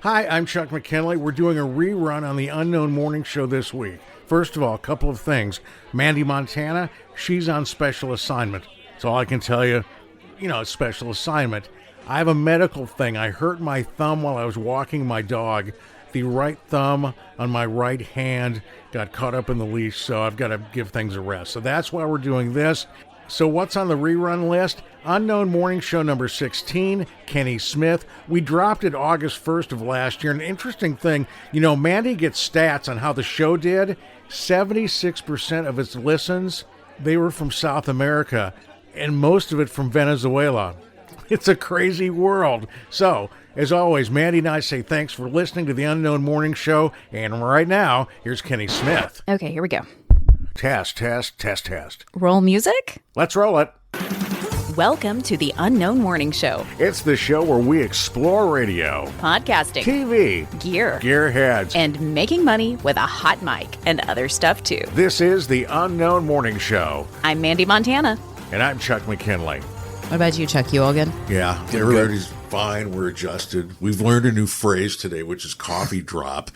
Hi, I'm Chuck McKinley. We're doing a rerun on the Unknown Morning Show this week. First of all, a couple of things. Mandee, Montana, she's on special assignment. That's all I can tell you. You know, special assignment. I have a medical thing. I hurt my thumb while I was walking my dog. The right thumb on my right hand got caught up in the leash, so I've got to give things a rest. So that's why we're doing this. So what's on the rerun list? Unknown Morning Show number 16, Kenny Smith. We dropped it August 1st of last year. An interesting thing, you know, Mandee gets stats on how the show did. 76% of its listens, they were from South America, and most of it from Venezuela. It's a crazy world. So, as always, Mandee and I say thanks for listening to the Unknown Morning Show. And right now, here's Kenny Smith. Okay, here we go. Test. Roll music? Let's roll it. Welcome to the Unknown Morning Show. It's the show where we explore radio, Podcasting, TV, gear, gearheads, and making money with a hot mic and other stuff too. This is the Unknown Morning Show. I'm Mandee, Montana. And I'm Chuck McKinley. What about you, Chuck? You all good? Yeah, everybody's fine. We're adjusted. We've learned a new phrase today, which is coffee drop.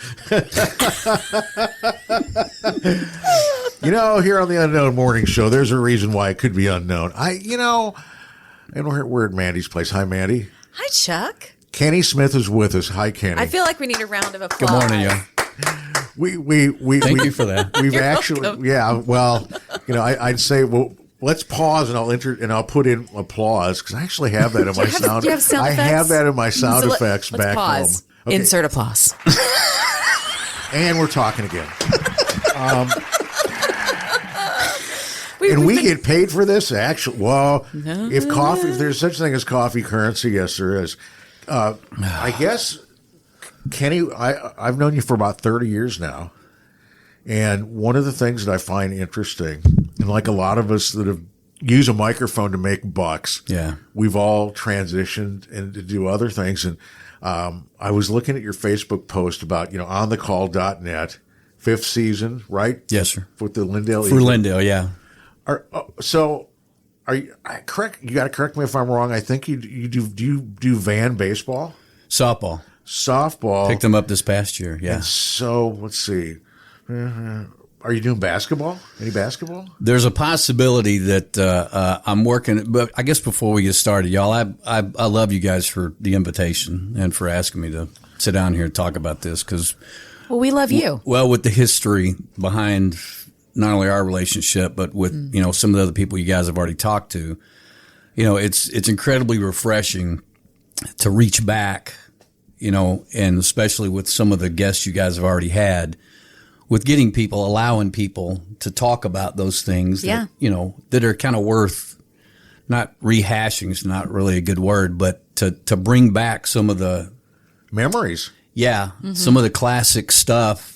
You know, here on the Unknown Morning Show, there's a reason why it could be unknown. And we're at Mandee's place. Hi, Mandee. Hi, Chuck. Kenny Smith is with us. Hi, Kenny. I feel like we need a round of applause. Good morning, y'all. Thank you for that. We've You're actually, welcome. yeah. Well, I'd say, let's pause and I'll put in applause because I actually have that in my sound. Do you have sound I effects? have that in my sound So effects let's back pause. home. Okay. Insert applause. And we're talking again. We get paid for this? Actually, well, if there's such a thing as coffee currency, yes, there is. I guess, Kenny, I've known you for about 30 years now. And one of the things that I find interesting, and like a lot of us that have used a microphone to make bucks, we've all transitioned and to do other things. And I was looking at your Facebook post about, onthecall.net, 5th season, right? Yes, sir. With the Lindale. For Lindale, yeah. Are you correct? You got to correct me if I'm wrong. I think you do van baseball, Softball. softball. Picked them up this past year, yeah. And so let's see. Are you doing basketball? Any basketball? There's a possibility that I'm working, but I guess before we get started, y'all, I love you guys for the invitation and for asking me to sit down here and talk about this because, Well, we love you. well, with the history behind not only our relationship, but with, some of the other people you guys have already talked to, it's incredibly refreshing to reach back, and especially with some of the guests you guys have already had, with getting people, allowing people to talk about those things that, that are kind of worth, not rehashing is not really a good word, but to bring back some of the Memories. Yeah. Some of the classic stuff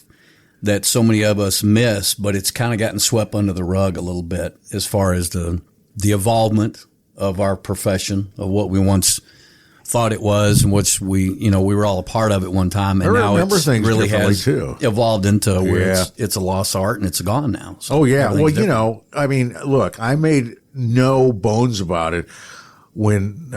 that so many of us miss, but it's kind of gotten swept under the rug a little bit as far as the evolvement of our profession, of what we once thought it was, and which we were all a part of at one time, and now remember it's things really differently, has too. evolved into where it's a lost art and it's gone now. So Oh yeah. Well, everything's different. look, I made no bones about it when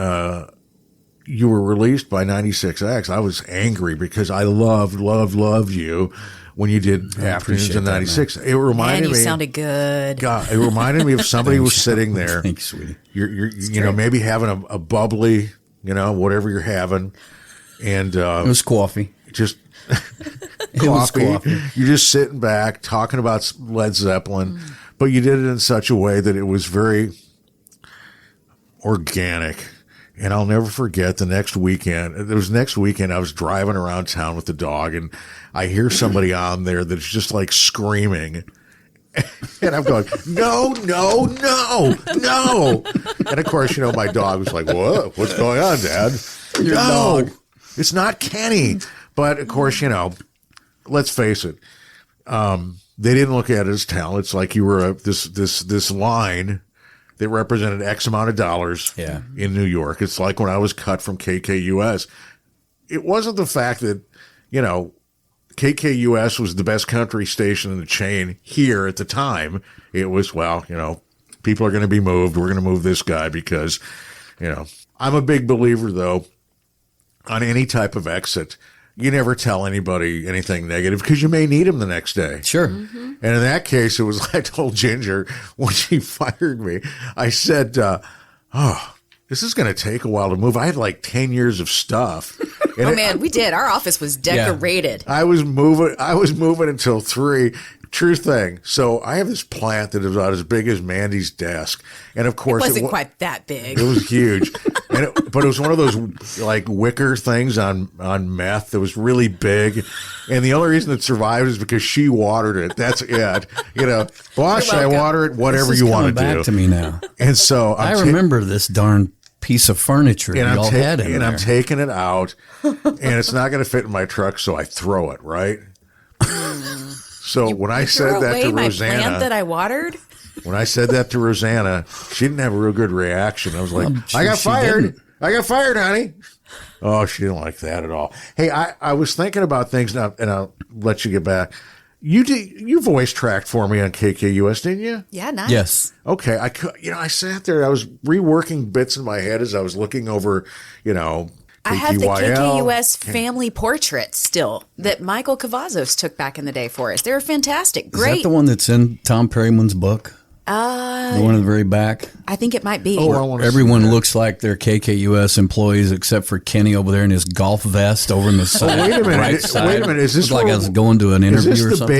you were released by 96X. I was angry because I loved you when you did Afternoons in appreciate that, 96. It reminded And you me. sounded good. God, it reminded me of somebody who was sitting there. Thanks, sweetie. You're maybe having a bubbly, whatever you're having, and It was coffee. just It was coffee. You're just sitting back talking about Led Zeppelin, but you did it in such a way that it was very organic. And I'll never forget the next weekend. It was next weekend. I was driving around town with the dog, and I hear somebody on there that's just like screaming. And I'm going, no. And of course, my dog was like, what? What's going on, Dad? Your dog. It's not Kenny. But of course, let's face it. They didn't look at it as talent. It's like you were this line that represented X amount of dollars in New York. It's like when I was cut from KKUS. It wasn't the fact that, KKUS was the best country station in the chain here at the time. It was, people are going to be moved. We're going to move this guy because, I'm a big believer, though, on any type of exit. you never tell anybody anything negative because you may need them the next day. Sure. And in that case, it was like I told Ginger when she fired me, I said, this is going to take a while to move. I had like 10 years of stuff. And Oh man, we did. Our office was decorated. I was moving until 3. True thing. So I have this plant that is about as big as Mandee's desk. And of It course, wasn't quite that big. it was huge. But it was one of those like wicker things on meth that was really big. And the only reason it survived is because she watered it. That's it. Boss, should I water it? Whatever This is you want to coming do. back to me now. And so I remember this darn piece of furniture and y'all had in there. I'm taking it out, and it's not going to fit in my truck, so I throw it, right? So when I said that away to my Rosanna, plant that I watered. when I said that to Rosanna, she didn't have a real good reaction. I was like, I'm sure I got she fired. didn't. I got fired, honey. Oh, she didn't like that at all. Hey, I was thinking about things now, and I'll let you get back. You voice tracked for me on KKUS, didn't you? Yeah, nice. Yes. Okay, I sat there. I was reworking bits in my head as I was looking over, I have the KKYL. KKUS family portraits still that Michael Cavazos took back in the day for us. They were fantastic. Is Great. that the one that's in Tom Perryman's book? The one in the very back? I think it might be. Oh, I want to Everyone looks like they're KKUS employees except for Kenny over there in his golf vest over in the side. wait a minute. Right side. Wait a minute. Is this Looked like where- I was going to an Is interview this or the something?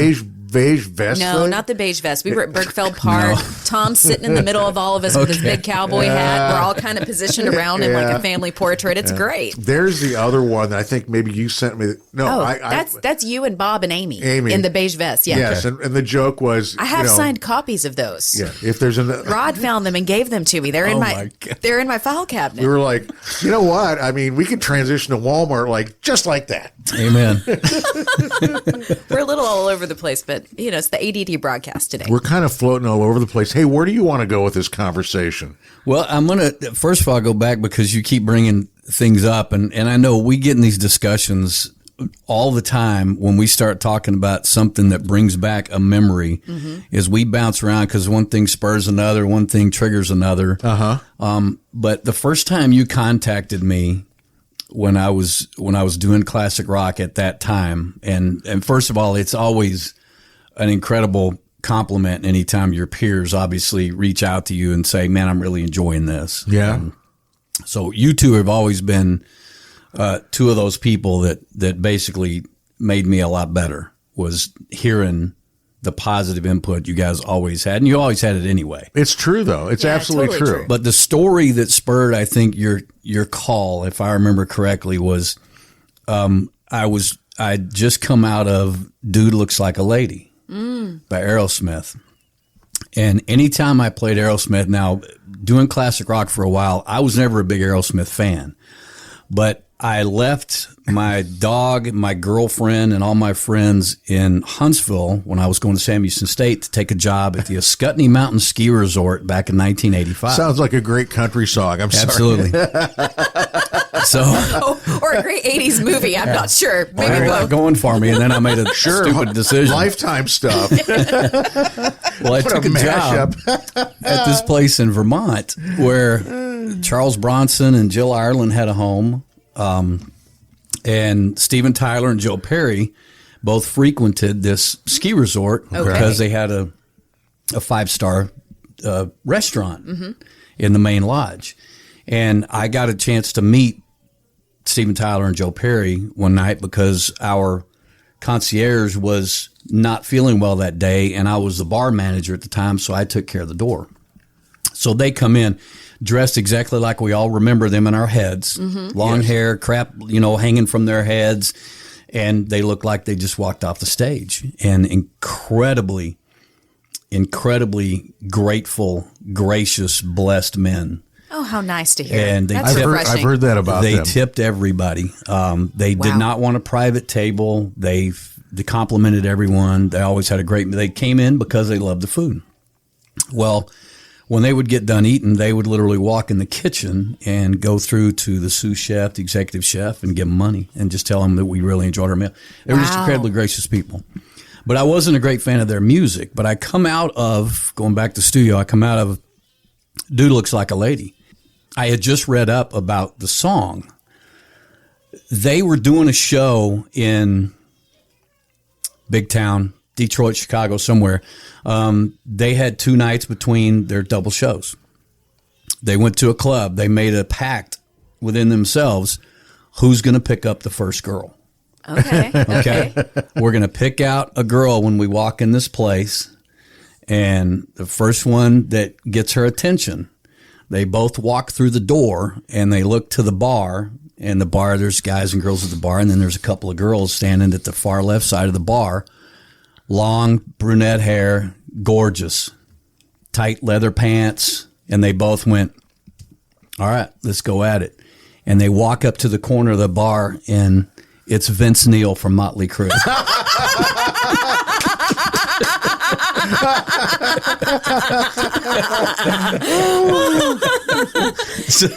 beige vest No, thing? not the beige vest. We were at Bergfeld Park. Tom's sitting in the middle of all of us with his big cowboy hat. We're all kind of positioned around him like a family portrait. It's great. There's the other one that I think maybe you sent me. No, Oh, that's you and Bob and Amy, Amy. in the beige vest. Yeah. Yes, and the joke was, I have signed copies of those. Yeah, if there's an. Rod found them and gave them to me. They're in my my God. they're in my file cabinet. We were like, you know what? I mean, we could transition to Walmart just like that. Amen. We're a little all over the place, but it's the ADD broadcast today. We're kind of floating all over the place. Hey, where do you want to go with this conversation? Well, I'm going to, first of all, go back because you keep bringing things up. And I know we get in these discussions all the time when we start talking about something that brings back a memory is we bounce around because one thing spurs another, one thing triggers another. But the first time you contacted me when I was doing classic rock at that time, and first of all, it's always an incredible compliment anytime your peers obviously reach out to you and say, man, I'm really enjoying this. Yeah. So you two have always been two of those people that basically made me a lot better, was hearing the positive input you guys always had. And you always had it anyway. It's true, though. It's Yeah, absolutely totally true. true. But the story that spurred, I think, your call, if I remember correctly, was I'd just come out of Dude Looks Like a Lady by Aerosmith. And anytime I played Aerosmith, now doing classic rock for a while, I was never a big Aerosmith fan. But I left my dog, my girlfriend, and all my friends in Huntsville when I was going to Sam Houston State to take a job at the Ascutney Mountain Ski Resort back in 1985. Sounds like a great country song. I'm sorry. Absolutely. So or a great 80s movie. I'm not sure. I Maybe had that both. going for me, and then I made a stupid decision. Lifetime stuff. Well, I took a job at this place in Vermont where Charles Bronson and Jill Ireland had a home, and Steven Tyler and Joe Perry both frequented this ski resort because they had a 5-star restaurant in the main lodge. And I got a chance to meet Steven Tyler and Joe Perry one night because our concierge was not feeling well that day, and I was the bar manager at the time, so I took care of the door. So they come in dressed exactly like we all remember them in our heads. Long hair, crap, hanging from their heads, and they look like they just walked off the stage. And incredibly grateful, gracious, blessed men. Oh, how nice to hear. And That's refreshing. I've heard that about They them. tipped everybody. They did Wow. not want a private table. They complimented everyone. They always had a great. They came in because they loved the food. Well, when they would get done eating, they would literally walk in the kitchen and go through to the sous chef, the executive chef, and give them money and just tell them that we really enjoyed our meal. They were just Wow. incredibly gracious people. But I wasn't a great fan of their music. But I come out of, going back to studio, I come out of Dude Looks Like a Lady. I had just read up about the song, they were doing a show in big town, Detroit, Chicago, somewhere. They had 2 nights between their double shows. They went to a club. They made a pact within themselves. Who's going to pick up the first girl? Okay. Okay. We're going to pick out a girl when we walk in this place, and the first one that gets her attention, they both walk through the door and they look to the bar, and the bar, there's guys and girls at the bar, and then there's a couple of girls standing at the far left side of the bar, long brunette hair, gorgeous, tight leather pants, and they both went, all right, let's go at it. And they walk up to the corner of the bar, and it's Vince Neil from Motley Crue. So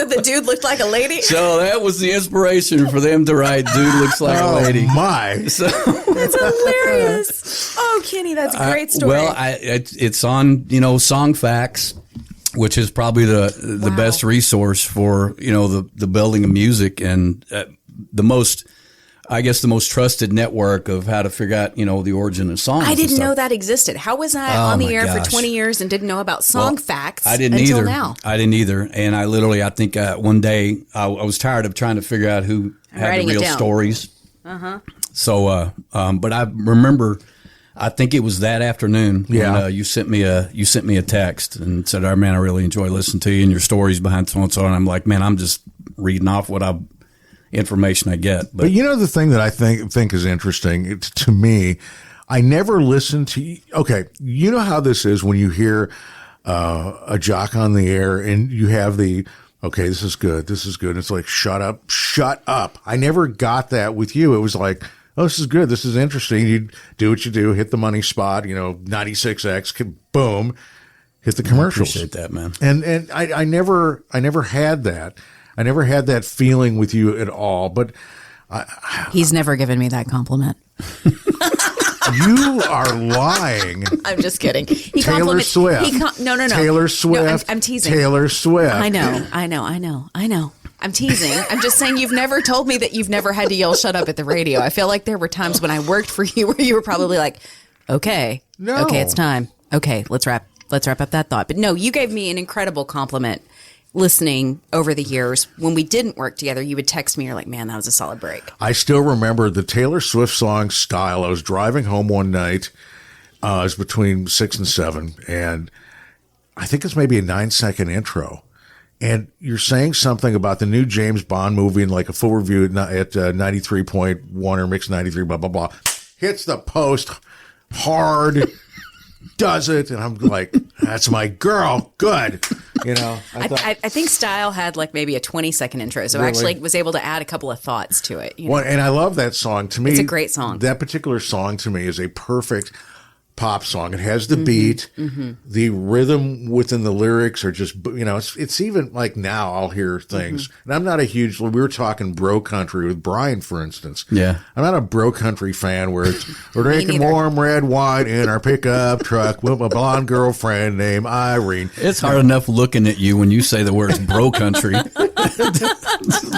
the dude looked like a lady? So that was the inspiration for them to write Dude Looks Like a Lady. Oh, my. So, That's hilarious. Oh, Kenny, that's a great story. well, it's on, Song Facts, which is probably the best resource for, the building of music, and the most trusted network of how to figure out, the origin of songs. I didn't know that existed. How was I on the air for 20 years and didn't know about Song Facts I didn't until either. now? I didn't either. And I think one day I was tired of trying to figure out who had Writing the it real down. stories. So, but I remember, I think it was that afternoon when you sent me a text and said, "Oh man, I really enjoy listening to you and your stories behind so and so." And I'm like, man, I'm just reading off information I get. But the thing that I think is interesting to me, I never listened to. Okay, you know how this is when you hear a jock on the air and you have the. Okay, this is good. This is good. It's like, shut up, shut up. I never got that with you. It was like, oh, this is good. This is interesting. You do what you do, hit the money spot, 96X, boom, hit the commercials. I appreciate that, man. And I never had that. I never had that feeling with you at all. But He's never given me that compliment. you are lying. I'm just kidding. He Taylor compliments- Swift. No. Taylor Swift. No, I'm teasing. Taylor Swift. I know. I'm teasing. I'm just saying you've never told me that you've never had to yell shut up at the radio. I feel like there were times when I worked for you where you were probably like, okay, it's time. Okay, let's wrap up that thought. But no, you gave me an incredible compliment listening over the years. When we didn't work together, you would text me, you're like, man, that was a solid break. I still remember the Taylor Swift song Style. I was driving home one night. It was between 6 and 7. And I think it's maybe a 9-second intro. And you're saying something about the new James Bond movie and like a full review at 93.1 or Mix 93, blah, blah, blah. Hits the post hard, does it. And I'm like, that's my girl. Good. I think Style had like maybe a 20-second intro, so I Really? actually was able to add a couple of thoughts to it. Well, and I love that song. To me, It's a great song. That particular song to me is a perfect pop song. It has the beat, the rhythm within the lyrics are just, it's even like now I'll hear things. And I'm not a huge, we were talking bro country with Brian, for instance. Yeah. I'm not a bro country fan where it's, we're drinking neither. warm red wine in our pickup truck with my blonde girlfriend named Irene. It's hard enough looking at you when you say the words bro country.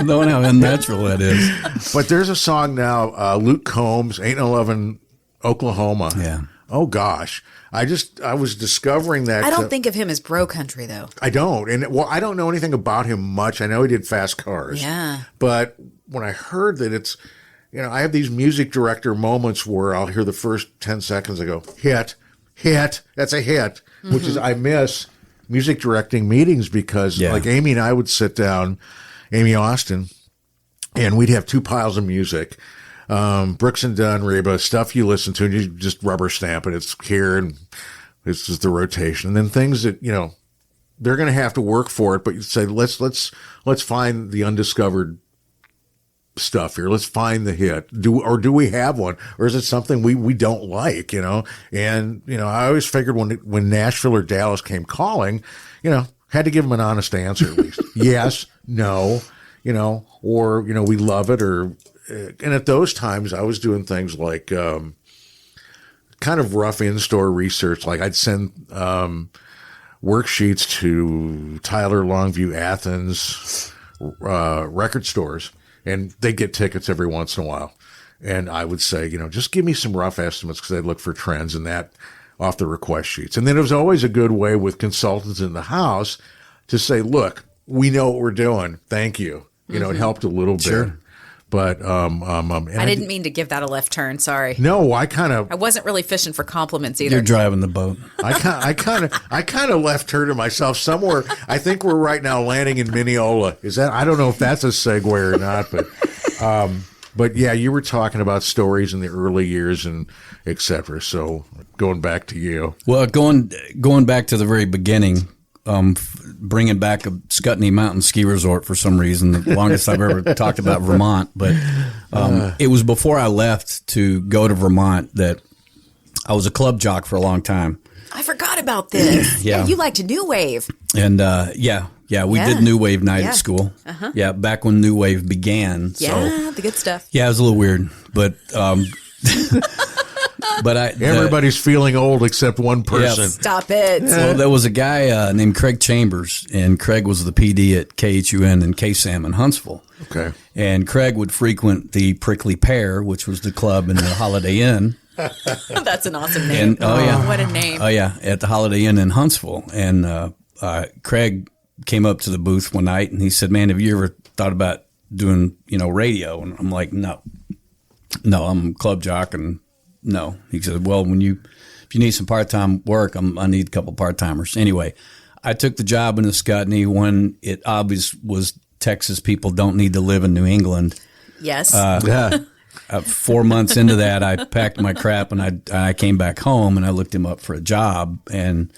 Knowing how unnatural that is. But there's a song now, Luke Combs, Ain't No Lovin' Oklahoma. Yeah. Oh gosh. I was discovering that. I don't think of him as bro country, though. I don't. And I don't know anything about him much. I know he did Fast Cars. Yeah. But when I heard that it's, I have these music director moments where I'll hear the first 10 seconds. I go, hit, that's a hit, which is, I miss music directing meetings because like Amy and I would sit down, Amy Austin, and we'd have 2 piles of music. Brooks and Dunn, Reba, stuff you listen to and you just rubber stamp it. It's here and this is the rotation. And then things that, they're going to have to work for it, but you say, let's find the undiscovered stuff here. Let's find the hit. Do we have one? Or is it something we don't like, And, I always figured when Nashville or Dallas came calling, had to give them an honest answer at least. Yes, no, or, we love it or, and at those times, I was doing things like kind of rough in-store research. Like I'd send worksheets to Tyler, Longview, Athens record stores and they get tickets every once in a while. And I would say, just give me some rough estimates because I'd look for trends and that off the request sheets. And then it was always a good way with consultants in the house to say, look, we know what we're doing. Thank you. It helped a little bit. But I didn't mean to give that a left turn. Sorry. No, I wasn't really fishing for compliments either. You're driving the boat. I kind of left her to myself somewhere. I think we're right now landing in Mineola. I don't know if that's a segue or not, but yeah, you were talking about stories in the early years and et cetera. So going back to you. Well, going back to the very beginning. Bringing back a Scutney Mountain Ski Resort for some reason, the longest I've ever talked about Vermont. But it was before I left to go to Vermont that I was a club jock for a long time. I forgot about this. Yeah. You liked New Wave. And we did New Wave night at school. Uh-huh. Yeah, back when New Wave began. Yeah, the good stuff. Yeah, it was a little weird, but but everybody's feeling old except one person. Stop it. Well, there was a guy named Craig Chambers, and Craig was the PD at KHUN and KSAM in Huntsville. Okay. And Craig would frequent the Prickly Pear, which was the club in the Holiday Inn. That's an awesome name. And, what a name. Oh, yeah, at the Holiday Inn in Huntsville. And Craig came up to the booth one night, and he said, man, have you ever thought about doing, radio? And I'm like, no, I'm a club jock, and no. He said, well, if you need some part-time work, I need a couple part-timers. Anyway, I took the job in the Scutney when it obviously was Texas people don't need to live in New England. Yes. 4 months into that, I packed my crap and I came back home and I looked him up for a job, and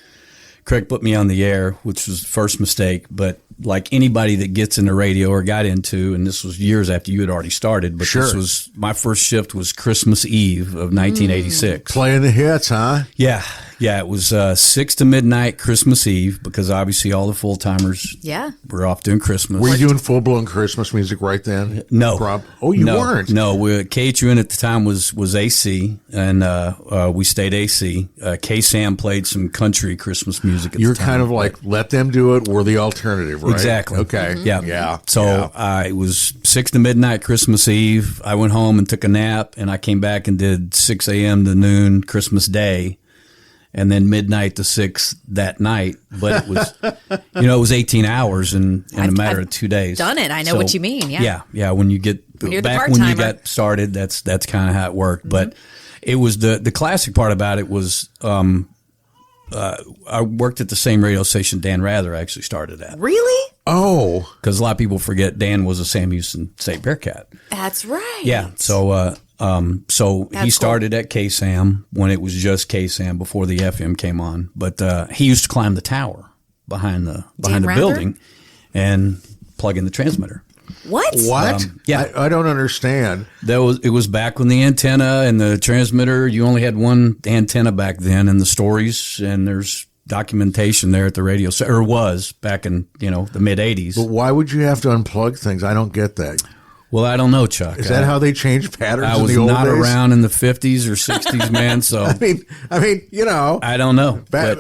Craig put me on the air, which was the first mistake. But like anybody that gets into radio or got into, and this was years after you had already started, but sure. This was my first shift was Christmas Eve of 1986. Playing the hits, huh? Yeah. It was 6 to midnight Christmas Eve because obviously all the full timers were off doing Christmas. Were you doing full blown Christmas music right then? No. You weren't? No. KHUN at the time was AC, and we stayed AC. KSAM played some country Christmas music at the time. You're kind of like, let them do it, we're the alternative, right? Exactly. Okay. Mm-hmm. Yeah. So it was 6 to midnight Christmas Eve. I went home and took a nap, and I came back and did 6 a.m. to noon Christmas Day. And then midnight to 6 that night, but it was, it was 18 hours in a matter of 2 days. Done it. I know what you mean. Yeah. Yeah. When you get back when you got started, that's kind of how it worked. Mm-hmm. But it was the classic part about it was, I worked at the same radio station Dan Rather actually started at. Really? Oh, because a lot of people forget Dan was a Sam Houston State Bearcat. That's right. Yeah. So he started at KSAM when it was just KSAM before the FM came on. But he used to climb the tower behind the building and plug in the transmitter. What? Yeah, I don't understand. It was back when the antenna and the transmitter. You only had one antenna back then, and the stories and there's documentation there at the radio, or was back in the mid '80s. But why would you have to unplug things? I don't get that. Well, I don't know, Chuck. Is that how they changed patterns in the old days? I was not around in the 50s or 60s, man. So I mean, I don't know. Back,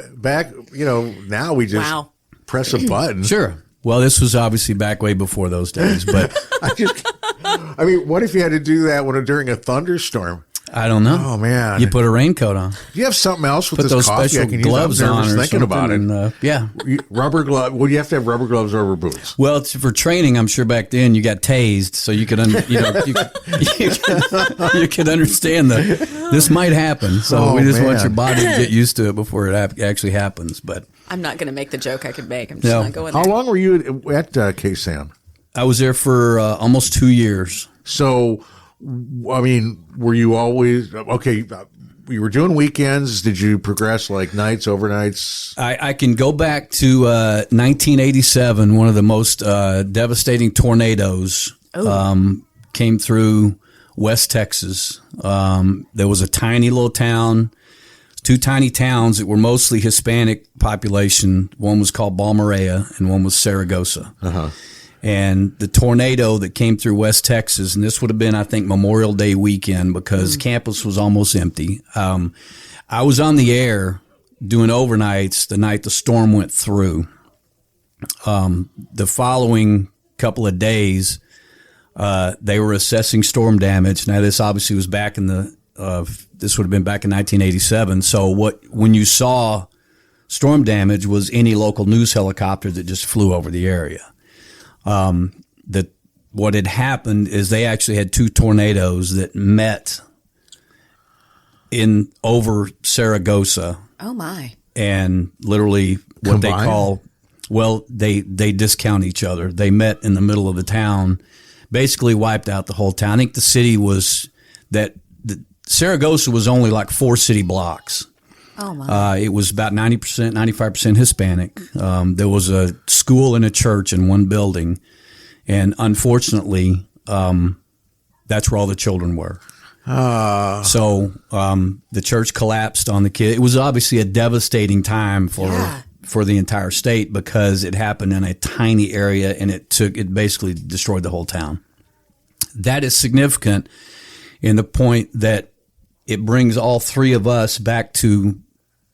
now we just press a button. Sure. Well, this was obviously back way before those days, but what if you had to do that during a thunderstorm? I don't know. Oh man, you put a raincoat on. Do you have something else with put this those coffee special I can gloves use? I'm on or thinking about it. And, rubber glove. Well, you have to have rubber gloves over boots. Well, it's for training. I'm sure back then you got tased, so you could you could understand that this might happen. So we just want your body to get used to it before it actually happens. But I'm not going to make the joke I could make. I'm just not going there. How long were you at KSAM? I was there for almost 2 years. So, were you always okay? You were doing weekends. Did you progress like nights, overnights? I can go back to 1987. One of the most devastating tornadoes came through West Texas. There was a tiny little town, 2 tiny towns that were mostly Hispanic population. One was called Balmorhea and one was Saragossa. Uh-huh. And the tornado that came through West Texas, and this would have been, I think, Memorial Day weekend because campus was almost empty. I was on the air doing overnights the night the storm went through. The following couple of days, They were assessing storm damage. Now, this obviously was back in this would have been back in 1987. So when you saw storm damage was any local news helicopter that just flew over the area. What had happened is they actually had 2 tornadoes that met over Saragossa. Oh my. And literally what Combined? they call, they discount each other. They met in the middle of the town, basically wiped out the whole town. I think the city was Saragossa was only like 4 city blocks. Oh my. It was about 90%, 95% Hispanic. There was a school and a church in one building. And unfortunately, that's where all the children were. So the church collapsed on the kid. It was obviously a devastating time for the entire state because it happened in a tiny area and it basically destroyed the whole town. That is significant in the point that it brings all 3 of us back to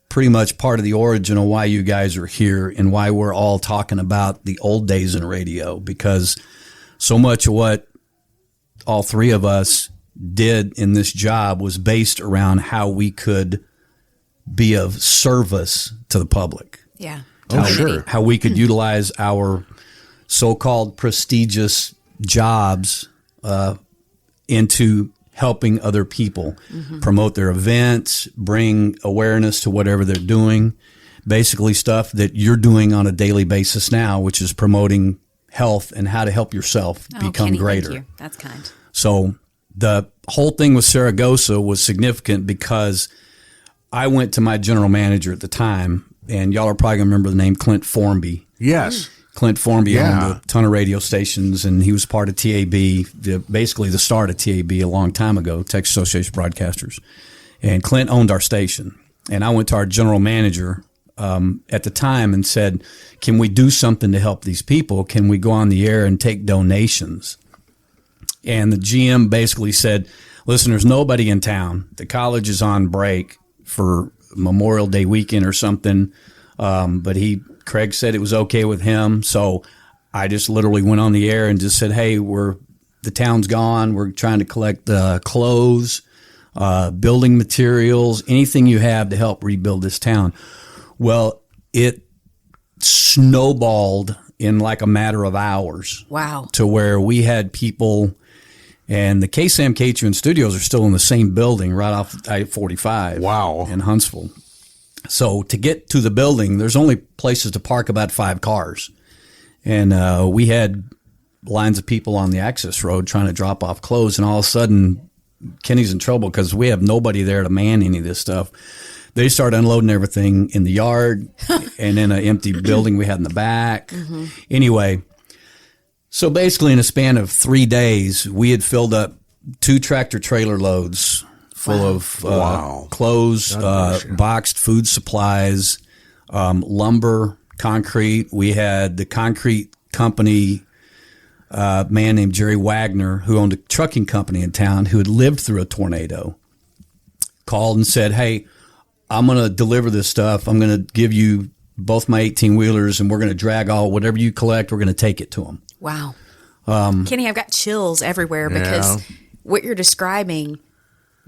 pretty much part of the origin of why you guys are here and why we're all talking about the old days in radio, because so much of what all 3 of us did in this job was based around how we could be of service to the public. Yeah. Sure. How we could utilize our so-called prestigious jobs into helping other people promote their events, bring awareness to whatever they're doing, basically stuff that you're doing on a daily basis now, which is promoting health and how to help yourself become Kenny, greater. Thank you. That's kind. So the whole thing with Saragossa was significant because I went to my general manager at the time, and y'all are probably going to remember the name Clint Formby. Yes. Clint Formby owned a ton of radio stations, and he was part of TAB, basically the start of TAB a long time ago, Texas Association of Broadcasters. And Clint owned our station. And I went to our general manager at the time and said, can we do something to help these people? Can we go on the air and take donations? And the GM basically said, listen, there's nobody in town. The college is on break for Memorial Day weekend or something. But Craig said it was okay with him. So I just literally went on the air and just said, hey, the town's gone. We're trying to collect clothes, building materials, anything you have to help rebuild this town. Well, it snowballed in like a matter of hours. Wow. To where we had people, and the KSAM K2 studios are still in the same building right off I-45. Wow. In Huntsville. So to get to the building, there's only places to park about 5 cars. And we had lines of people on the access road trying to drop off clothes. And all of a sudden, Kenny's in trouble because we have nobody there to man any of this stuff. They started unloading everything in the yard and in an empty building we had in the back. Anyway, so basically in a span of 3 days, we had filled up 2 tractor trailer loads full of clothes, boxed food supplies, lumber, concrete. We had the concrete company, man named Jerry Wagner, who owned a trucking company in town, who had lived through a tornado, called and said, hey, I'm going to deliver this stuff. I'm going to give you both my 18-wheelers, and we're going to drag all whatever you collect. We're going to take it to them. Wow. Kenny, I've got chills everywhere because what you're describing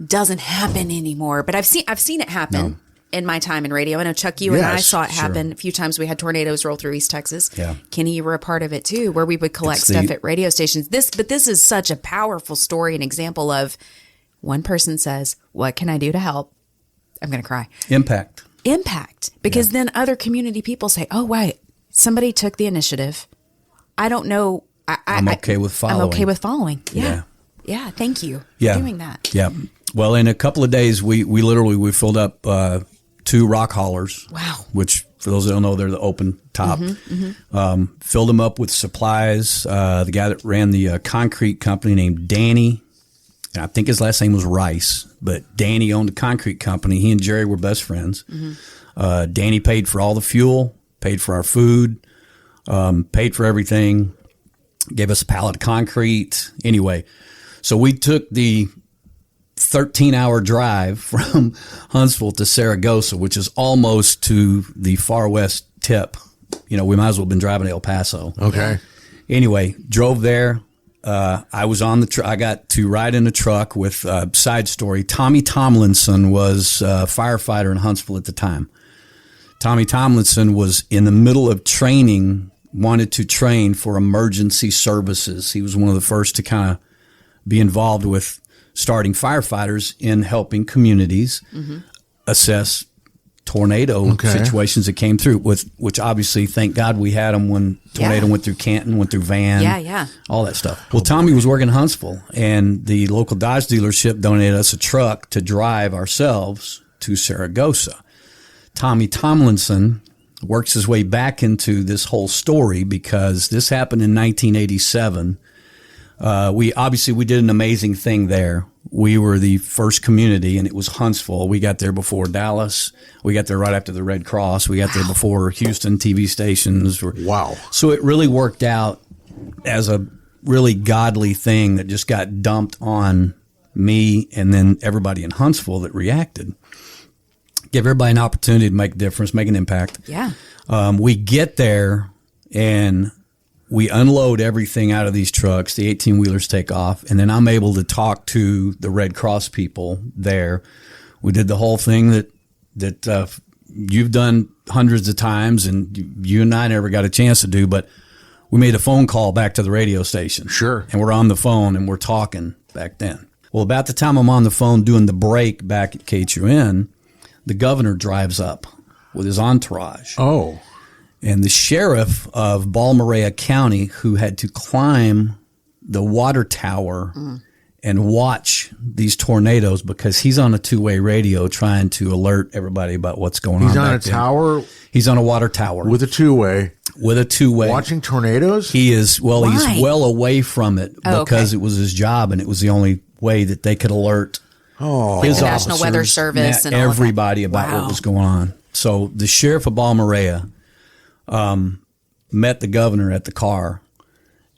doesn't happen anymore. But I've seen it happen in my time in radio. I know, Chuck, you and I saw it happen a few times. We had tornadoes roll through East Texas. Yeah. Kenny, you were a part of it too, where we would collect stuff at radio stations. But this is such a powerful story, an example of one person says, what can I do to help? I'm going to cry. Impact. Because then other community people say, oh, wait, somebody took the initiative. I don't know. I'm okay with following. Yeah. Yeah. Thank you for doing that. Yeah. Well, in a couple of days, we literally filled up 2 rock haulers. Wow. Which, for those that don't know, they're the open top. Filled them up with supplies. The guy that ran the concrete company named Danny, I think his last name was Rice, but Danny owned a concrete company. He and Jerry were best friends. Danny paid for all the fuel, paid for our food, paid for everything, gave us a pallet of concrete. Anyway, so we took the 13-hour drive from Huntsville to Saragossa, which is almost to the far west tip. We might as well have been driving to El Paso. Okay. Anyway, drove there. I was on the I got to ride in a truck with side story. Tommy Tomlinson was a firefighter in Huntsville at the time. Tommy Tomlinson was in the middle of training, wanted to train for emergency services. He was one of the first to kind of be involved with starting firefighters in helping communities assess tornado situations that came through, which obviously, thank God we had them when tornado went through Canton, went through Van, all that stuff. Well, Tommy was working in Huntsville, and the local Dodge dealership donated us a truck to drive ourselves to Saragossa. Tommy Tomlinson works his way back into this whole story because this happened in 1987. We did an amazing thing there. We were the first community, and it was Huntsville. We got there before Dallas. We got there right after the Red Cross. We got there before Houston TV stations. Wow. So it really worked out as a really godly thing that just got dumped on me and then everybody in Huntsville that reacted. Give everybody an opportunity to make a difference, make an impact. Yeah. We get there, and we unload everything out of these trucks. The 18-wheelers take off, and then I'm able to talk to the Red Cross people there. We did the whole thing that you've done hundreds of times, and you and I never got a chance to do, but we made a phone call back to the radio station. Sure. And we're on the phone, and we're talking back then. Well, about the time I'm on the phone doing the break back at KHUN, the governor drives up with his entourage. Oh. And the sheriff of Balmarea County, who had to climb the water tower and watch these tornadoes because he's on a two-way radio trying to alert everybody about what's going on. He's on a tower? He's on a water tower. With a two-way? With a two-way. Watching tornadoes? He's well away from it because okay. it was his job, and it was the only way that they could alert his the National Weather Service and everybody all of that. about what was going on. So the sheriff of Balmarea met the governor at the car,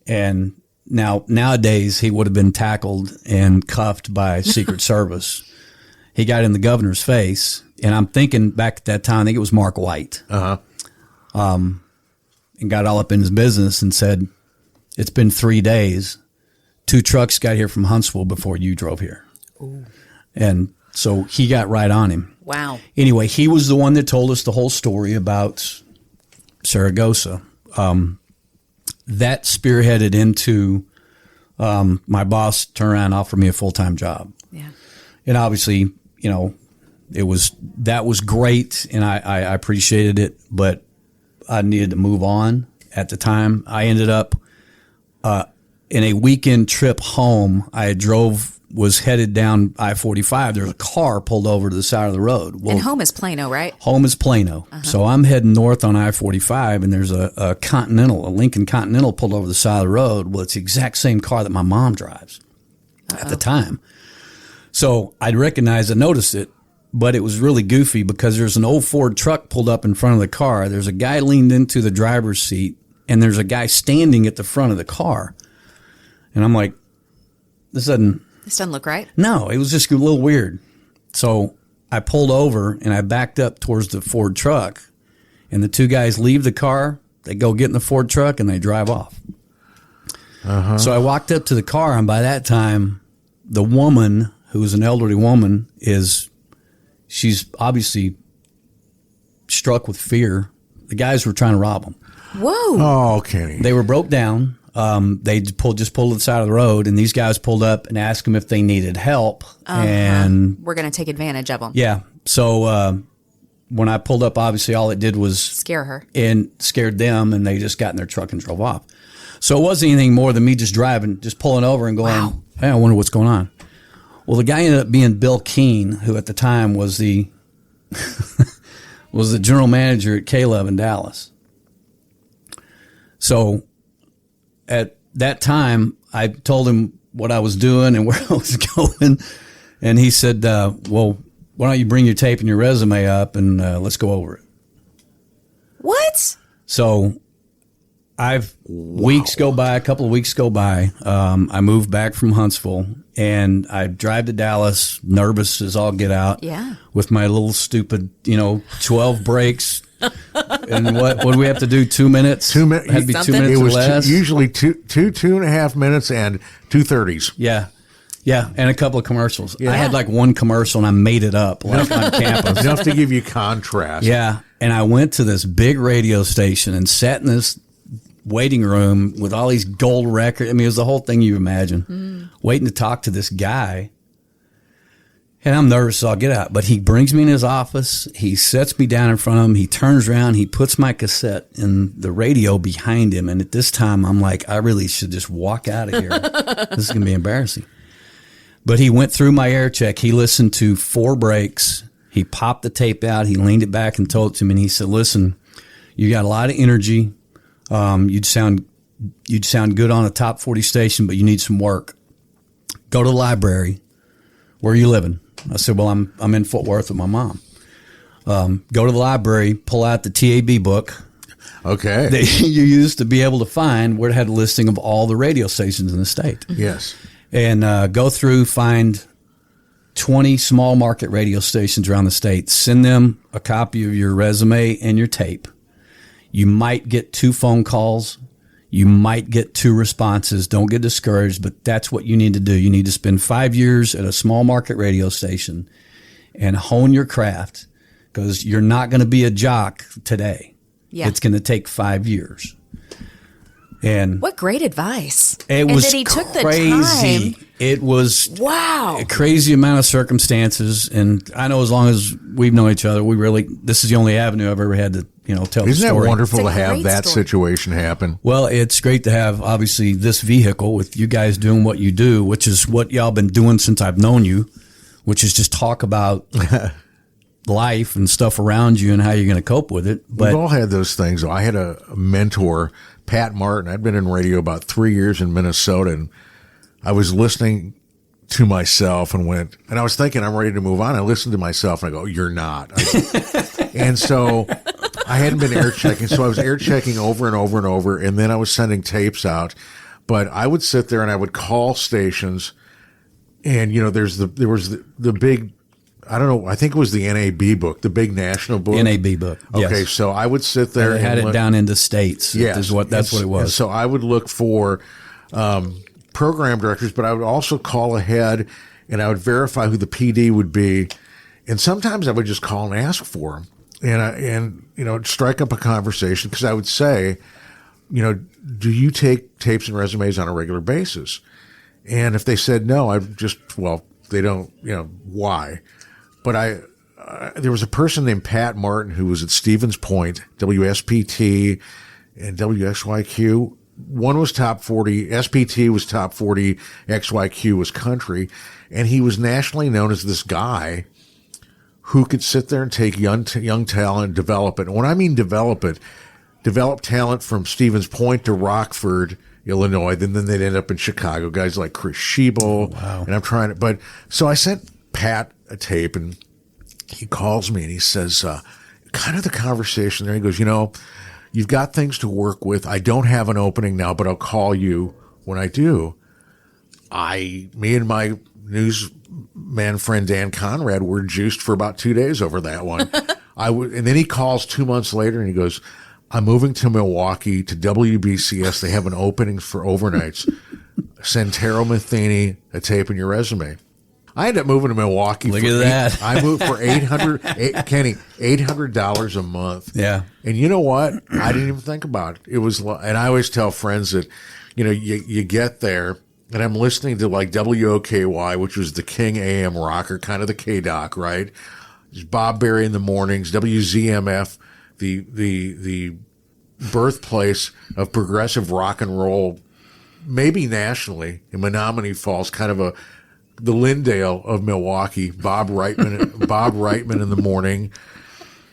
and nowadays he would have been tackled and cuffed by Secret Service. He got in the governor's face, and I'm thinking back at that time, I think it was Mark White, and got all up in his business and said, "It's been 3 days. 2 trucks got here from Huntsville before you drove here." Ooh. And so he got right on him. Wow. Anyway, he was the one that told us the whole story about Saragossa. That spearheaded into my boss turned around and offered me a full-time job. Yeah. And obviously, that was great, and I appreciated it, but I needed to move on at the time. I ended up in a weekend trip home. Was headed down I-45. There's a car pulled over to the side of the road. Well, and home is Plano, right? Home is Plano. So I'm heading north on I-45, and there's a Lincoln Continental pulled over the side of the road. Well, it's the exact same car that my mom drives at the time. So I noticed it, but it was really goofy because there's an old Ford truck pulled up in front of the car. There's a guy leaned into the driver's seat, and there's a guy standing at the front of the car. And I'm like, this doesn't look right. No, it was just a little weird. So I pulled over and I backed up towards the Ford truck, and the 2 guys leave the car. They go get in the Ford truck and they drive off. So I walked up to the car, and by that time, the woman, who was an elderly woman, she's obviously struck with fear. The guys were trying to rob them. Whoa. Oh, Kenny. They were broke down. They pulled to the side of the road, and these guys pulled up and asked them if they needed help. And we're going to take advantage of them. Yeah. So when I pulled up, obviously all it did was scare her and scared them, and they just got in their truck and drove off. So it wasn't anything more than me just driving, just pulling over and going, Hey, I wonder what's going on. Well, the guy ended up being Bill Keene, who at the time was the general manager at K-Love in Dallas. So at that time, I told him what I was doing and where I was going. And he said, well, why don't you bring your tape and your resume up and let's go over it. What? So Weeks go by, a couple of weeks go by. I moved back from Huntsville, and I drive to Dallas, nervous as all get out. Yeah. With my little stupid, 12 brakes. And what do we have to do? 2 minutes? 2 minutes. Had to be 2 minutes It or was less. usually 2.5 minutes and 2:30s. Yeah. Yeah, and a couple of commercials. Yeah. I had like one commercial, and I made it up like on campus. Enough to give you contrast. Yeah, and I went to this big radio station and sat in this waiting room with all these gold records. I mean, it was the whole thing you imagine. Waiting to talk to this guy. And I'm nervous, so I'll get out. But he brings me in his office. He sets me down in front of him. He turns around. He puts my cassette in the radio behind him. And at this time, I'm like, I really should just walk out of here. This is going to be embarrassing. But he went through my air check. He listened to 4 breaks. He popped the tape out. He leaned it back and told it to me. And he said, listen, you got a lot of energy. You'd sound good on a top 40 station, but you need some work. Go to the library. Where are you living? I said, well, I'm in Fort Worth with my mom. Go to the library, pull out the TAB book. Okay. That you used to be able to find where it had a listing of all the radio stations in the state. Yes. And go through, find 20 small market radio stations around the state. Send them a copy of your resume and your tape. You might get 2 phone calls. You might get 2 responses. Don't get discouraged, but that's what you need to do. You need to spend 5 years at a small market radio station and hone your craft, because you're not going to be a jock today. Yeah. It's going to take 5 years. And What great advice. it was and that he took the crazy. time. It was Wow. a crazy amount of circumstances. And I know as long as we've known each other, this is the only avenue I've ever had to, tell the Isn't that story. wonderful It's to a have great that story. situation happen? Well, it's great to have, obviously, this vehicle with you guys doing what you do, which is what y'all been doing since I've known you, which is just talk about life and stuff around you and how you're going to cope with it. We've But all had those things. I had a mentor, Pat Martin. I'd been in radio about 3 years in Minnesota, and I was listening to myself and I was thinking I'm ready to move on. I listened to myself and I go, you're not. And so I hadn't been air checking. So I was air checking over and over and over. And then I was sending tapes out, but I would sit there and I would call stations, and, there was the big, I don't know, I think it was the NAB book, the big national book. NAB book. Okay. Yes. So I would sit there They had and it down into states. Yes. That's what it was. And so I would look for program directors, but I would also call ahead and I would verify who the PD would be. And sometimes I would just call and ask for them and strike up a conversation, because I would say, do you take tapes and resumes on a regular basis? And if they said no, they don't, why? But there was a person named Pat Martin who was at Stevens Point, WSPT and WXYQ. One was top 40, SPT was top 40, XYQ was country, and he was nationally known as this guy who could sit there and take young talent and develop it. And when I mean develop talent from Stevens Point to Rockford, Illinois, then they'd end up in Chicago. Guys like Chris Schiebel. Wow. And so I sent Pat a tape, and he calls me and he says, kind of the conversation there. He goes, you've got things to work with. I don't have an opening now, but I'll call you when I do. Me and my newsman friend Dan Conrad were juiced for about 2 days over that one. And then he calls 2 months later and he goes, I'm moving to Milwaukee to WBCS. They have an opening for overnights. Send Terrell Matheny a tape and your resume. I ended up moving to Milwaukee. Look at that. I moved for $800 a month. Yeah. And you know what? I didn't even think about it. It was, and I always tell friends that, you get there, and I'm listening to like WOKY, which was the King AM rocker, kind of the K-Doc, right? There's Bob Berry in the mornings, WZMF, the birthplace of progressive rock and roll, maybe nationally, in Menominee Falls, kind of the Lindale of Milwaukee. Bob Reitman in the morning,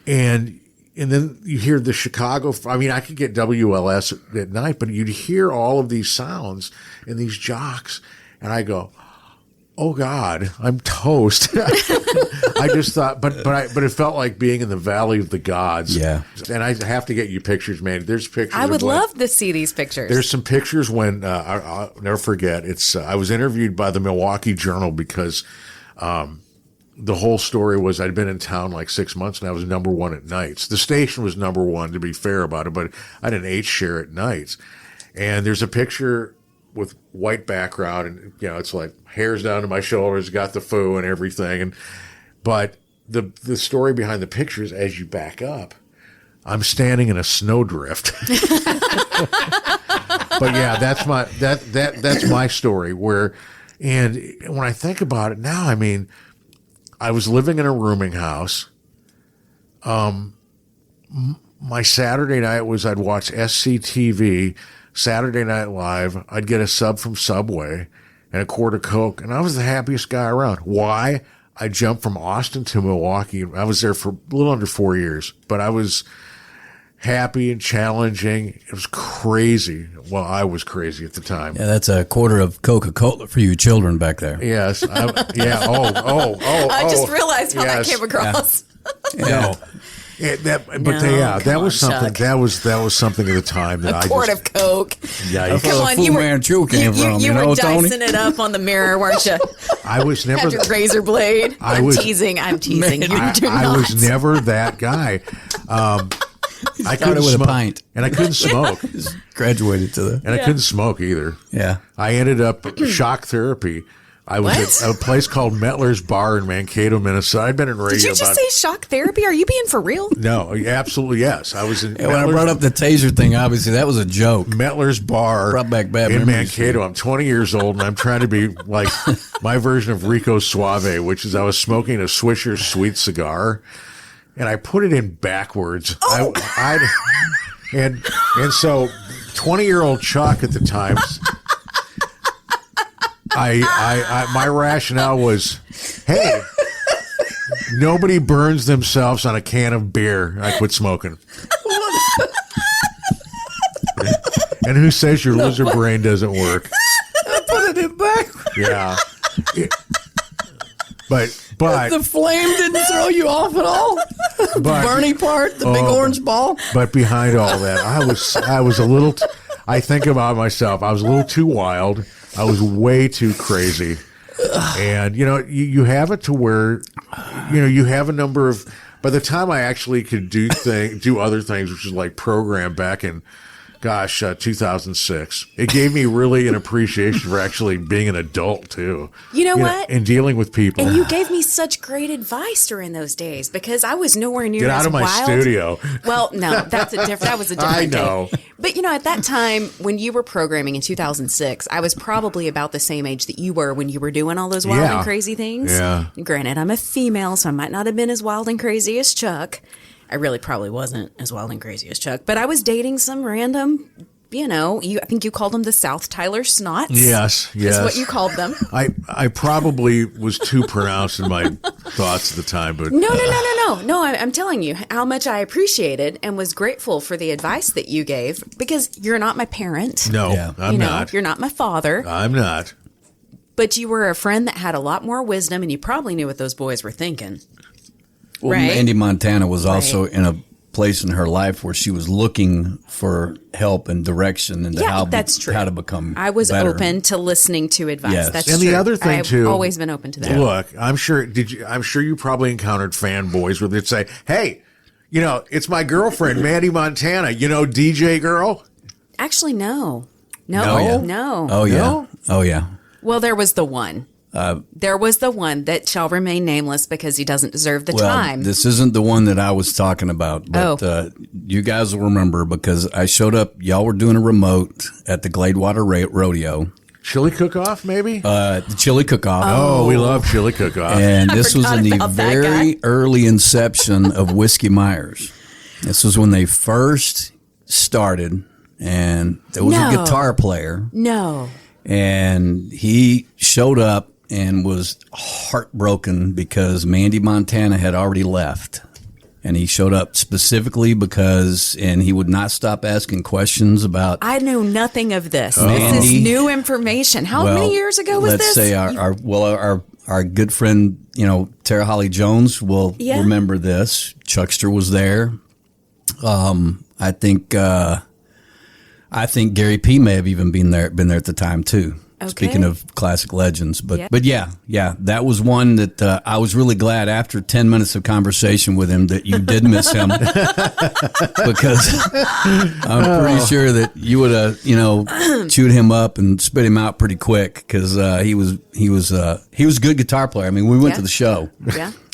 and then you hear the Chicago. I mean, I could get WLS at night, but you'd hear all of these sounds and these jocks, and I go, oh God, I'm toast. I just thought, but it felt like being in the Valley of the Gods. Yeah. And I have to get you pictures, man. There's pictures. I would of love to see these pictures. There's some pictures when I'll never forget. It's I was interviewed by the Milwaukee Journal because the whole story was I'd been in town like 6 months and I was number one at nights. The station was number one, to be fair about it, but I had an 8 share at nights. And there's a picture with white background, and it's like hairs down to my shoulders, got the foo and everything. But the story behind the picture is, as you back up, I'm standing in a snowdrift. But yeah, that's my story. And when I think about it now, I mean, I was living in a rooming house. My Saturday night was I'd watch SCTV, Saturday Night Live. I'd get a sub from Subway and a quart of Coke, and I was the happiest guy around. Why? I jumped from Austin to Milwaukee. I was there for a little under 4 years, but I was happy and challenging. It was crazy. Well, I was crazy at the time. Yeah, that's a quarter of Coca-Cola for you children back there. Yes. Yeah. I just realized how that came across. Yeah. No. That was something. Chuck. That was something at the time that A quart of Coke. Yeah, That's Come where on, the you Fu were Manchu came from. You know, were Tony? dicing it up on the mirror, weren't you? I was never. Had your razor blade. I'm teasing. I'm teasing. Man, You do I not. was never that guy. I couldn't with a smoke, pint. and I couldn't smoke, Graduated to the. and I couldn't smoke either. Yeah. I ended up shock therapy. I was at a place called Mettler's Bar in Mankato, Minnesota. I'd been in radio. Did you just say shock therapy? Are you being for real? No, absolutely yes. I was in. When I brought up the taser thing, obviously that was a joke. Mettler's Bar Brought back bad in memories. Mankato. I'm 20 years old, and I'm trying to be like my version of Rico Suave, which is I was smoking a Swisher Sweet cigar, and I put it in backwards. Oh. And so 20-year-old Chuck at the time. My rationale was, hey, nobody burns themselves on a can of beer. I quit smoking. And who says your lizard brain doesn't work? I put it in back. Yeah. But The flame didn't throw you off at all? The Bernie part, the big orange ball? But behind all that, I was a little, I think about myself, I was a little too wild. I was way too crazy. And, you have it to where, you have a number of, by the time I actually could do other things, which is like program back in, 2006. It gave me really an appreciation for actually being an adult too. You know what? And dealing with people. And you gave me such great advice during those days because I was nowhere near Get as out of my wild. studio. Well, no, that was a different I know. day. But at that time when you were programming in 2006, I was probably about the same age that you were when you were doing all those wild and crazy things. Yeah. Granted, I'm a female, so I might not have been as wild and crazy as Chuck. I really probably wasn't as wild and crazy as Chuck, but I was dating some random, I think you called them the South Tyler Snots. Yes. Is what you called them. I probably was too pronounced in my thoughts at the time, but No. I'm telling you how much I appreciated and was grateful for the advice that you gave because you're not my parent. no, Yeah. I'm not. You're not my father. I'm not. But you were a friend that had a lot more wisdom and you probably knew what those boys were thinking. Well, Right. Mandee Montana was also in a place in her life where she was looking for help and direction and That's true. how to become I was better. open to listening to advice. Yes. That's And true. the other thing, I've too- always been open to that. Look, I'm sure you probably encountered fanboys where they'd say, "Hey, it's my girlfriend, Mandee Montana. DJ girl." Actually, no. Oh, yeah. No. Oh yeah. No? Oh yeah. Well, there was the one. There was the one that shall remain nameless because he doesn't deserve the Well, time. this isn't the one that I was talking about, but you guys will remember because I showed up. Y'all were doing a remote at the Gladewater Rodeo, Chili cook-off, maybe? the chili cook-off. Oh, we love chili cook-off. And this was forgot in the about that very guy. early inception of Whiskey Myers. This was when they first started, and there was a No. guitar player, No. and he showed up and was heartbroken because Mandee Montana had already left. And he showed up specifically and he would not stop asking questions about. I knew nothing of this. Mandee. This is new information. How many years ago was let's this? Say our good friend, Tara Holly Jones will remember this. Chuckster was there. I think Gary P may have even been there at the time too. Okay. Speaking of classic legends, but yeah, that was one that I was really glad after 10 minutes of conversation with him that you did miss him because I'm pretty sure that you would have chewed him up and spit him out pretty quick because he was a good guitar player. I mean, we went to the show,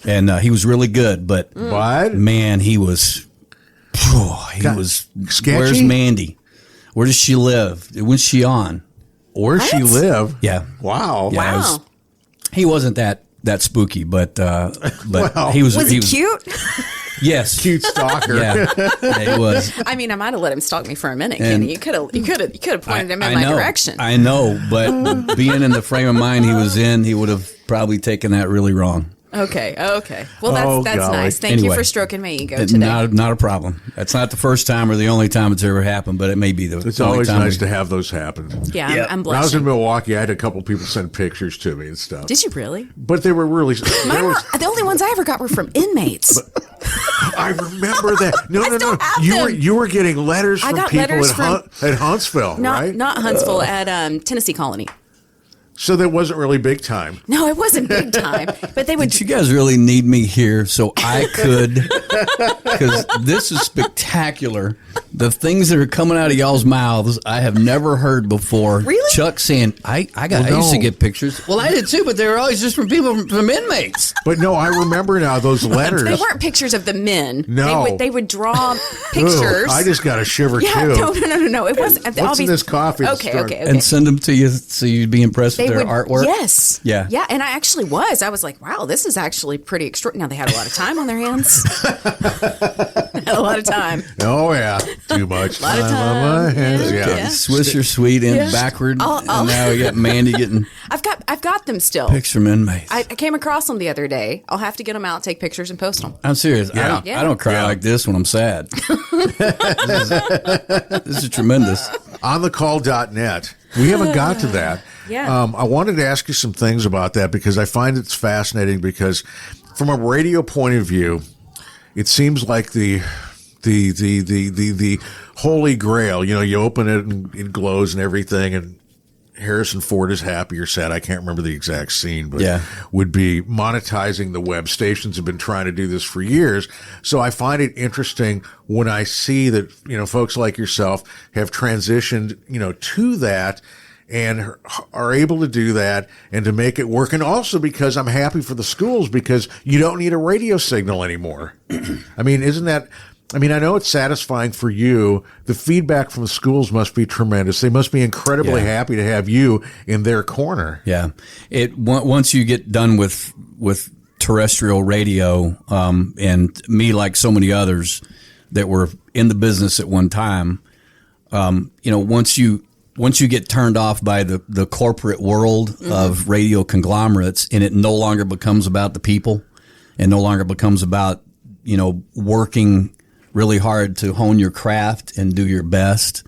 and he was really good, but man, he was sketchy? Where's Mandee? Where does she live? When's she on? Where she live? Yeah. Wow. Yeah, he wasn't that spooky, but he was. Was he cute? Yes, cute stalker. Yeah, he was. I mean, I might have let him stalk me for a minute, Kenny. You could have pointed him in my direction. I know, but being in the frame of mind he was in, he would have probably taken that really wrong. Okay. Well, that's nice. Thank you for stroking my ego today. Not a problem. That's not the first time or the only time it's ever happened, but it may be the It's only always time nice to have those happen. Yeah. I'm When I was in blushing. Milwaukee, I had a couple people send pictures to me and stuff. Did you really? But they were really. The only ones I ever got were from inmates. I remember that. No. still have them. You were getting letters I from got people letters at Huntsville, right? Not Huntsville, at Tennessee Colony. So that wasn't really big time. No, it wasn't big time. But they would. Did you guys really need me here so I could? Because this is spectacular. The things that are coming out of y'all's mouths, I have never heard before. Really? Chuck saying, I used to get pictures. Well, I did too, but they were always just from people from inmates. But no, I remember now those letters. They weren't pictures of the men. No. They would draw pictures. Ooh, I just got a shiver too. No. It wasn't. What's in this coffee? Okay. And send them to you so you'd be impressed with their artwork? Yes. Yeah. Yeah, and I actually was. I was like, wow, this is actually pretty extraordinary. Now, they had a lot of time on their hands. A lot of time. Oh, yeah. Too much. A lot of time time. on my hands. Yeah. Yeah. Yeah. Swisher Sweet in backward. And now we got Mandee getting I've got them still. pics from inmates. I came across them the other day. I'll have to get them out, take pictures, and post them. I'm serious. Yeah. I don't cry like this when I'm sad. This is tremendous. OnTheCall.net. We haven't got to that. Yeah. I wanted to ask you some things about that because I find it's fascinating because from a radio point of view, it seems like the holy grail. You open it and it glows and everything, and Harrison Ford is happy or sad. I can't remember the exact scene, but would be monetizing the web. Stations have been trying to do this for years. So I find it interesting when I see that, folks like yourself have transitioned, to that and are able to do that and to make it work. And also because I'm happy for the schools because you don't need a radio signal anymore. I mean, I know it's satisfying for you. The feedback from the schools must be tremendous. They must be incredibly happy to have you in their corner. Yeah. Once you get done with terrestrial radio, and me, like so many others that were in the business at one time, once you get turned off by the corporate world of radio conglomerates and it no longer becomes about the people and no longer becomes about, working really hard to hone your craft and do your best.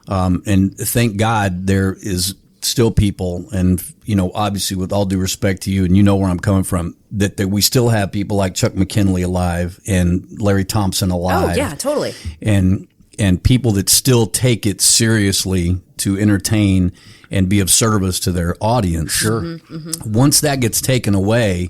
And thank God there is still people, and obviously with all due respect to you, and where I'm coming from, that we still have people like Chuck McKinley alive and Larry Thompson alive. Oh yeah, totally. And people that still take it seriously to entertain and be of service to their audience. Sure. Once that gets taken away,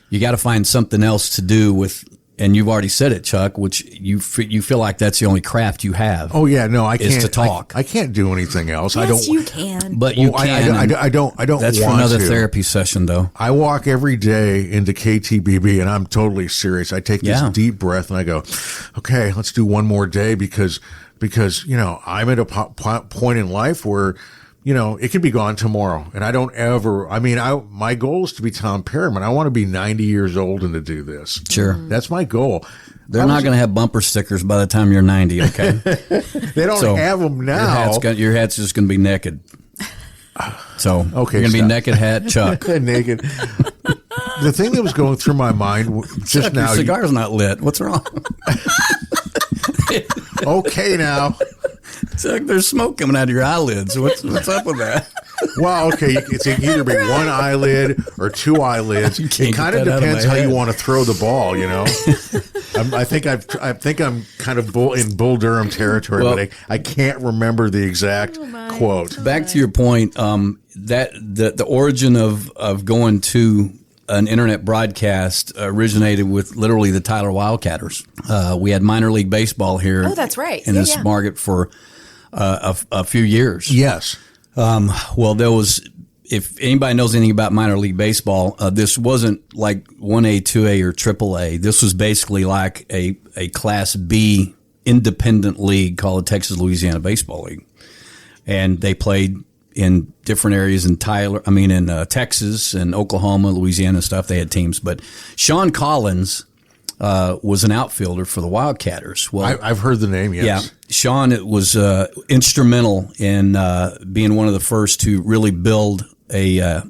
you got to find something else to do with. And you've already said it, Chuck, which you feel like that's the only craft you have. Oh yeah, no, I can't. Is to talk. I can't do anything else. Yes, I don't. you can. But you can. I don't. That's for want another to. therapy session, though. I walk every day into KTBB, and I'm totally serious. I take this deep breath, and I go, "Okay, let's do one more day," because I'm at a point in life where. It could be gone tomorrow. And I don't ever, my goal is to be Tom Perriman. I want to be 90 years old and to do this. Sure. That's my goal. They're not going to have bumper stickers by the time you're 90, okay? They don't have them now. Your hat's just going to be naked. So, okay, you're going to be naked hat, Chuck. Naked. the thing that was going through my mind just now. Your cigar's not lit. What's wrong? Okay, now. It's like there's smoke coming out of your eyelids. What's up with that? Well, okay, it can either be one eyelid or two eyelids. It kind of depends how you want to throw the ball. I think I'm kind of in Bull Durham territory, but I can't remember the exact quote. Back to your point, that the origin of going to an internet broadcast originated with literally the Tyler Wildcatters. We had minor league baseball here. Oh, that's right. In this market for a few years. Yes. Well, there was. If anybody knows anything about minor league baseball, this wasn't like 1A, 2A, or AAA. This was basically like a Class B independent league called the Texas Louisiana Baseball League, and they played in different areas in Texas and Oklahoma, Louisiana and stuff. They had teams, but Sean Collins was an outfielder for the Wildcatters. Well, I've heard the name. Yes. Yeah, Sean was instrumental in being one of the first to really build a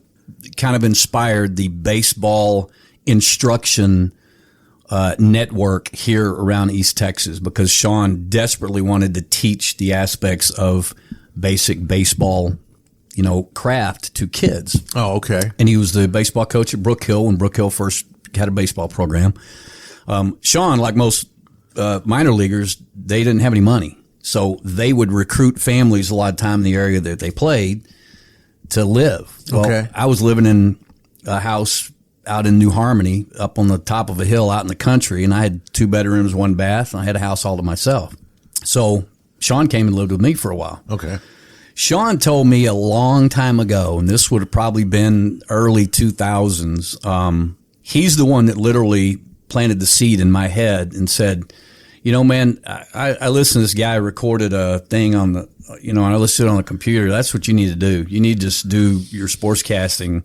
kind of inspired the baseball instruction network here around East Texas, because Sean desperately wanted to teach the aspects of basic baseball, craft to kids. Oh, okay. And he was the baseball coach at Brook Hill when Brook Hill first had a baseball program. Sean, like most minor leaguers, they didn't have any money. So they would recruit families a lot of time in the area that they played to live. Well, okay. I was living in a house out in New Harmony up on the top of a hill out in the country, and I had 2 bedrooms, 1 bath, and I had a house all to myself. So Sean came and lived with me for a while. Okay. Sean told me a long time ago, and this would have probably been early 2000s, he's the one that literally planted the seed in my head and said, man, I listened to this guy recorded a thing on the, and I listened to it on the computer. That's what you need to do. You need to just do your sportscasting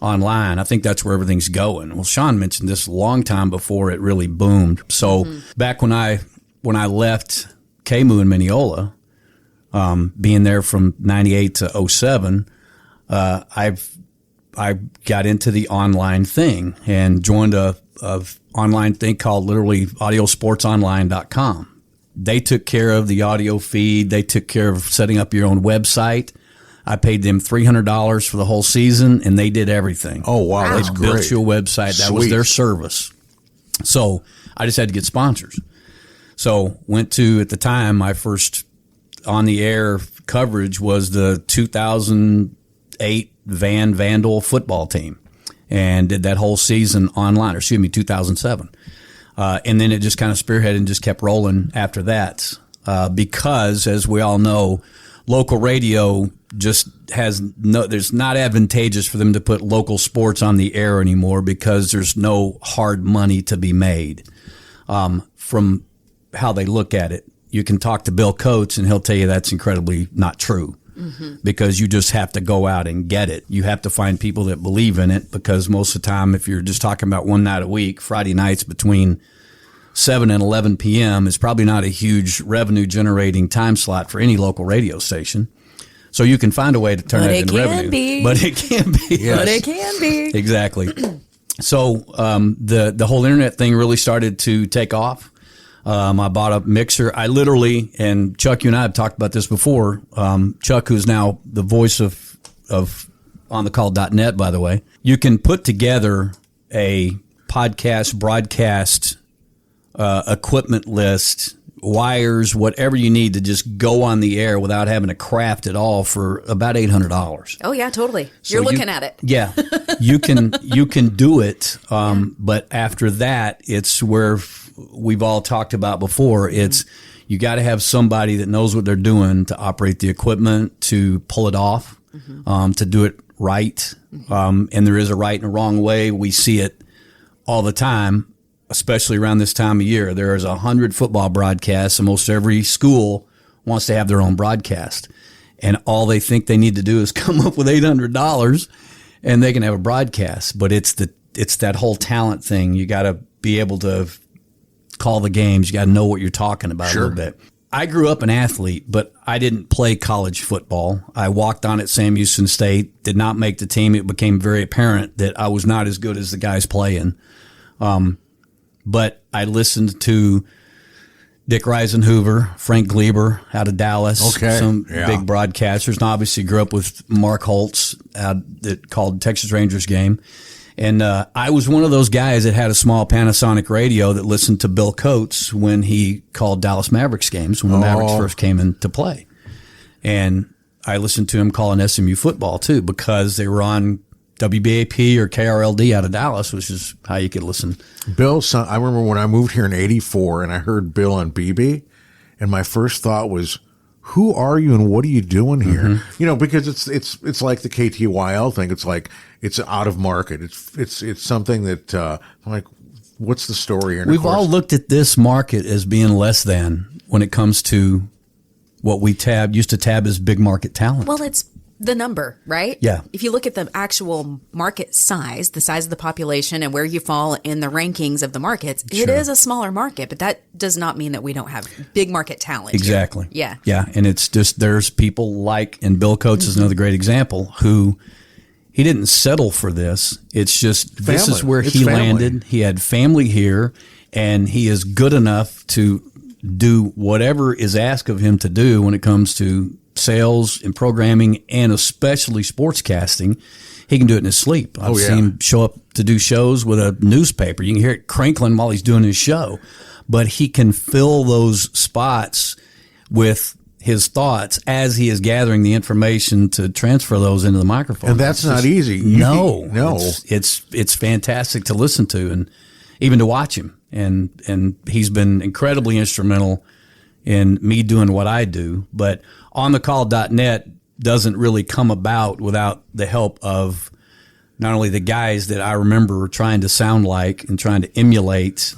online. I think that's where everything's going. Well, Sean mentioned this a long time before it really boomed. So back when I left KMU in Mineola, being there from 98 to 07, I got into the online thing and joined a online thing called literally audiosportsonline.com. They took care of the audio feed. They took care of setting up your own website. I paid them $300 for the whole season, and they did everything. Oh, wow. That's They great. built you a website. That was their service. So I just had to get sponsors. So went to, at the time, my first on-the-air coverage was the 2008 Van Vandal football team, and did that whole season online, 2007. And then it just kind of spearheaded and just kept rolling after that. Because, as we all know, local radio just there's not advantageous for them to put local sports on the air anymore, because there's no hard money to be made. From how they look at it, you can talk to Bill Coates and he'll tell you that's incredibly not true. Because you just have to go out and get it. You have to find people that believe in it, because most of the time, if you're just talking about one night a week, Friday nights between 7 and 11 p.m. is probably not a huge revenue generating time slot for any local radio station. So you can find a way to turn that into revenue. But it can be. Yes. But it can be. Exactly. So the whole internet thing really started to take off. I bought a mixer. I literally, and Chuck, you and I have talked about this before. Chuck, who's now the voice of onthecall.net, by the way, you can put together a podcast, broadcast, equipment list, wires, whatever you need to just go on the air without having to craft it all for about $800. Oh yeah, totally. You're looking at it. Yeah, you can do it. But after that, it's where we've all talked about before. It's you got to have somebody that knows what they're doing to operate the equipment, to pull it off, to do it right. And there is a right and a wrong way. We see it all the time, especially around this time of year. There's 100 football broadcasts, and most every school wants to have their own broadcast. And all they think they need to do is come up with $800 and they can have a broadcast. But it's that whole talent thing. You got to be able to call the games. You got to know what you're talking about a little bit. I grew up an athlete, but I didn't play college football. I walked on at Sam Houston State, did not make the team. It became very apparent that I was not as good as the guys playing. But I listened to Dick Reisenhoover, Frank Gleber out of Dallas, some big broadcasters. And obviously grew up with Mark Holtz that called Texas Rangers game. And I was one of those guys that had a small Panasonic radio that listened to Bill Coates when he called Dallas Mavericks games when the Mavericks first came into play. And I listened to him calling SMU football, too, because they were on WBAP or KRLD out of Dallas, which is how you could listen. Bill, I remember when I moved here in '84 and I heard Bill on BB, and my first thought was, who are you and what are you doing here? Mm-hmm. You know, because it's like the KTYL thing. It's like it's out of market. It's something that I'm like, what's the story here? And we've all looked at this market as being less than when it comes to what we used to tab as big market talent. Well, it's the number, right? Yeah. If you look at the actual market size, the size of the population and where you fall in the rankings of the markets, it is a smaller market, but that does not mean that we don't have big market talent. Exactly. Here. Yeah. And it's just, there's people like, and Bill Coates is another great example, who he didn't settle for this. It's just, this is where he landed. He had family here, and he is good enough to do whatever is asked of him to do when it comes to sales and programming, and especially sportscasting. He can do it in his sleep. I've seen him show up to do shows with a newspaper. You can hear it crinkling while he's doing his show, but he can fill those spots with his thoughts as he is gathering the information to transfer those into the microphone. And that's not easy. No. It's fantastic to listen to and even to watch him. And he's been incredibly instrumental in me doing what I do. But onthecall.net doesn't really come about without the help of not only the guys that I remember trying to sound like and trying to emulate.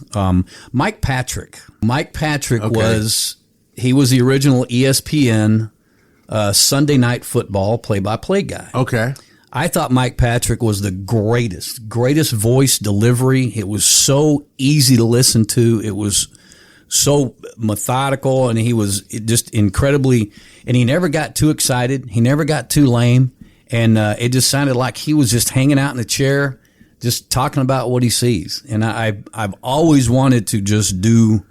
Mike Patrick. was the original ESPN Sunday Night Football play-by-play guy. Okay. I thought Mike Patrick was the greatest voice delivery. It was so easy to listen to. It was so methodical, and he was just incredibly, and he never got too excited. He never got too lame, and it just sounded like he was just hanging out in a chair, just talking about what he sees. And I've always wanted to just do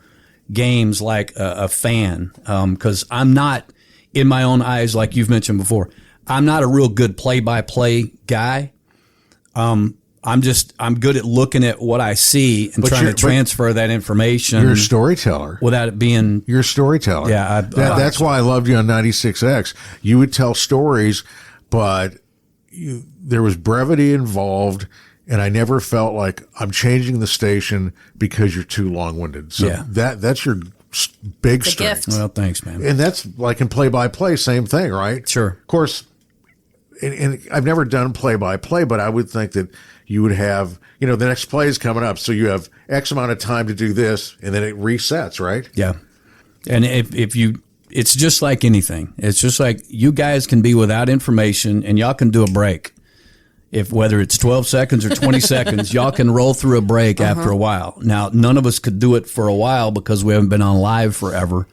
games like a fan, because I'm not, in my own eyes, like you've mentioned before, I'm not a real good play-by-play guy. I'm good at looking at what I see and trying to transfer that information. You're a storyteller. Without it being... You're a storyteller. Yeah. That's why I loved you on 96X. You would tell stories, but there was brevity involved, and I never felt like I'm changing the station because you're too long-winded. So that's your big strength. Well, thanks, man. And that's like in play-by-play, same thing, right? Sure. Of course, and I've never done play-by-play, but I would think that you would have, the next play is coming up, so you have X amount of time to do this, and then it resets, right? Yeah. And it's just like anything. It's just like you guys can be without information, and y'all can do a break. Whether it's 12 seconds or 20 seconds, y'all can roll through a break after a while. Now, none of us could do it for a while because we haven't been on live forever,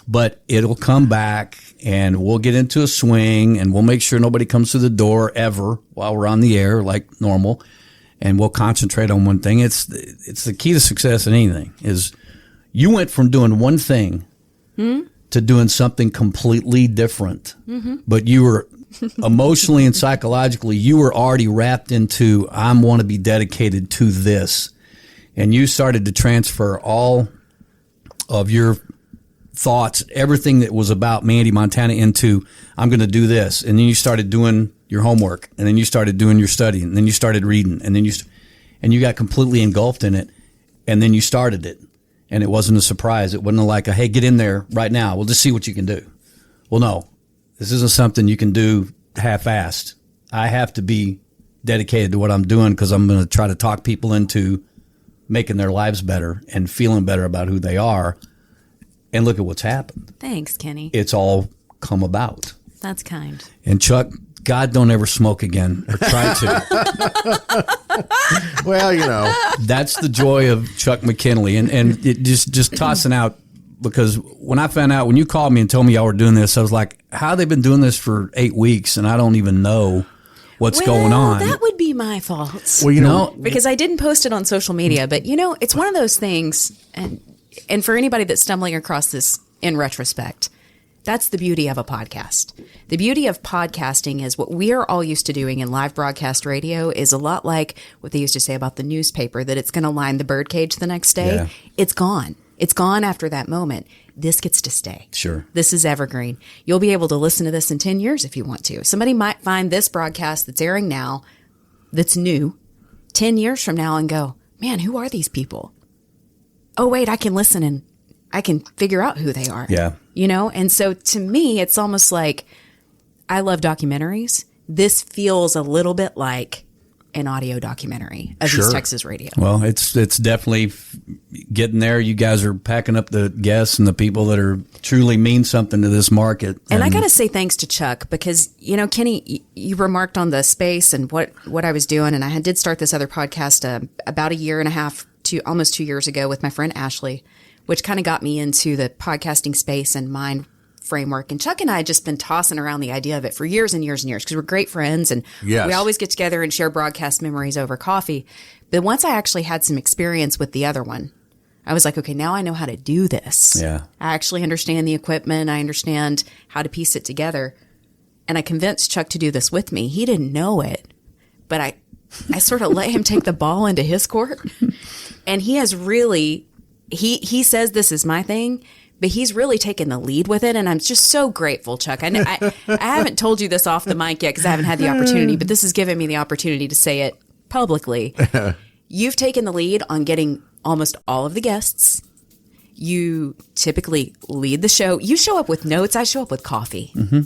but it'll come back, and we'll get into a swing, and we'll make sure nobody comes through the door ever while we're on the air like normal, and we'll concentrate on one thing. It's the key to success in anything is you went from doing one thing to doing something completely different, but you were emotionally and psychologically, you were already wrapped into, I want to be dedicated to this. And you started to transfer all of your thoughts, everything that was about Mandee Montana into, I'm going to do this. And then you started doing your homework, and then you started doing your studying, and then you started reading, and then you got completely engulfed in it, and then you started it. And it wasn't a surprise. It wasn't like hey, get in there right now. We'll just see what you can do. Well, no. This isn't something you can do half-assed. I have to be dedicated to what I'm doing because I'm going to try to talk people into making their lives better and feeling better about who they are. And look at what's happened. Thanks, Kenny. It's all come about. That's kind. And Chuck, God, don't ever smoke again or try to. Well, That's the joy of Chuck McKinley. And it just tossing out because when I found out, when you called me and told me y'all were doing this, I was like, how have they been doing this for 8 weeks and I don't even know what's going on? That would be my fault. Well, you know, because I didn't post it on social media, but it's one of those things, and for anybody that's stumbling across this in retrospect, that's the beauty of a podcast. The beauty of podcasting is what we are all used to doing in live broadcast radio is a lot like what they used to say about the newspaper, that it's going to line the birdcage the next day. Yeah. It's gone. It's gone after that moment. This gets to stay. Sure. This is evergreen. You'll be able to listen to this in 10 years if you want to. Somebody might find this broadcast that's airing now, that's new, 10 years from now and go, man, who are these people? Oh, wait, I can listen and I can figure out who they are. Yeah. And so to me, it's almost like I love documentaries. This feels a little bit like an audio documentary of East Texas radio. Well, it's definitely getting there. You guys are packing up the guests and the people that are truly mean something to this market. And I got to say thanks to Chuck because, Kenny, you remarked on the space and what I was doing. And I did start this other podcast about a year and a half to almost 2 years ago with my friend Ashley, which kind of got me into the podcasting space and mind framework. And Chuck and I had just been tossing around the idea of it for years and years and years because we're great friends and we always get together and share broadcast memories over coffee. But once I actually had some experience with the other one, I was like, okay, now I know how to do this. Yeah. I actually understand the equipment. I understand how to piece it together. And I convinced Chuck to do this with me. He didn't know it, but I sort of let him take the ball into his court. And he has really, he says this is my thing, but he's really taken the lead with it. And I'm just so grateful, Chuck. I haven't told you this off the mic yet because I haven't had the opportunity, but this has given me the opportunity to say it publicly. You've taken the lead on getting almost all of the guests. You typically lead the show. You show up with notes. I show up with coffee. Mm-hmm.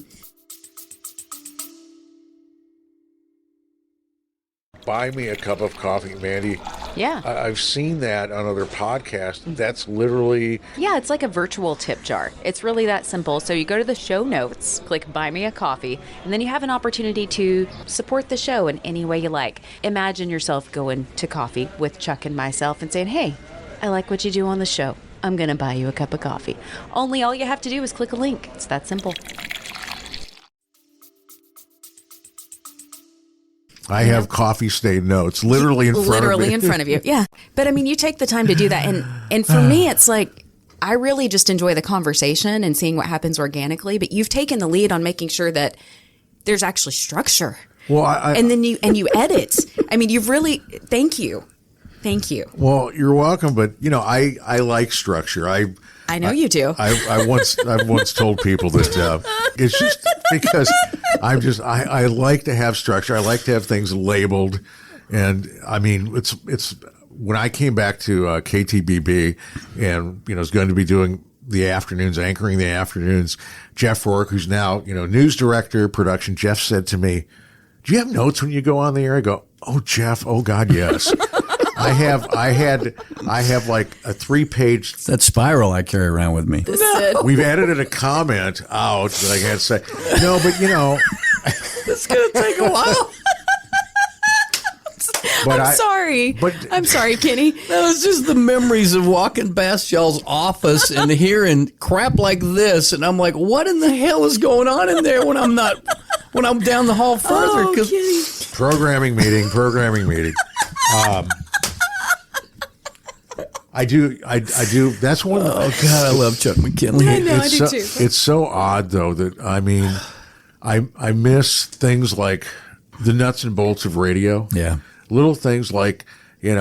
Buy me a cup of coffee, Mandee. Yeah. I've seen that on other podcasts. That's literally... Yeah, it's like a virtual tip jar. It's really that simple. So you go to the show notes, click Buy Me a Coffee, and then you have an opportunity to support the show in any way you like. Imagine yourself going to coffee with Chuck and myself and saying, hey, I like what you do on the show. I'm going to buy you a cup of coffee. Only all you have to do is click a link. It's that simple. I have coffee stain notes literally in front of me. Literally in front of you. Yeah. But I mean, you take the time to do that. And for me, it's like, I really just enjoy the conversation and seeing what happens organically. But you've taken the lead on making sure that there's actually structure. Well, and then you edit. I mean, you've really, thank you. Thank you. Well, you're welcome. But, I like structure. I know you do. I've once told people that it's just because I like to have structure. I like to have things labeled, and I mean it's when I came back to KTBB and was going to be doing the afternoons, anchoring the afternoons. Jeff Rourke, who's now news director, production. Jeff said to me, "Do you have notes when you go on the air?" I go, "Oh, Jeff, oh God, yes." I have like a 3-page. It's that spiral I carry around with me. We've edited a comment out that I can't say. No, but it's going to take a while. I'm sorry, Kenny. That was just the memories of walking past y'all's office and hearing crap like this, and I'm like, what in the hell is going on in there when I'm down the hall further? Oh, Kenny. Programming meeting. I do. That's one of the... Oh, God, I love Chuck McKinley. I know, I do too. It's so odd, though, that, I miss things like the nuts and bolts of radio. Yeah. Little things like, when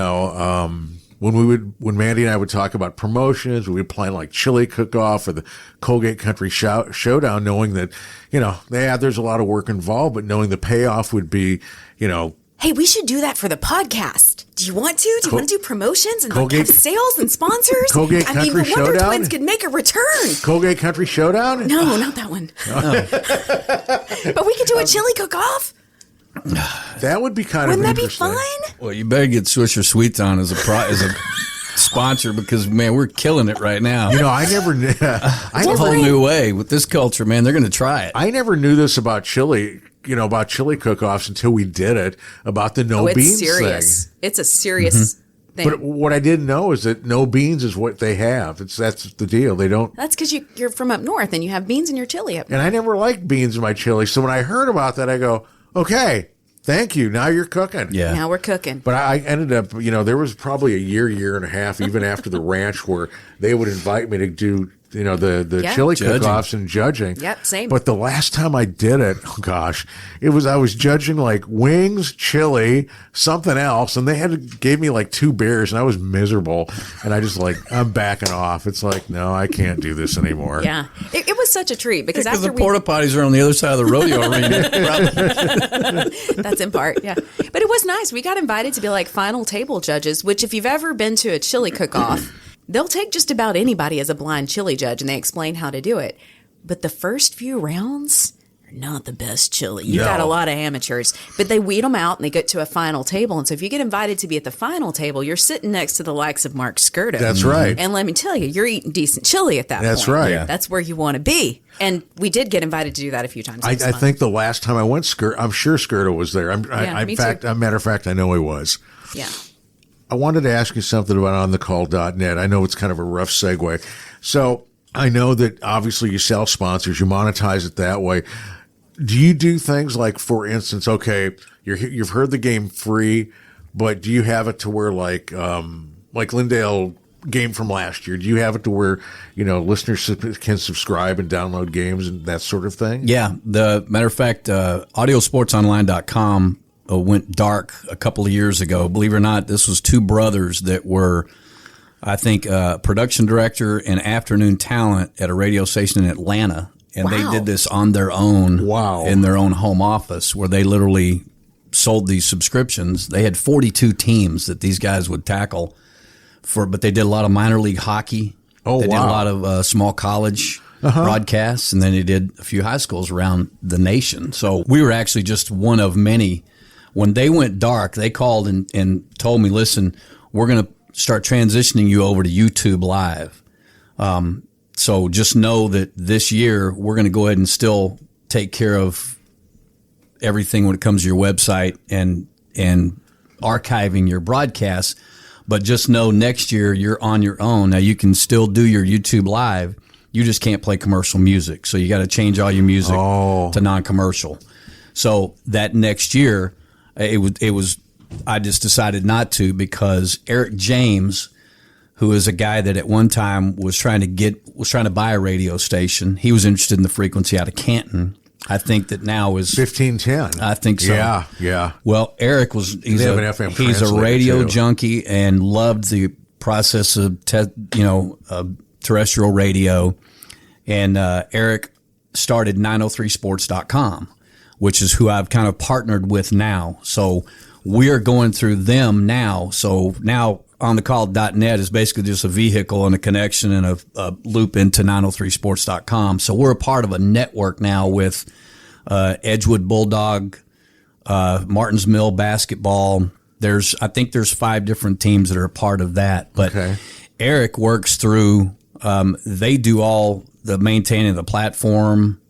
Mandee and I would talk about promotions, we would plan like chili cook-off or the Colgate Country Showdown, knowing that, there's a lot of work involved, but knowing the payoff would be, hey, we should do that for the podcast. Do you want to? Do you want to do promotions and have sales and sponsors? Colgate Country the Wonder Showdown? Twins could make a return. Colgate Country Showdown? No, not that one. But we could do a chili cook-off. That would be kind Wouldn't of that be interesting. fun? Well, you better get Swisher Sweets on as a sponsor because, man, we're killing it right now. I never knew. It's a whole new way with this culture, man. They're going to try it. I never knew this about chili. About chili cook-offs until we did it, about the no beans serious. thing. It's a serious thing. But what I didn't know is that no beans is what they have. That's the deal. They don't. That's because you're from up north and you have beans in your chili up north. And I never liked beans in my chili. So when I heard about that, I go, okay, thank you. Now you're cooking. Yeah. Now we're cooking. But I ended up, there was probably a year and a half, even after the ranch, where they would invite me to do, the chili cook-offs and judging. Yep, same. But the last time I did it, oh gosh, I was judging like wings, chili, something else, and they gave me like 2 beers, and I was miserable. And I just I'm backing off. It's like, no, I can't do this anymore. Yeah. It was such a treat because after the porta potties are on the other side of the rodeo arena. That's in part, yeah. But it was nice. We got invited to be like final table judges, which if you've ever been to a chili cook-off, they'll take just about anybody as a blind chili judge, and they explain how to do it. But the first few rounds are not the best chili. You got a lot of amateurs. But they weed them out, and they get to a final table. And so if you get invited to be at the final table, you're sitting next to the likes of Mark Skirdo. That's right. And let me tell you, you're eating decent chili at that point. That's right. Yeah. That's where you want to be. And we did get invited to do that a few times. I think the last time I went, I'm sure Skirdo was there. Me too. As a matter of fact, I know he was. Yeah. I wanted to ask you something about onthecall.net. I know it's kind of a rough segue. So I know that obviously you sell sponsors, you monetize it that way. Do you do things like, for instance, okay, you've heard the game free, but do you have it to where like Lindale game from last year? Do you have it to where, listeners can subscribe and download games and that sort of thing? Yeah. The matter of fact, audiosportsonline.com went dark a couple of years ago. Believe it or not, this was 2 brothers that were, I think, production director and afternoon talent at a radio station in Atlanta. And they did this on their own in their own home office, where they literally sold these subscriptions. They had 42 teams that these guys would tackle but they did a lot of minor league hockey. They did a lot of small college broadcasts, and then they did a few high schools around the nation. So we were actually just one of many. When they went dark, they called and told me, listen, we're going to start transitioning you over to YouTube Live. So just know that this year we're going to go ahead and still take care of everything when it comes to your website and archiving your broadcasts. But just know next year you're on your own. Now you can still do your YouTube Live. You just can't play commercial music. So you got to change all your music to non-commercial. So that next year, it was I just decided not to, because Eric James, who is a guy that at one time was trying to buy a radio station. He was interested in the frequency out of Canton. I think that now is 1510. I think so. Yeah. Well, Eric he's a radio junkie and loved the process of terrestrial radio. And Eric started 903sports.com, which is who I've kind of partnered with now. So we're going through them now. So now onthecall.net is basically just a vehicle and a connection and a loop into 903sports.com. So we're a part of a network now with Edgewood Bulldog, Martins Mill basketball. I think there's 5 different teams that are a part of that. But Eric works through, they do all the maintaining of the platform.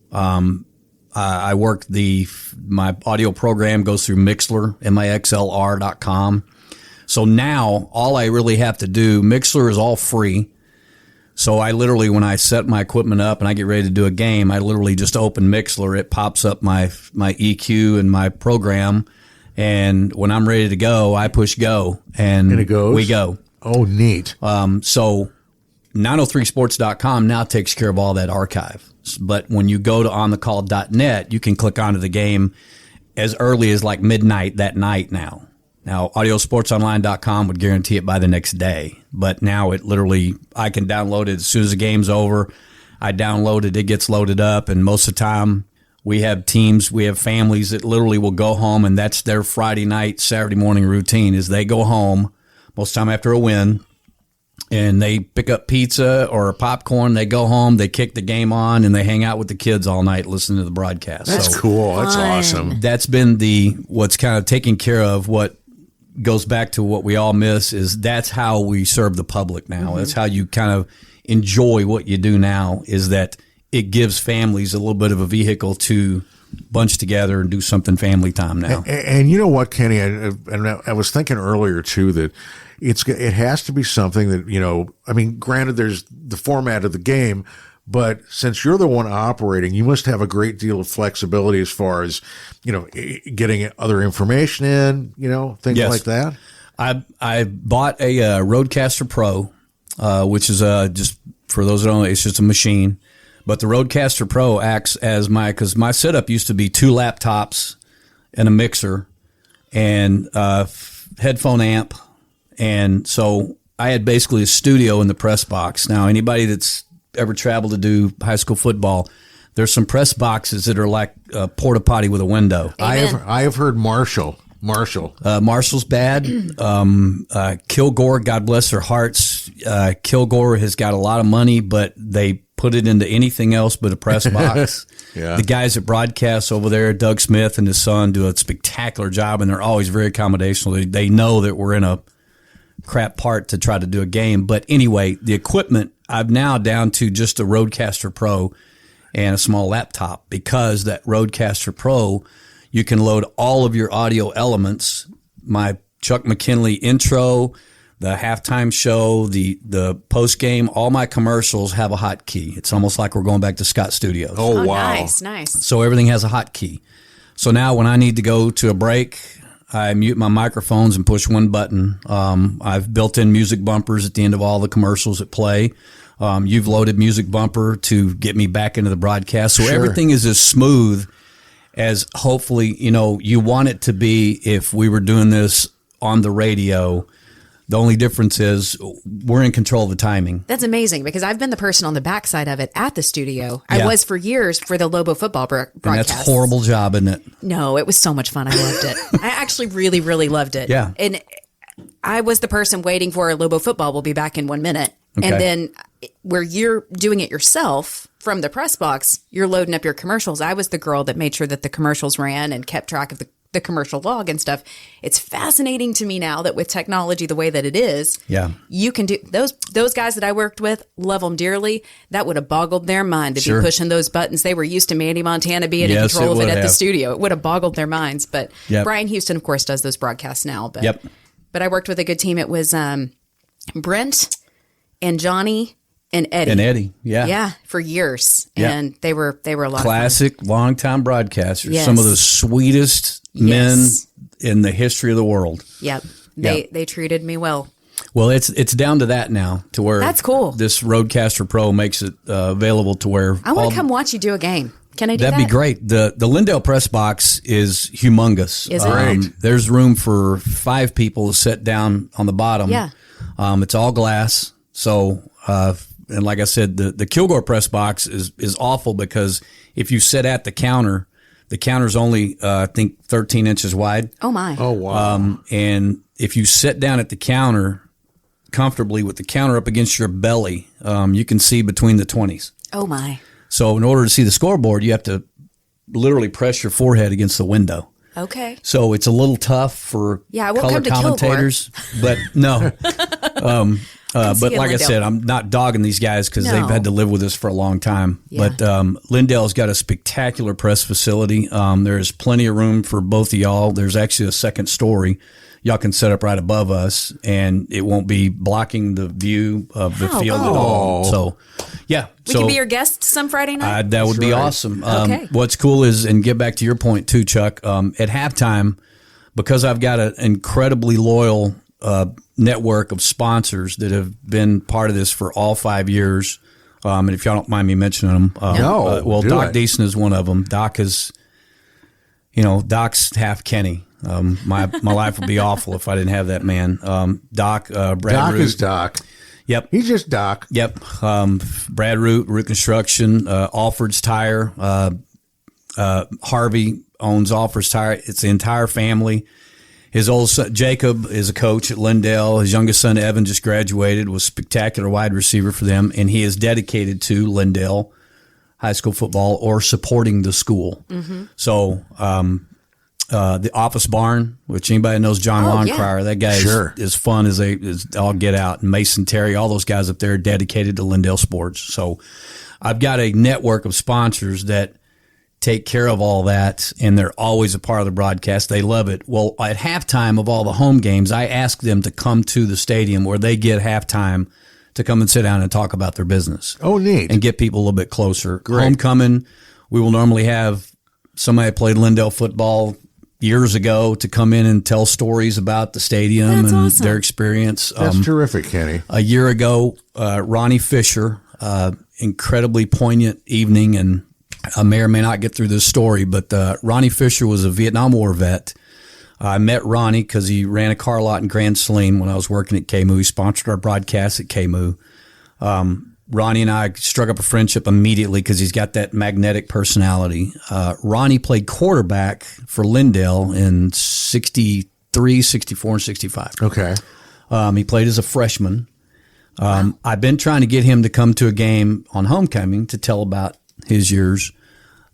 I work my audio program goes through Mixlr, mixlr.com. So now all I really have to do, Mixlr is all free. So I literally, when I set my equipment up and I get ready to do a game, I literally just open Mixlr. It pops up my EQ and my program. And when I'm ready to go, I push go and it goes? We go. Oh, neat. So 903sports.com now takes care of all that archive. But when you go to onthecall.net, you can click onto the game as early as like midnight that night now. Now, audiosportsonline.com would guarantee it by the next day. But now it literally, I can download it as soon as the game's over. I download it, it gets loaded up. And most of the time, we have families that literally will go home, and that's their Friday night, Saturday morning routine is they go home, most of the time after a win, and they pick up pizza or popcorn. They go home, they kick the game on, and they hang out with the kids all night listening to the broadcast. That's cool. That's awesome. That's been what's kind of taking care of what goes back to what we all miss is that's how we serve the public now. Mm-hmm. That's how you kind of enjoy what you do now, is that it gives families a little bit of a vehicle to bunch together and do something family time now. And you know what, Kenny, I was thinking earlier too that it has to be something that, I mean, granted, there's the format of the game, but since you're the one operating, you must have a great deal of flexibility as far as, getting other information in, things Yes. like that. I bought a Roadcaster Pro, which is just for those that don't know, it's just a machine. But the Roadcaster Pro acts as because my setup used to be 2 laptops and a mixer and headphone amp. And so I had basically a studio in the press box. Now, anybody that's ever traveled to do high school football, there's some press boxes that are like a porta potty with a window. I have heard Marshall. Marshall's bad. Kilgore, God bless their hearts. Kilgore has got a lot of money, but they put it into anything else but a press box. Yeah. The guys at broadcast over there, Doug Smith and his son, do a spectacular job, and they're always very accommodational. They know that we're in a crap part to try to do a game. But anyway, the equipment, I'm now down to just a Roadcaster Pro and a small laptop, because that Roadcaster Pro, you can load all of your audio elements, my Chuck McKinley intro, the halftime show, the post game, all my commercials have a hotkey. It's almost like we're going back to Scott Studios. Oh, wow. Nice. So everything has a hotkey. So now when I need to go to a break, I mute my microphones and push one button. I've built in music bumpers at the end of all the commercials that play. You've loaded music bumper to get me back into the broadcast. So everything is as smooth as hopefully, you want it to be if we were doing this on the radio. The only difference is we're in control of the timing. That's amazing, because I've been the person on the backside of it at the studio. Yeah. I was for years for the Lobo football broadcast. And that's a horrible job, isn't it? No, it was so much fun. I loved it. I actually really, really loved it. Yeah. And I was the person waiting for Lobo football will be back in 1 minute. Okay. And then where you're doing it yourself from the press box, you're loading up your commercials. I was the girl that made sure that the commercials ran and kept track of the commercial log and stuff. It's fascinating to me now that with technology the way that it is, you can do those guys that I worked with, love them dearly. That would have boggled their mind to be pushing those buttons. They were used to Mandee Montana being in control of it at the studio. It would have boggled their minds. But Brian Houston, of course, does those broadcasts now. But I worked with a good team. It was Brent and Johnny and Eddie. Yeah, for years, and they were a lot classic, longtime broadcasters. Yes. Some of the sweetest men in the history of the world. Yep, they treated me well. Well, it's down to that now, to where that's cool. This Roadcaster Pro makes it available to where I want to come watch you do a game. Can I do that? That'd be great. The Lindale press box is humongous. Is it? Great. There's room for 5 people to sit down on the bottom. Yeah. It's all glass. So, and like I said, the Kilgore press box is awful, because if you sit at the counter's only, I think, 13 inches wide. Oh, my. Oh, wow. And if you sit down at the counter comfortably with the counter up against your belly, you can see between the 20s. Oh, my. So in order to see the scoreboard, you have to literally press your forehead against the window. Okay. So it's a little tough for color commentators, but no. But like I said, I'm not dogging these guys because they've had to live with this for a long time. Yeah. But Lindale's got a spectacular press facility. There's plenty of room for both of y'all. There's actually a second story. Y'all can set up right above us, and it won't be blocking the view of the field at all. So, yeah. We can be your guests some Friday night? That would be awesome. Okay. What's cool is, and get back to your point too, Chuck, at halftime, because I've got an incredibly loyal network of sponsors that have been part of this for all 5 years. And if y'all don't mind me mentioning them. Doc Deason is one of them. Doc is, Doc's half Kenny. My life would be awful if I didn't have that man. Doc, Brad Doc Root. is Doc. Yep. He's just Doc. Yep. Brad Root Construction, Alfred's Tire, Harvey owns Alfred's Tire. It's the entire family. His old son, Jacob, is a coach at Lindale. His youngest son, Evan, just graduated, was a spectacular wide receiver for them, and he is dedicated to Lindale high school football or supporting the school. Mm-hmm. So the office barn, which anybody knows John Longcrier, that guy is fun as all get out. And Mason Terry, all those guys up there are dedicated to Lindale sports. So I've got a network of sponsors that take care of all that, and they're always a part of the broadcast. They love it. Well, at halftime of all the home games, I ask them to come to the stadium where they get halftime to come and sit down and talk about their business. Oh, neat. And get people a little bit closer. Great. Homecoming, we will normally have somebody that played Lindale football years ago to come in and tell stories about the stadium That's and awesome. their experience. That's terrific, Kenny. A year ago, Ronnie Fisher, incredibly poignant evening, and I may or may not get through this story, but Ronnie Fisher was a Vietnam War vet. I met Ronnie because he ran a car lot in Grand Saline when I was working at KMU. He sponsored our broadcast at KMU. Ronnie and I struck up a friendship immediately because he's got that magnetic personality. Ronnie played quarterback for Lindale in 63, 64, and 65. Okay. He played as a freshman. I've been trying to get him to come to a game on homecoming to tell about his years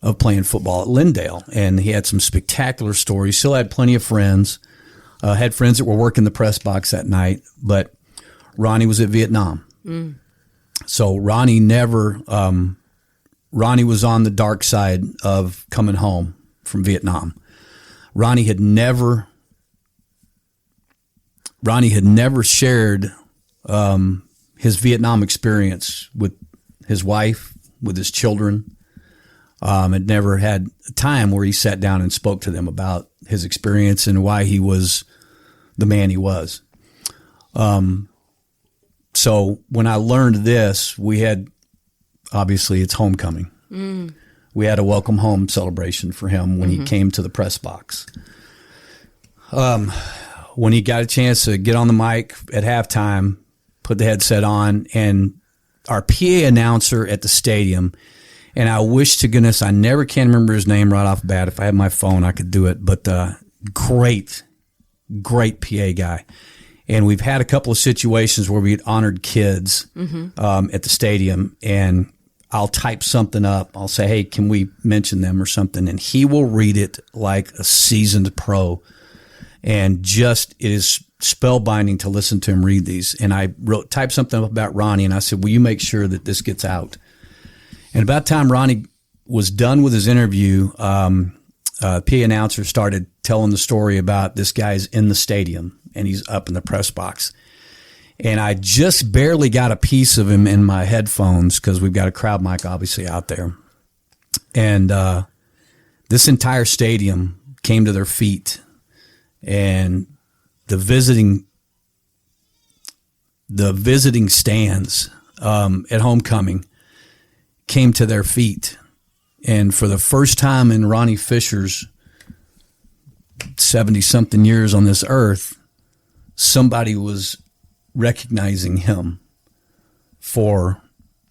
of playing football at Lindale. And he had some spectacular stories. Still had plenty of friends. Had friends that were working the press box that night. But Ronnie was at Vietnam. So Ronnie was on the dark side of coming home from Vietnam. Ronnie had never shared his Vietnam experience with his wife, with his children. Had never had a time where he sat down and spoke to them about his experience and why he was the man he was. So when I learned this, we had, obviously it's homecoming. We had a welcome home celebration for him when he came to the press box. When he got a chance to get on the mic at halftime, put the headset on, and our PA announcer at the stadium, and I wish to goodness I never can remember his name right off the bat. If I had my phone, I could do it. But great PA guy. And we've had a couple of situations where we'd honored kids at the stadium, and I'll type something up. I'll say, hey, can we mention them or something? And he will read it like a seasoned pro. And just it is spellbinding to listen to him read these. And I typed something up about Ronnie, and I said, will you make sure that this gets out? And about the time Ronnie was done with his interview, PA announcer started telling the story about this guy's in the stadium and he's up in the press box. And I just barely got a piece of him in my headphones because we've got a crowd mic obviously out there. And this entire stadium came to their feet, and the visiting stands at homecoming came to their feet. And for the first time in Ronnie Fisher's 70-something years on this earth, somebody was recognizing him for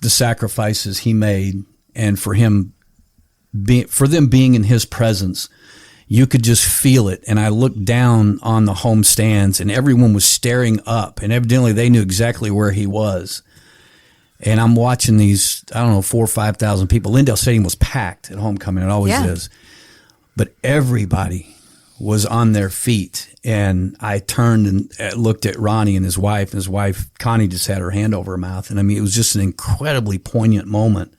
the sacrifices he made, and for them being in his presence. You could just feel it. And I looked down on the home stands, and everyone was staring up, and evidently they knew exactly where he was. And I'm watching these, 4,000 or 5,000 people. Lindale Stadium was packed at homecoming. It always is. But everybody was on their feet. And I turned and looked at Ronnie and his wife. And his wife, Connie, just had her hand over her mouth. And I mean, it was just an incredibly poignant moment.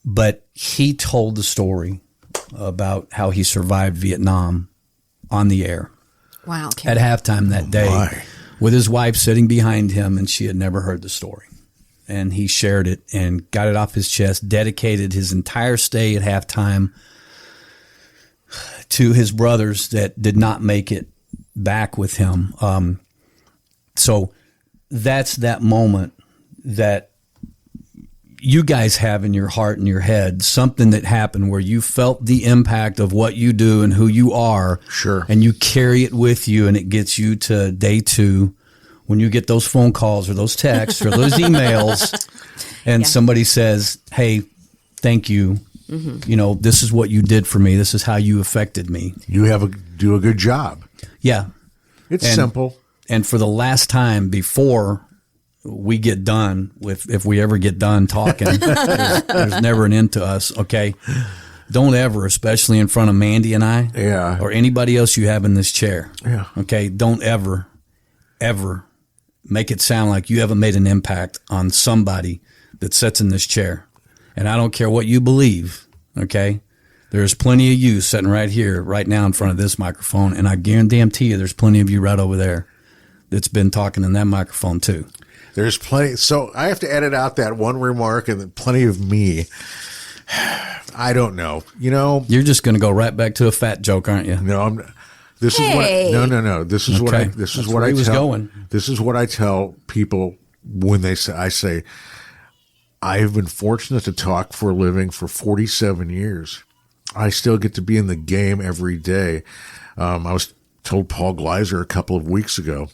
But he told the story about how he survived Vietnam on the air. Wow. At halftime that day. With his wife sitting behind him, and she had never heard the story. And he shared it and got it off his chest, dedicated his entire stay at halftime to his brothers that did not make it back with him. So that's that moment that you guys have in your heart and your head, something that happened where you felt the impact of what you do and who you are. Sure. And you carry it with you, and it gets you to day 2 when you get those phone calls or those texts or those emails, and somebody says, hey, thank you. You know, this is what you did for me. This is how you affected me. You do a good job. Yeah. It's simple. And for the last time before we get done if we ever get done talking, there's never an end to us. Okay. Don't ever, especially in front of Mandee and I, or anybody else you have in this chair. Yeah. Okay. Don't ever make it sound like you haven't made an impact on somebody that sits in this chair. And I don't care what you believe. Okay. There's plenty of you sitting right here, right now in front of this microphone. And I guarantee you there's plenty of you right over there that's been talking in that microphone too. There's plenty. So I have to edit out that one remark and then plenty of me. I don't know. You're just going to go right back to a fat joke, aren't you? No, I'm. This is what. No. This is what I. This is what I tell. This is what I tell people when I say, I have been fortunate to talk for a living for 47 years. I still get to be in the game every day. I was told Paul Gleiser a couple of weeks ago.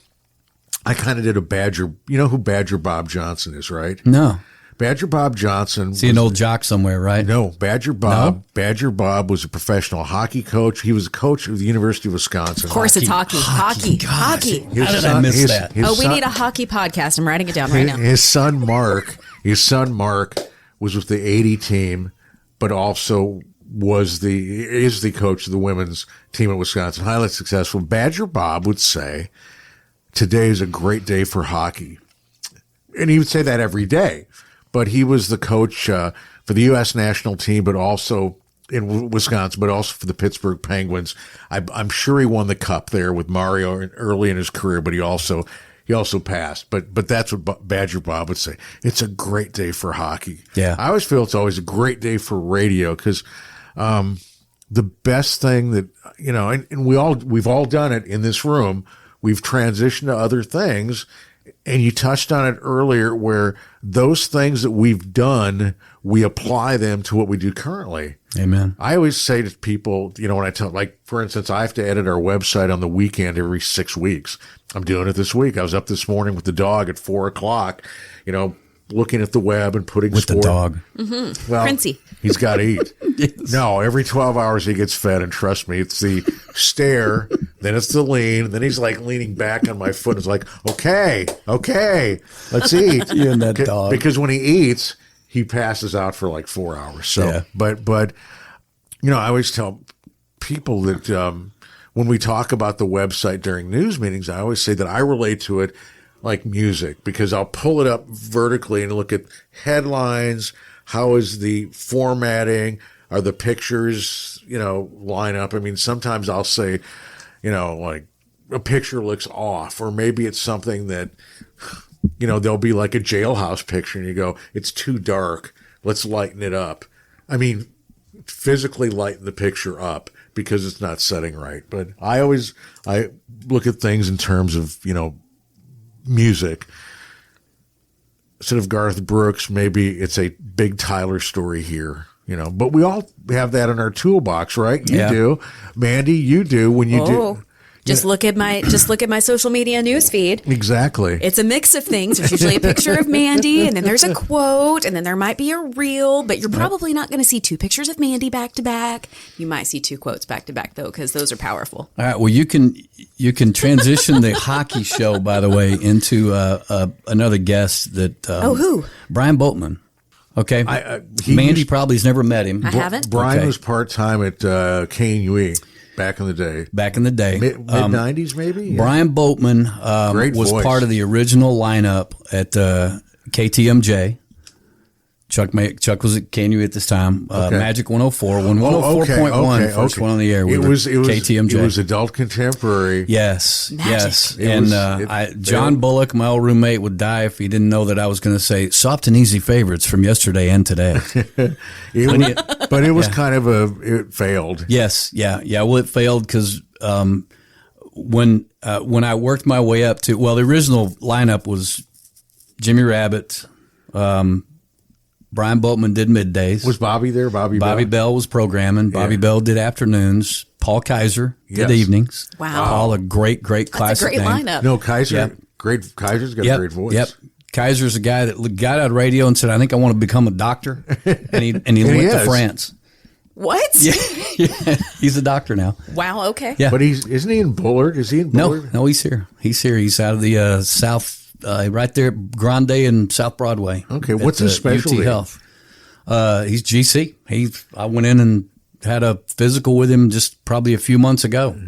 I kind of did a Badger. You know who Badger Bob Johnson is, right? No. Badger Bob Johnson. See an old jock somewhere, right? No, Badger Bob. No? Badger Bob was a professional hockey coach. He was a coach of the University of Wisconsin. Of course, it's hockey. Hockey. How did I miss that? We need a hockey podcast. I'm writing it down right now. His son Mark was with the 80 team, but also is the coach of the women's team at Wisconsin. Highly successful. Badger Bob would say, today is a great day for hockey. And he would say that every day. But he was the coach for the U.S. national team, but also in Wisconsin, but also for the Pittsburgh Penguins. I'm sure he won the cup there with Mario early in his career, but he also passed. But that's what Badger Bob would say. It's a great day for hockey. Yeah, I always feel it's always a great day for radio because the best thing that and we've all done it in this room. We've transitioned to other things. And you touched on it earlier where those things that we've done, we apply them to what we do currently. Amen. I always say to people, when I tell, like, for instance, I have to edit our website on the weekend every 6 weeks. I'm doing it this week. I was up this morning with the dog at 4:00, looking at the web and putting with the dog. Mm-hmm. Well, Princey. He's got to eat. Yes. No, every 12 hours he gets fed, and trust me, it's the stare, then it's the lean, then he's like leaning back on my foot. It's like, okay, let's eat. You and that dog. Because when he eats, he passes out for like 4 hours. So, yeah. but I always tell people that when we talk about the website during news meetings, I always say that I relate to it like music, because I'll pull it up vertically and look at headlines. How is the formatting? Are the pictures, line up? I mean, sometimes I'll say, like a picture looks off, or maybe it's something that, there'll be like a jailhouse picture and you go, it's too dark. Let's lighten it up. I mean, physically lighten the picture up because it's not setting right. But I look at things in terms of, music. Instead of Garth Brooks, maybe it's a big Tyler story here, but we all have that in our toolbox, right? You do. Mandee, you do when you do. Just look at my social media news feed. Exactly. It's a mix of things. There's usually a picture of Mandee, and then there's a quote, and then there might be a reel, but you're probably not going to see two pictures of Mandee back to back. You might see two quotes back to back though, because those are powerful. All right. Well, you can transition the hockey show, by the way, into another guest that. Who? Brian Boatman. Okay. Mandee probably has never met him. I haven't. Brian was part-time at KNUE. Back in the day. Mid 90s, maybe? Yeah. Brian Boatman was part of the original lineup at KTMJ. Chuck was at KNU at this time. Magic 104. When 104.1 first went on the air, we were KTMJ. It was adult contemporary. Yes, Magic. yes. And John Bullock, my old roommate, would die if he didn't know that I was going to say soft and easy favorites from yesterday and today. But it was kind of it failed. Yes, yeah. Well, it failed because when I worked my way up to, the original lineup was Jimmy Rabbit. Brian Boatman did middays. Was Bobby there? Bobby Bell was programming. Bobby Bell did afternoons. Paul Kaiser did evenings. Wow. Paul, a great classic That's a great name. lineup. No, Kaiser. Great. Kaiser's got a great voice. Yep. Kaiser's a guy that got out of radio and said, I think I want to become a doctor. And he went to France. What? Yeah. He's a doctor now. Wow, okay. Yeah. But isn't he in Bullard? Is he in Bullard? No, he's here. He's out of the South, right there at Grande and South Broadway. Okay, what's his specialty? UT Health. He's GC. I went in and had a physical with him just probably a few months ago.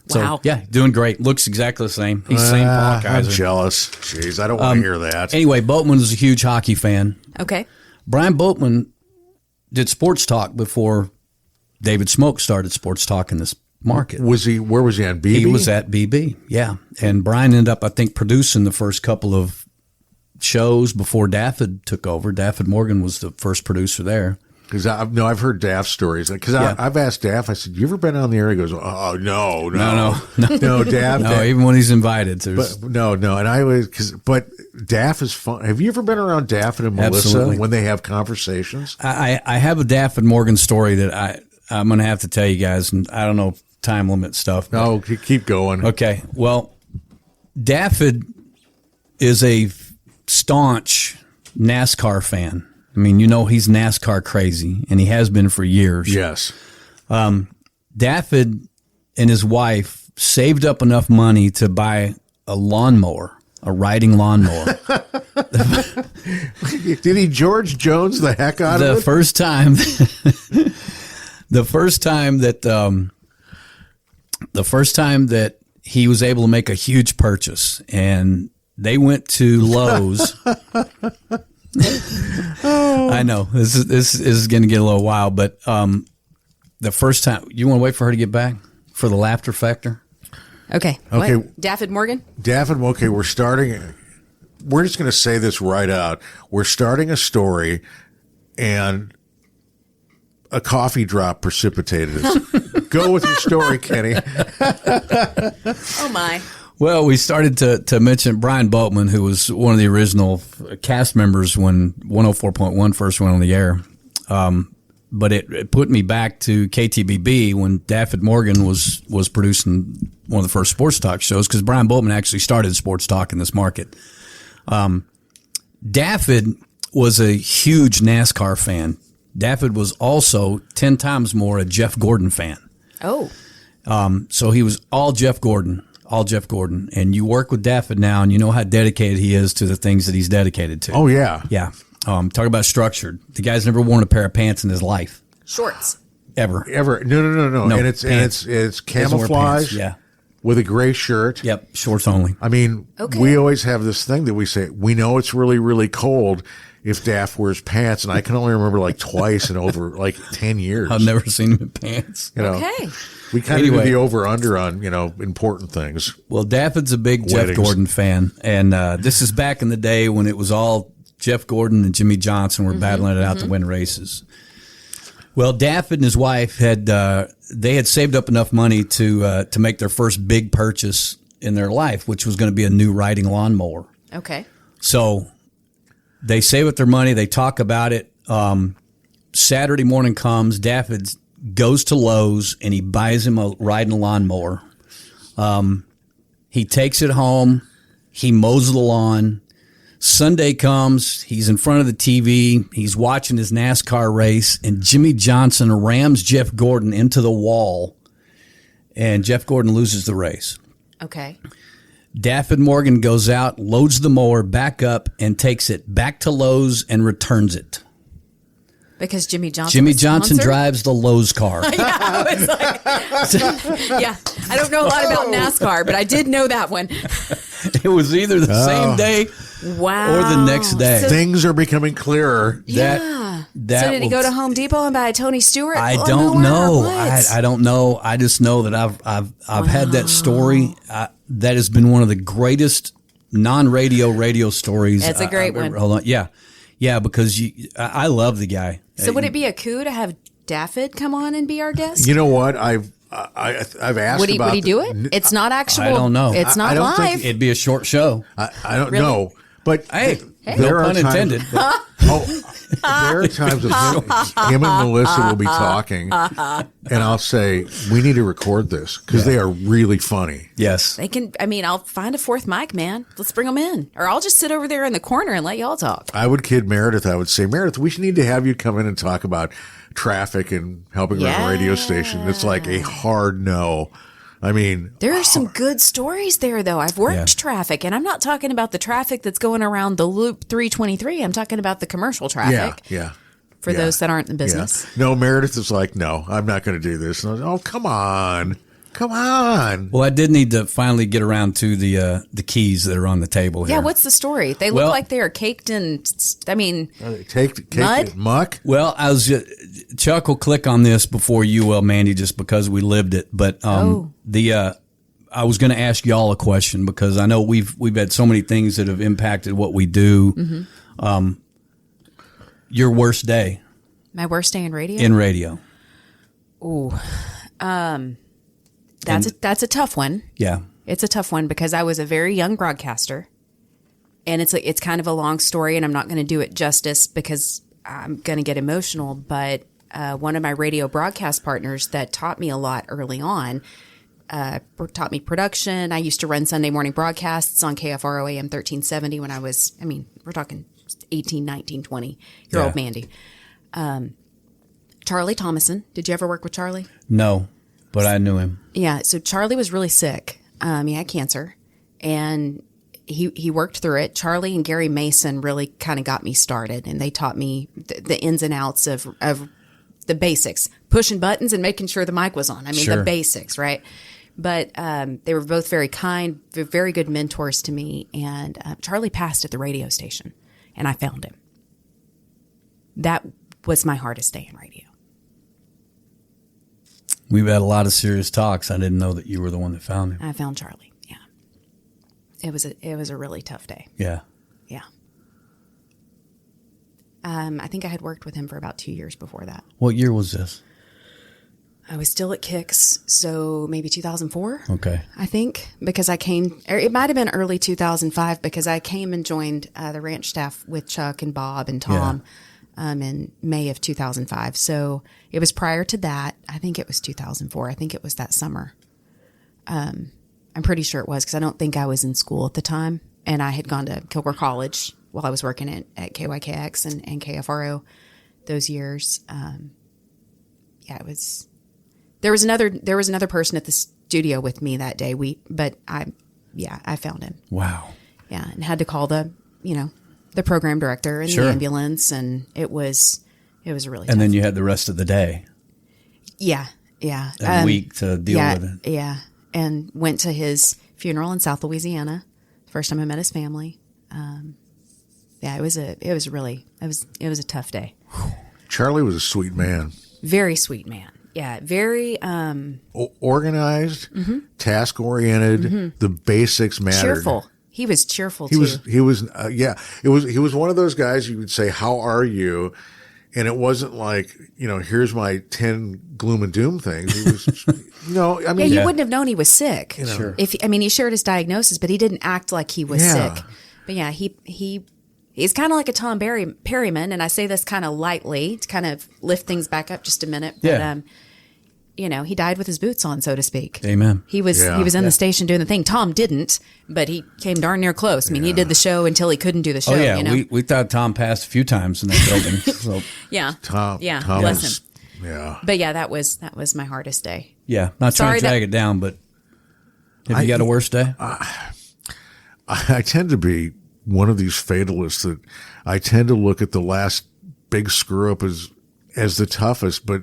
So, wow. Yeah, doing great. Looks exactly the same. He's the same Paul Kaiser. I'm jealous. Jeez, I don't want to hear that. Anyway, Boatman was a huge hockey fan. Okay. Brian Boatman did sports talk before David Smoke started sports talk in this market. Where was he on BB? He was at BB, yeah. And Brian ended up, I think, producing the first couple of shows before Daffod took over. Daffod Morgan was the first producer there. Because I've heard Daff stories. Because I've asked Daff, I said, you ever been on the air? He goes, oh, no, Daff. No, even when he's invited. No. And I always, but Daff is fun. Have you ever been around Daffod and Melissa Absolutely. when they have conversations? I have a Daffod Morgan story that I'm going to have to tell you guys, and I don't know time limit stuff. No, keep going. Okay. Well, Daffod is a staunch NASCAR fan. I mean, he's NASCAR crazy, and he has been for years. Yes. Daffod and his wife saved up enough money to buy a lawnmower, a riding lawnmower. Did he George Jones the heck out of it? The first time that he was able to make a huge purchase, and they went to Lowe's. I know this is going to get a little wild, but the first time, you want to wait for her to get back for the laughter factor? Okay. Okay. What? Daffod Morgan? Okay, we're just going to say this right out. We're starting a story, and a coffee drop precipitated us. Go with your story, Kenny. Oh, my. Well, we started to mention Brian Boatman, who was one of the original cast members when 104.1 first went on the air. But it put me back to KTBB when Daffod Morgan was producing one of the first sports talk shows, because Brian Boatman actually started sports talk in this market. Daffod was a huge NASCAR fan. Daffod was also 10 times more a Jeff Gordon fan. Oh. So he was all Jeff Gordon. And you work with Daffod now, and you know how dedicated he is to the things that he's dedicated to. Oh, yeah. Yeah. Talk about structured. The guy's never worn a pair of pants in his life. Shorts. Ever. No. And it's camouflage. Yeah. With a gray shirt. Yep. Shorts only. I mean, Okay. we always have this thing that we say, we know it's really, really cold if Daff wears pants. And I can only remember like twice in over like 10 years. I've never seen him in pants. Okay. We kind of Anyway. do the over-under on, important things. Well, Daffod's a big Jeff Weddings. Gordon fan. And this is back in the day when it was all Jeff Gordon and Jimmy Johnson were battling it out to win races. Well, Daffod and his wife had saved up enough money to make their first big purchase in their life, which was going to be a new riding lawnmower. Okay. So they save up their money. They talk about it. Saturday morning comes. Daffod goes to Lowe's and he buys him a riding lawnmower. He takes it home. He mows the lawn. Sunday comes, he's in front of the TV, he's watching his NASCAR race, and Jimmy Johnson rams Jeff Gordon into the wall, and Jeff Gordon loses the race. Okay. Daffod Morgan goes out, loads the mower back up, and takes it back to Lowe's and returns it. Because Jimmy Johnson Jimmy was Johnson sponsored? drives the Lowe's car. Yeah, I was like, yeah. I don't know a lot about NASCAR, but I did know that one. It was either the same day Wow. or the next day. So- Things are becoming clearer. Yeah. That So did he will- go to Home Depot and buy a Tony Stewart? I Oh, don't no, know. what? I don't know. I just know that I've had that story. That has been one of the greatest non-radio radio stories. That's a great I've ever- one. Hold on. Yeah, because I love the guy. So would it be a coup to have Daffod come on and be our guest? You know what? I've asked Would he about do it? It's not actual. I don't know. It's not I don't think live. It'd be a short show. I don't Really? know. But Hey, there no are pun times- intended. There are times that him and Melissa will be talking, and I'll say, we need to record this because they are really funny. Yes. They can. I mean, I'll find a fourth mic, man. Let's bring them in, or I'll just sit over there in the corner and let y'all talk. I would kid Meredith. I would say, Meredith, we should need to have you come in and talk about traffic and helping run a radio station. It's like a hard no. I mean, There are some good stories there, though. I've worked Yeah. traffic, and I'm not talking about the traffic that's going around the Loop 323. I'm talking about the commercial traffic. yeah. For those that aren't in business. No, Meredith is like, no, I'm not going to do this. And I was, oh, come on. Come on. Well, I did need to finally get around to the keys that are on the table here. Yeah, what's the story? They look like they are caked in, Take mud? muck. Well, Chuck will click on this before you will, Mandee, just because we lived it. But I was going to ask y'all a question because I know we've had so many things that have impacted what we do. Mm-hmm. Your worst day. My worst day in radio? In radio. Ooh. That's a tough one. Yeah. It's a tough one because I was a very young broadcaster. And it's kind of a long story, and I'm not going to do it justice because I'm going to get emotional. But one of my radio broadcast partners that taught me a lot early on taught me production. I used to run Sunday morning broadcasts on KFRO AM 1370 when we're talking 18, 19, 20-year-old Mandee. Charlie Thomason. Did you ever work with Charlie? No, but I knew him. Yeah. So Charlie was really sick. He had cancer, and he worked through it. Charlie and Gary Mason really kind of got me started, and they taught me the ins and outs of the basics, pushing buttons and making sure the mic was on. Sure. The basics, right? But they were both very kind, very good mentors to me. And Charlie passed at the radio station, and I found him. That was my hardest day in radio. We've had a lot of serious talks. I didn't know that you were the one that found him. I found Charlie. Yeah, it was a really tough day. Yeah. Yeah. I think I had worked with him for about 2 years before that. What year was this? I was still at Kicks, so maybe 2004. Okay. I think, because I came, or it might have been early 2005 because I came and joined the ranch staff with Chuck and Bob and Tom in May of 2005. So it was prior to that. I think it was 2004. I think it was that summer. I'm pretty sure it was because I don't think I was in school at the time. And I had gone to Kilgore College while I was working at KYKX and KFRO those years. It was... There was another person at the studio with me that day. I found him. Wow. Yeah, and had to call the program director and the ambulance, and it was really tough. And then you had the rest of the day. Yeah. A week to deal with it. Yeah, and went to his funeral in South Louisiana. First time I met his family. It was a tough day. Charlie was a sweet man. Very sweet man. Yeah, very organized, task-oriented. The basics mattered. Cheerful. He was cheerful too. He was. He was one of those guys you would say, "How are you?" And it wasn't like, here's my 10 gloom and doom things. He was, you wouldn't have known he was sick. Sure. He shared his diagnosis, but he didn't act like he was sick. But yeah, he's kind of like a Tom Perryman, and I say this kind of lightly to kind of lift things back up just a minute. But, he died with his boots on, so to speak. Amen. He was in the station doing the thing. Tom didn't, but he came darn near close. I mean, he did the show until he couldn't do the show. Oh yeah, we thought Tom passed a few times in that building. So. Yeah, Tom bless him. Yeah, but yeah, that was my hardest day. Yeah, not trying to drag it down, but have you got a worse day? I tend to be one of these fatalists that I tend to look at the last big screw up as the toughest, but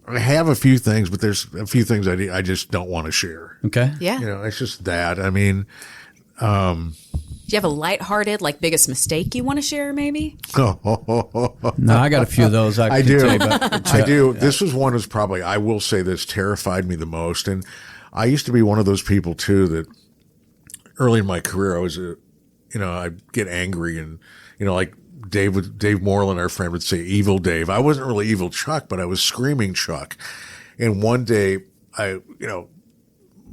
I have a few things, but there's a few things I just don't want to share. Okay. Yeah. It's just that. I mean, do you have a lighthearted, biggest mistake you want to share, maybe? No, I got a few of those. I do. I do. This was one that's probably, I will say this, terrified me the most. And I used to be one of those people too that early in my career, I was I'd get angry and, like Dave Moreland, our friend, would say, evil Dave. I wasn't really evil Chuck, but I was screaming Chuck. And one day I,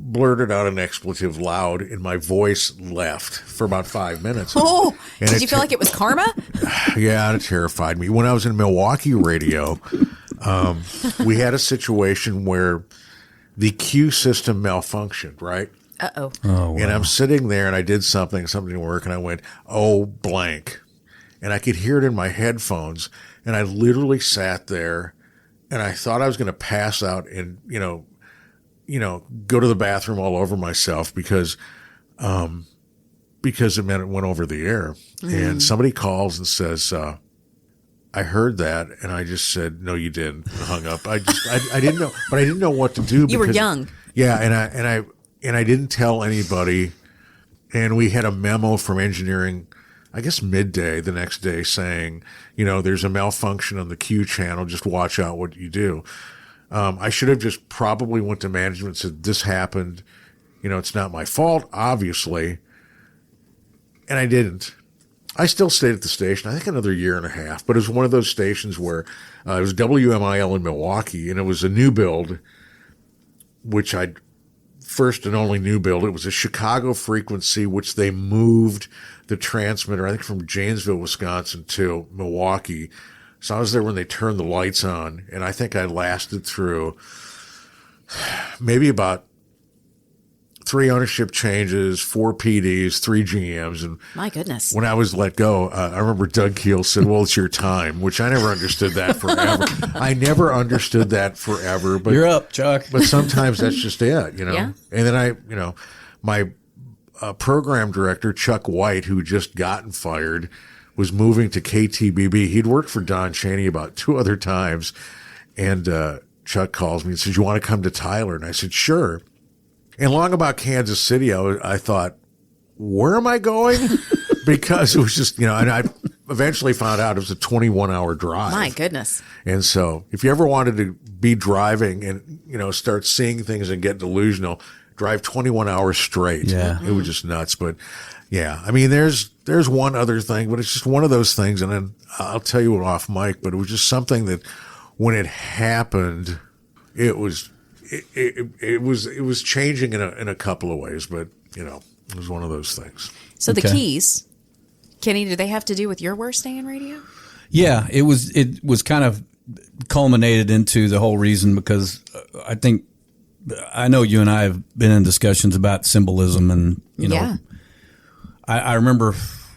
blurted out an expletive loud and my voice left for about 5 minutes. Oh, and did you feel like it was karma? Yeah, it terrified me. When I was in Milwaukee radio, we had a situation where the cue system malfunctioned, right? Uh-oh. Oh, wow. And I'm sitting there and I did something didn't work, and I went, oh, blank. And I could hear it in my headphones, and I literally sat there and I thought I was going to pass out and, go to the bathroom all over myself because it meant it went over the air. And somebody calls and says, I heard that, and I just said, no, you didn't, and hung up. I didn't know, but I didn't know what to do. You were young. Yeah, and I didn't tell anybody, and we had a memo from engineering, I guess midday the next day, saying, there's a malfunction on the Q channel. Just watch out what you do. I should have just probably went to management and said, this happened. It's not my fault, obviously. And I didn't. I still stayed at the station, I think another year and a half, but it was one of those stations where it was WMIL in Milwaukee, and it was a new build, which first and only new build. It was a Chicago frequency, which they moved the transmitter, I think from Janesville, Wisconsin to Milwaukee. So I was there when they turned the lights on, and I think I lasted through maybe about 3 ownership changes, 4 PDs, 3 GMs. And my goodness. When I was let go, I remember Doug Keel said, well, it's your time, which I never understood that forever. I never understood that forever. But you're up, Chuck. But sometimes that's just it, Yeah. And then my program director, Chuck White, who just gotten fired, was moving to KTBB. He'd worked for Don Chaney about 2 other times. And Chuck calls me and says, you want to come to Tyler? And I said, sure. And long about Kansas City, I thought, where am I going? Because it was just, and I eventually found out it was a 21-hour drive. My goodness. And so if you ever wanted to be driving and, start seeing things and get delusional, drive 21 hours straight. Yeah. It was just nuts. But yeah, I mean, there's one other thing, but it's just one of those things. And then I'll tell you off mic, but it was just something that when it happened, it was changing in a couple of ways, but it was one of those things. So Okay. the keys, Kenny, do they have to do with your worst day in radio? Yeah, it was kind of culminated into the whole reason because I know you and I have been in discussions about symbolism and Yeah. I remember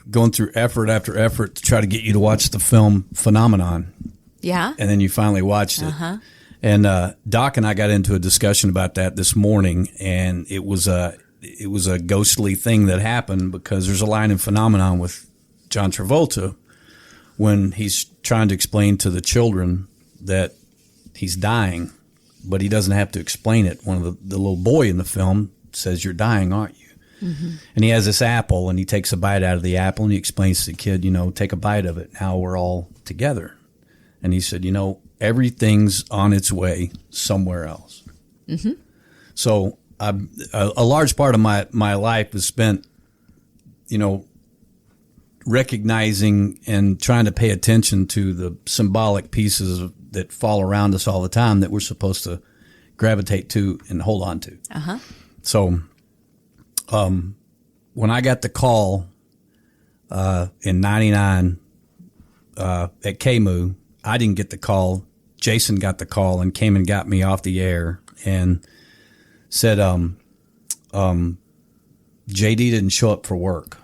going through effort after effort to try to get you to watch the film Phenomenon. Yeah. And then you finally watched it. Uh-huh. And Doc and I got into a discussion about that this morning, and it was a ghostly thing that happened because there's a line in Phenomenon with John Travolta when he's trying to explain to the children that he's dying, but he doesn't have to explain it. One of the little boy in the film says, "You're dying, aren't you?" Mm-hmm. And he has this apple, and he takes a bite out of the apple, and he explains to the kid, take a bite of it. Now we're all together. And he said, everything's on its way somewhere else. Mm-hmm. So a large part of my life is spent, recognizing and trying to pay attention to the symbolic pieces that fall around us all the time that we're supposed to gravitate to and hold on to. Uh-huh. So when I got the call in 99 at KMU, I didn't get the call. Jason got the call and came and got me off the air and said, JD didn't show up for work.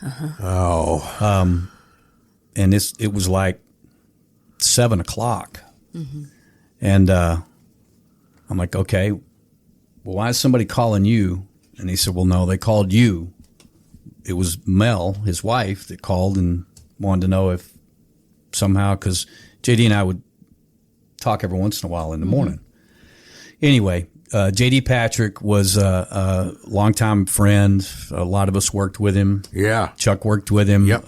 Uh-huh. Oh. And it was like 7:00. Mm-hmm. And I'm like, okay, well, why is somebody calling you? And he said, well, no, they called you. It was Mel, his wife, that called and wanted to know if somehow, because JD and I would talk every once in a while in the morning. Anyway, JD Patrick was a longtime friend. A lot of us worked with him. Yeah. Chuck worked with him. Yep.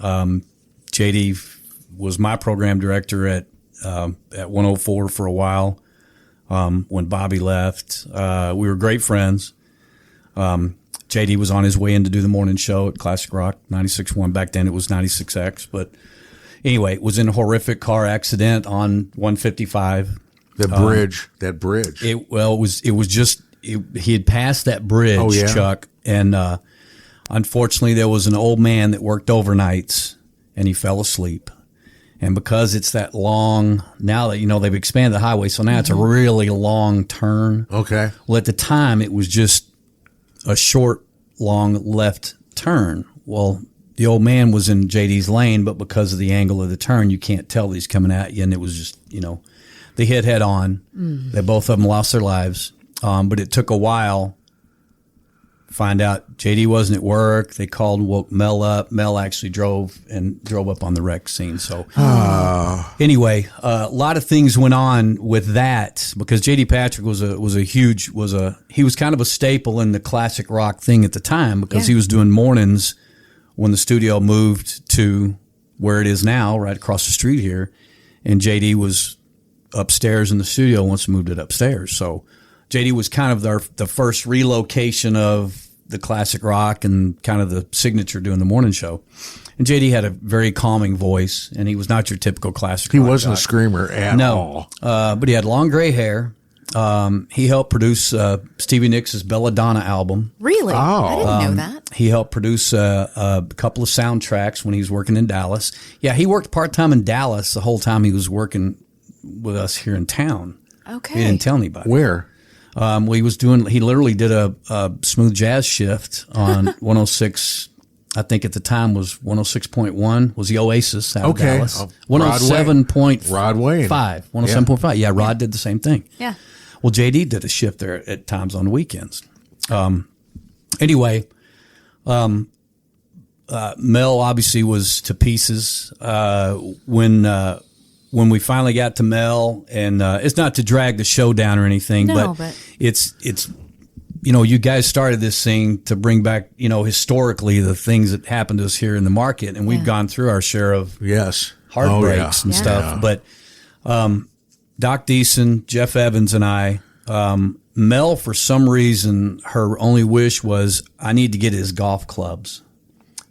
JD was my program director at 104 for a while when Bobby left. We were great friends. JD was on his way in to do the morning show at Classic Rock 96.1. Back then it was 96X, but anyway, it was in a horrific car accident on 155. That bridge. It was just he had passed that bridge, Oh, yeah? Chuck, and unfortunately there was an old man that worked overnights and he fell asleep. And because it's that long, now that they've expanded the highway, so now it's a really long turn. Okay. Well, at the time it was just a short, long left turn. Well, the old man was in JD's lane, but because of the angle of the turn, you can't tell that he's coming at you. And it was just, they hit head on. They both of them lost their lives. But it took a while find out JD wasn't at work. They called and woke Mel up. Mel actually drove up on the wreck scene. So anyway, a lot of things went on with that because JD Patrick he was kind of a staple in the classic rock thing at the time because he was doing mornings when the studio moved to where it is now, right across the street here. And JD was upstairs in the studio once we moved it upstairs. So JD was kind of the first relocation of the classic rock and kind of the signature doing the morning show. And JD had a very calming voice, and he was not your typical classic rock. He wasn't guy. a screamer at all. But he had long gray hair. He helped produce Stevie Nicks' Belladonna album. Really? I didn't know that. He helped produce a couple of soundtracks when he was working in Dallas. Yeah, he worked part-time in Dallas the whole time he was working with us here in town. Okay. He didn't tell anybody. Where? Well, he literally did a smooth jazz shift on 106. I think at the time was 106.1 was the Oasis out of Dallas. 107.5. Rod Wayne. 107.5. Yeah, Rod did the same thing. Yeah. Well, JD did a shift there at times on the weekends. Anyway, Mel obviously was to pieces when we finally got to Mel, and it's not to drag the show down or anything, but it's you guys started this thing to bring back historically the things that happened to us here in the market, and we've gone through our share of heartbreaks and stuff. But Doc Deason, Jeff Evans, and I, Mel, for some reason, her only wish was I need to get his golf clubs.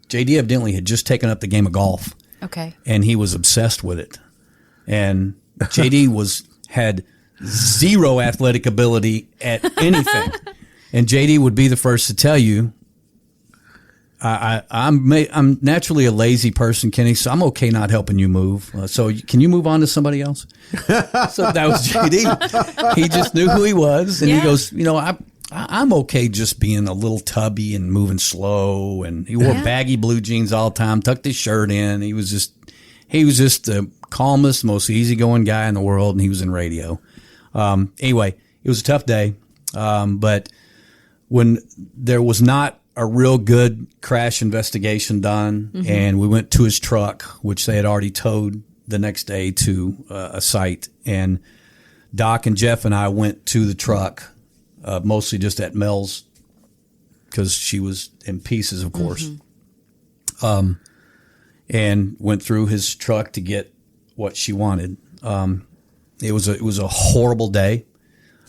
JD evidently had just taken up the game of golf. Okay. And he was obsessed with it. And JD had zero athletic ability at anything. And JD would be the first to tell you, I'm naturally a lazy person, Kenny, so I'm okay not helping you move. So can you move on to somebody else? So that was JD. He just knew who he was. And he goes, I'm okay just being a little tubby and moving slow. And he wore baggy blue jeans all the time, tucked his shirt in. He was just the calmest, most easygoing guy in the world, and he was in radio. Anyway, it was a tough day, but when there was not a real good crash investigation done, and we went to his truck, which they had already towed the next day to a site, and Doc and Jeff and I went to the truck, mostly just at Mel's, because she was in pieces, of course. And went through his truck to get what she wanted. It was a horrible day,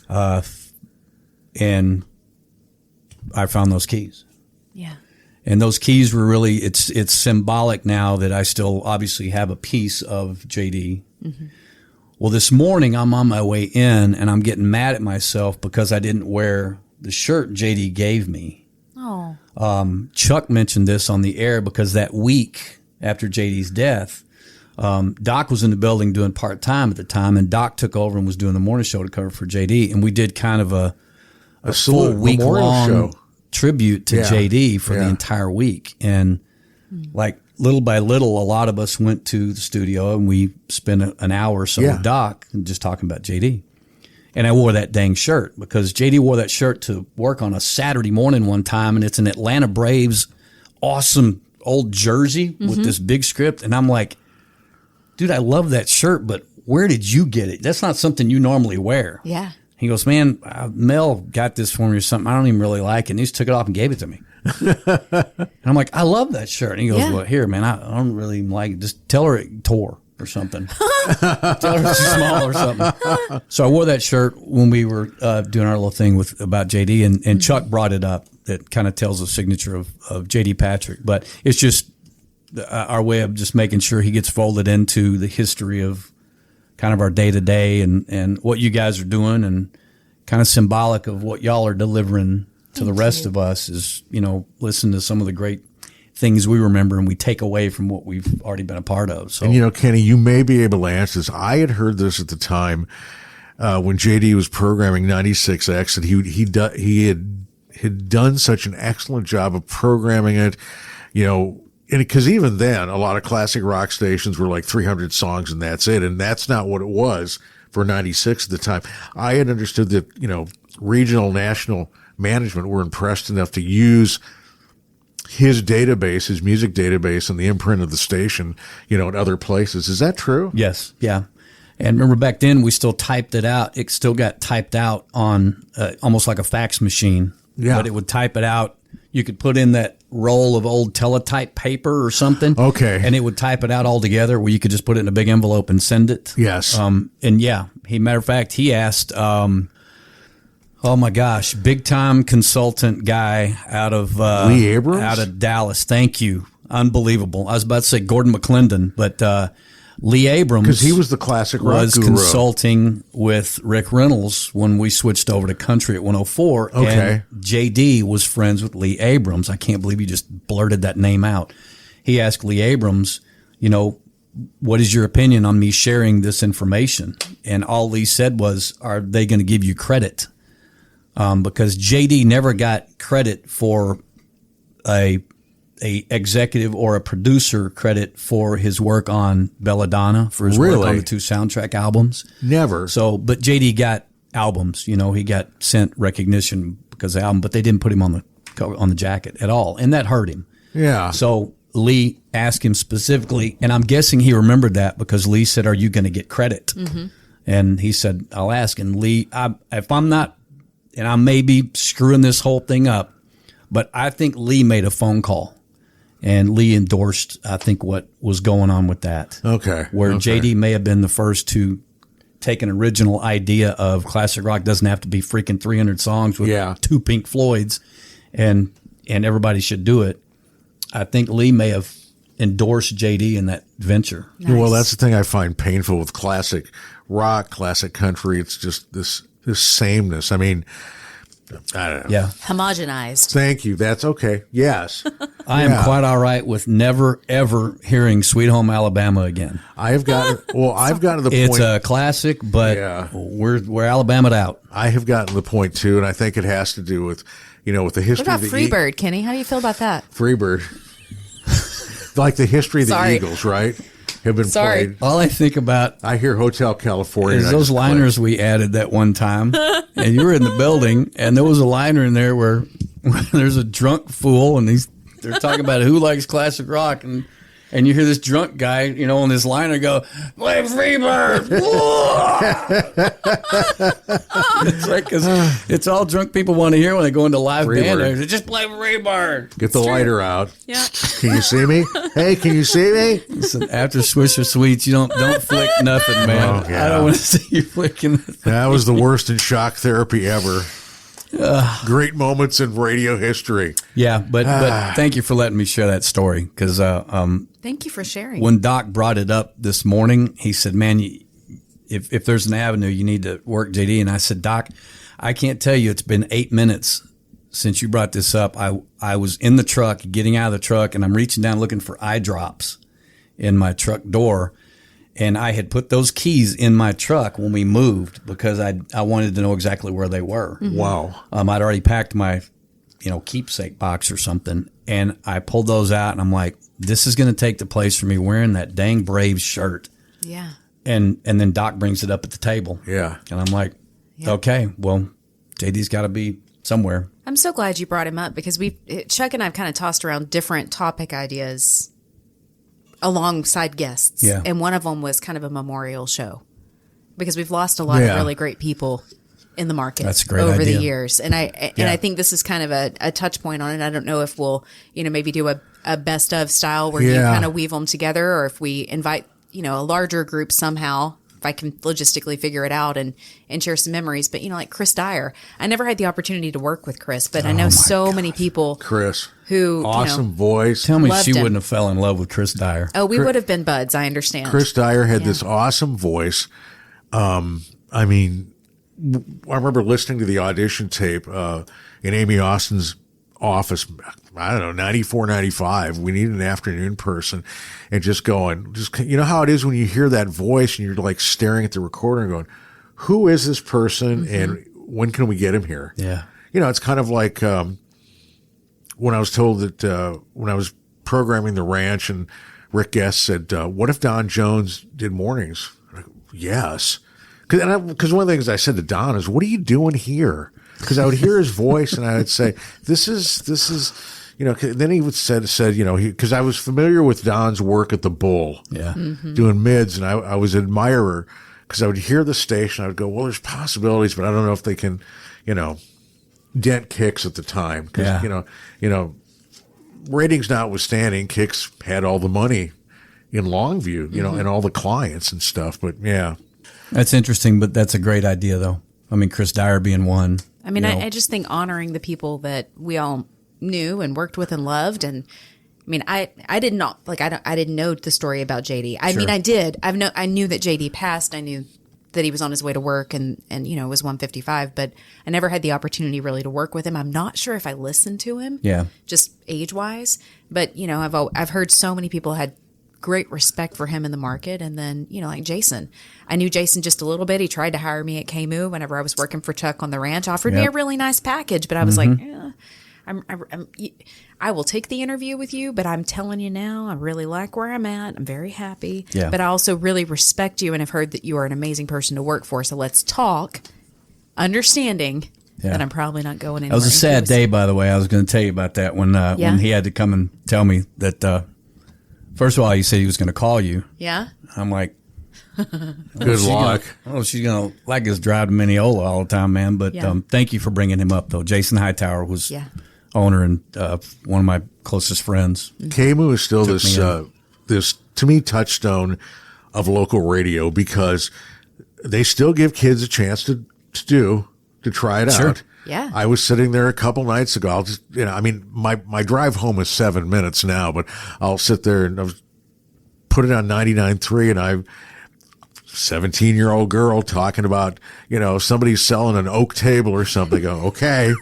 and I found those keys. Yeah. And those keys were really it's symbolic now that I still obviously have a piece of JD. Well, this morning I'm on my way in, and I'm getting mad at myself because I didn't wear the shirt JD gave me. Oh. Chuck mentioned this on the air because that week after JD's death, Doc was in the building doing part-time at the time, and Doc took over and was doing the morning show to cover for JD, and we did kind of a full week-long tribute to JD for the entire week. And like little by little, a lot of us went to the studio, and we spent an hour or so with Doc and just talking about JD. And I wore that dang shirt because JD wore that shirt to work on a Saturday morning one time, and it's an Atlanta Braves awesome old jersey with this big script. And I'm like, dude, I love that shirt, but where did you get it? That's not something you normally wear. Yeah. He goes, man, Mel got this for me or something. I don't even really like it. And he just took it off and gave it to me. And I'm like, I love that shirt. And he goes, well, here, man, I don't really even like it. Just tell her it tore or something. Tell her it's too small or something. So I wore that shirt when we were doing our little thing about JD, and Chuck brought it up. That kind of tells the signature of JD Patrick. But it's just our way of just making sure he gets folded into the history of kind of our day-to-day and what you guys are doing, and kind of symbolic of what y'all are delivering to the rest of us is, listen to some of the great things we remember and we take away from what we've already been a part of. So, and Kenny, you may be able to answer this. I had heard this at the time when JD was programming 96X, that he had done such an excellent job of programming it, and because even then, a lot of classic rock stations were like 300 songs and that's it. And that's not what it was for 96 at the time. I had understood that, regional, national management were impressed enough to use his database, his music database, and the imprint of the station, in other places. Is that true? Yes. Yeah. And remember back then we still typed it out. It still got typed out on almost like a fax machine. Yeah. But it would type it out. You could put in that roll of old teletype paper or something. Okay. And it would type it out all together where you could just put it in a big envelope and send it. Yes. Matter of fact, he asked, oh my gosh, big time consultant guy out of Lee Abrams? out of Dallas. Thank you. Unbelievable. I was about to say Gordon McClendon, but Lee Abrams, because he was the classic rock was guru. consulting with Rick Reynolds when we switched over to country at 104. Okay. And JD was friends with Lee Abrams. I can't believe you just blurted that name out. He asked Lee Abrams, what is your opinion on me sharing this information? And all Lee said was, are they going to give you credit? Because JD never got credit for a executive or a producer credit for his work on Belladonna, for his work on the 2 soundtrack albums. Never. So, but JD got albums. He got sent recognition because of the album, but they didn't put him on the jacket at all, and that hurt him. Yeah. So Lee asked him specifically, and I'm guessing he remembered that because Lee said, "Are you going to get credit?" Mm-hmm. And he said, "I'll ask." And Lee, if I'm not, and I may be screwing this whole thing up, but I think Lee made a phone call. And Lee endorsed, I think, what was going on with that. Okay. Where JD may have been the first to take an original idea of classic rock doesn't have to be freaking 300 songs with 2 Pink Floyds, and everybody should do it. I think Lee may have endorsed JD in that venture. Nice. Well, that's the thing I find painful with classic rock, classic country. It's just this sameness. I mean, I don't know. Yeah. Homogenized. Thank you. That's okay. Yes. I am quite all right with never, ever hearing Sweet Home Alabama again. I've gotten to the point. It's a classic, but we're Alabama'd out. I have gotten to the point, too, and I think it has to do with, with the history What of about the Freebird, Kenny? How do you feel about that? Freebird. Like the history of the Sorry. Eagles, right? Have been played. All I think about I hear Hotel California. is those liners we added that one time, and you were in the building, and there was a liner in there where there's a drunk fool, and they're talking about who likes classic rock, and you hear this drunk guy, on this liner go, "Play Freebird!" It's like, 'cause it's all drunk people want to hear when they go into live band. They just play Freebird. Get the lighter out. Yeah. Can you see me? Hey, can you see me? Listen, after Swisher Sweets, you don't flick nothing, man. Oh, yeah. I don't want to see you flicking. That was the worst in shock therapy ever. Great moments in radio history. Yeah, but thank you for letting me share that story because Thank you for sharing. when Doc brought it up this morning, he said, "Man, if there's an avenue, you need to work JD." And I said, "Doc, I can't tell you. It's been 8 minutes since you brought this up. I was in the truck, getting out of the truck, and I'm reaching down looking for eye drops in my truck door." And I had put those keys in my truck when we moved because I wanted to know exactly where they were. Mm-hmm. Wow. I'd already packed my, keepsake box or something. And I pulled those out and I'm like, this is going to take the place for me wearing that dang Braves shirt. Yeah. And then Doc brings it up at the table. Yeah. And I'm like, okay, well, JD's got to be somewhere. I'm so glad you brought him up because Chuck and I have kind of tossed around different topic ideas alongside guests. Yeah. And one of them was kind of a memorial show because we've lost a lot of really great people in the market That's a great over idea. the years. And I think this is kind of a touch point on it. I don't know if we'll, maybe do a best of style where you kind of weave them together or if we invite, a larger group somehow, if I can logistically figure it out and share some memories. But, like Chris Dyer, I never had the opportunity to work with Chris, but I know so many people Chris. who, Awesome voice. Tell me Loved she him. wouldn't have fell in love with Chris Dyer. Oh, we would have been buds. I understand. Chris Dyer had this awesome voice. I mean, I remember listening to the audition tape in Amy Austin's office, I don't know, 94, 95. We needed an afternoon person and just going, how it is when you hear that voice and you're like staring at the recorder and going, who is this person and when can we get him here? Yeah. It's kind of like when I was told that when I was programming the ranch and Rick Guest said, what if Don Jones did mornings? Yes. Because one of the things I said to Don is, what are you doing here? because I would hear his voice and I would say, this is, you know, then he would said, you know, because I was familiar with Don's work at the Bull, doing mids, and I was an admirer because I would hear the station. I would go, well, there's possibilities, but I don't know if they can, you know, dent Kicks at the time. Because, you know, ratings notwithstanding, Kicks had all the money in Longview, you know, and all the clients and stuff. But yeah. That's interesting, but that's a great idea, though. I mean, Chris Dyer being one. I mean, I just think honoring the people that we all knew and worked with and loved. And I mean, I did not, like, I didn't know the story about JD. I mean, I did. I knew that JD passed. I knew that he was on his way to work and you know, it was 155, but I never had the opportunity really to work with him. I'm not sure if I listened to him. Yeah. Just age wise. But, you know, I've heard so many people had great respect for him in the market. And then, you know, like Jason, I knew Jason just a little bit. He tried to hire me at KMU whenever I was working for Chuck on the ranch, offered me a really nice package, but I was like, I will take the interview with you, but I'm telling you now, I really like where I'm at. I'm very happy, but I also really respect you and have heard that you are an amazing person to work for. So let's talk, understanding that I'm probably not going anywhere. That was a sad day, by the way. I was going to tell you about that when he had to come and tell me that, first of all, he said he was going to call you. Yeah. I'm like, good luck. She's going to like us drive to Mineola all the time, man. But thank you for bringing him up, though. Jason Hightower was owner and one of my closest friends. KMU is still this, to me, touchstone of local radio because they still give kids a chance to try it out. Yeah. I was sitting there a couple nights ago. I'll just, you know, I mean, my drive home is 7 minutes now, but I'll sit there and I'll put it on 99.3 and 17-year-old girl talking about, you know, somebody's selling an oak table or something. Go, okay.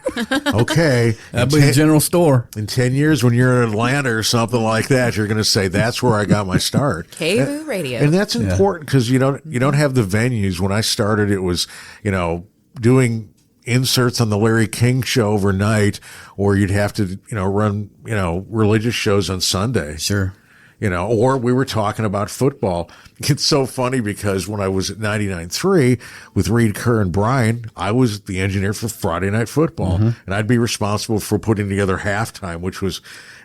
That'd be a general store. In 10 years, when you're in Atlanta or something like that, you're going to say, that's where I got my start. KMU Radio. And that's important because you don't have the venues. When I started, it was, you know, doing inserts on the Larry King show overnight, or you'd have to, you know, run, you know, religious shows on Sunday. Sure. You know, or we were talking about football. It's so funny because when I was at 99.3 with Reed Kerr and Brian, I was the engineer for Friday Night Football, and I'd be responsible for putting together halftime, which was,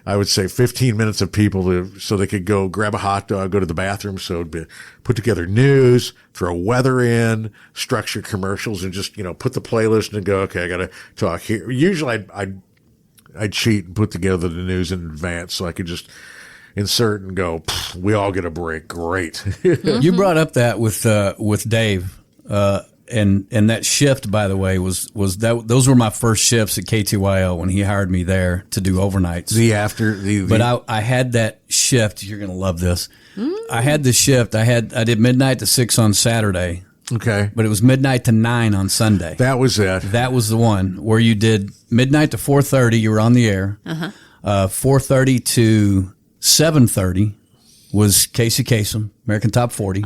I would say, 15 minutes of people so they could go grab a hot dog, go to the bathroom. So it'd be put together news, throw weather in, structure commercials, and just, you know, put the playlist in and go, okay, I got to talk here. Usually I'd cheat and put together the news in advance so I could just insert and go, we all get a break. Great. You brought up that with Dave, and that shift, by the way, was that those were my first shifts at KTYO when he hired me there to do overnights. But I had that shift. You're gonna love this. I had the shift. I did midnight to 6 on Saturday. Okay. But it was midnight to 9 on Sunday. That was it. That was the one where you did midnight to 4:30. You were on the air. 4:30 to 7:30 was Casey Kasem, American Top 40,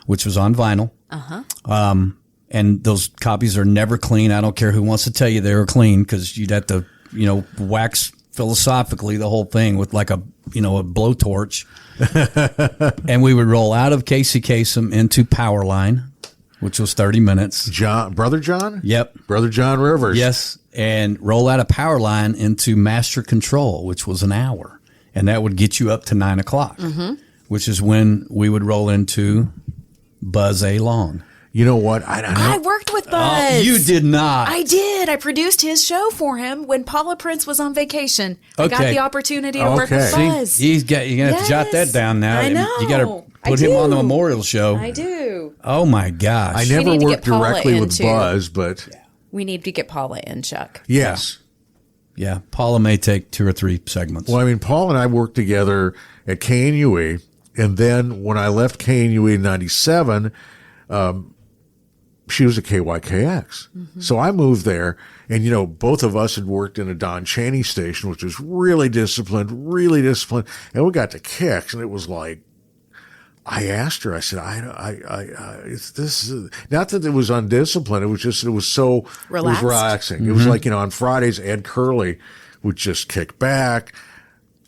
which was on vinyl. And those copies are never clean. I don't care who wants to tell you they were clean because you'd have to, you know, wax philosophically the whole thing with like a blowtorch. And we would roll out of Casey Kasem into Powerline, which was 30 minutes. Brother John? Yep. Brother John Rivers. Yes. And roll out of Powerline into Master Control, which was an hour. And that would get you up to 9 o'clock, which is when we would roll into Buzz A. Long. You know what? I worked with Buzz. Oh, you did not. I did. I produced his show for him when Paula Prince was on vacation. I got the opportunity to work with Buzz. You're going to have to jot that down now. I know. You got to put him on the memorial show. I do. Oh, my gosh. I never worked directly with Buzz, but... We need to get Paula in, Chuck. Yes. Yeah. Paula may take 2 or 3 segments. Well, I mean, Paul and I worked together at KNUE, and then when I left KNUE in 97, she was at KYKX. So I moved there, and, you know, both of us had worked in a Don Chaney station, which was really disciplined, and we got to Kicks, and it was like, I asked her, I said, this is not that it was undisciplined. It was just, it was so relaxing. It was like, you know, on Fridays, Ed Curley would just kick back.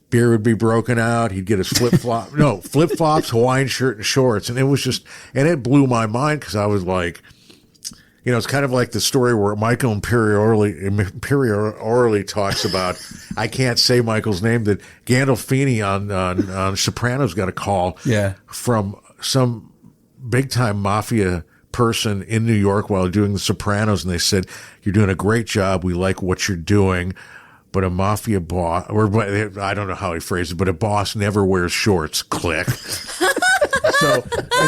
Beer would be broken out. He'd get his flip-flops, Hawaiian shirt and shorts. And it was just, and it blew my mind because I was like, it's kind of like the story where Michael Imperioli talks about, I can't say Michael's name, that Gandolfini on Sopranos got a call from some big-time mafia person in New York while doing The Sopranos, and they said, "You're doing a great job. We like what you're doing, but a mafia boss," or I don't know how he phrased it, but a boss never wears shorts. Click.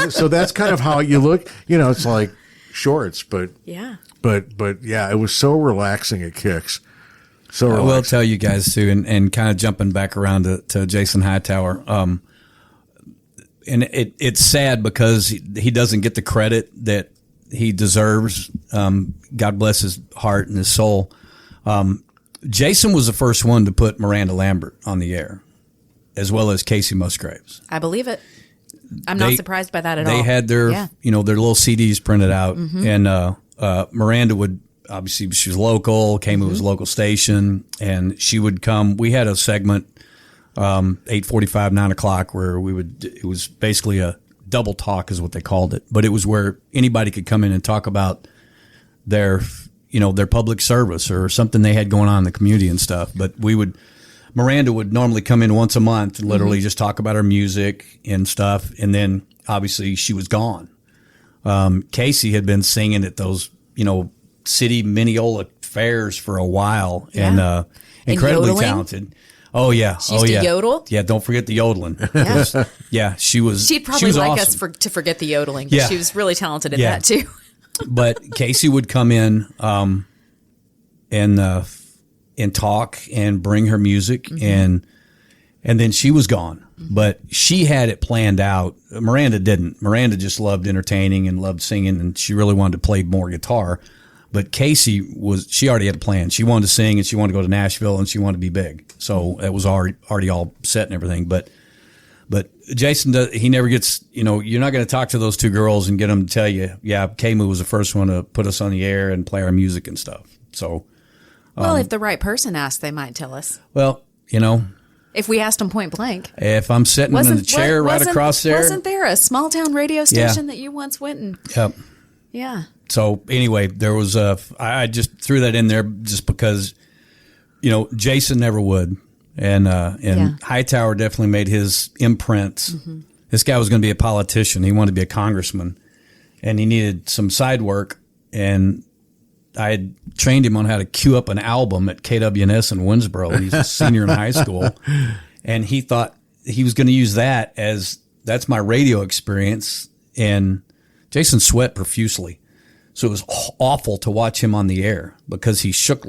So that's kind of how you look. It's like shorts, but yeah, it was so relaxing at Kicks. So relaxing. I will tell you guys too, and kind of jumping back around to Jason Hightower. And it's sad because he doesn't get the credit that he deserves. God bless his heart and his soul. Jason was the first one to put Miranda Lambert on the air, as well as Casey Musgraves. I believe it. I'm not surprised by that at all. They had their, their little CDs printed out, and Miranda would, obviously she was local, was a local station, and she would come. We had a segment, 8:45, 9 o'clock, where it was basically a double talk is what they called it, but it was where anybody could come in and talk about their public service or something they had going on in the community and stuff. But Miranda would normally come in once a month and literally just talk about her music and stuff. And then obviously she was gone. Casey had been singing at those, city Mineola fairs for a while and incredibly talented. Oh yeah. She used to yodel? Yeah. Don't forget the yodeling. Yeah. She was. She'd probably like awesome. us to forget the yodeling. But she was really talented at that too. But Casey would come in, and talk and bring her music, and then she was gone. But she had it planned out. Miranda didn't. Miranda just loved entertaining and loved singing, and she really wanted to play more guitar. But Casey she already had a plan. She wanted to sing, and she wanted to go to Nashville, and she wanted to be big. So it was already all set and everything. But Jason, he never gets, you're not going to talk to those two girls and get them to tell you, K-Moo was the first one to put us on the air and play our music and stuff. So. Well, if the right person asked, they might tell us. Well, if we asked them point blank. If I'm sitting in the chair right across there. Wasn't there a small town radio station that you once went and? Yep. Yeah. So anyway, there was I just threw that in there just because, Jason never would. And Hightower definitely made his imprints. Mm-hmm. This guy was going to be a politician. He wanted to be a congressman, and he needed some side work. And I had trained him on how to cue up an album at KWNS in Winsboro when he was a senior in high school. And he thought he was going to use that that's my radio experience. And Jason sweat profusely. So it was awful to watch him on the air because he shook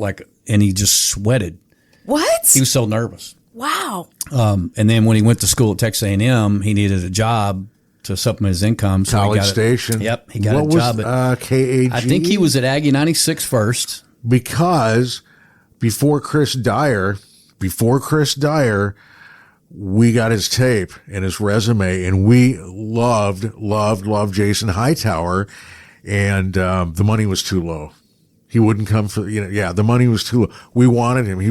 and he just sweated. What? He was so nervous. Wow. And then when he went to school at Texas A&M, he needed a job to supplement his income. So College Station. Yep, he got a job at KAG. I think he was at Aggie 96 first. Because before Chris Dyer, we got his tape and his resume, and we loved Jason Hightower, and the money was too low. He wouldn't come for, the money was too low. We wanted him. He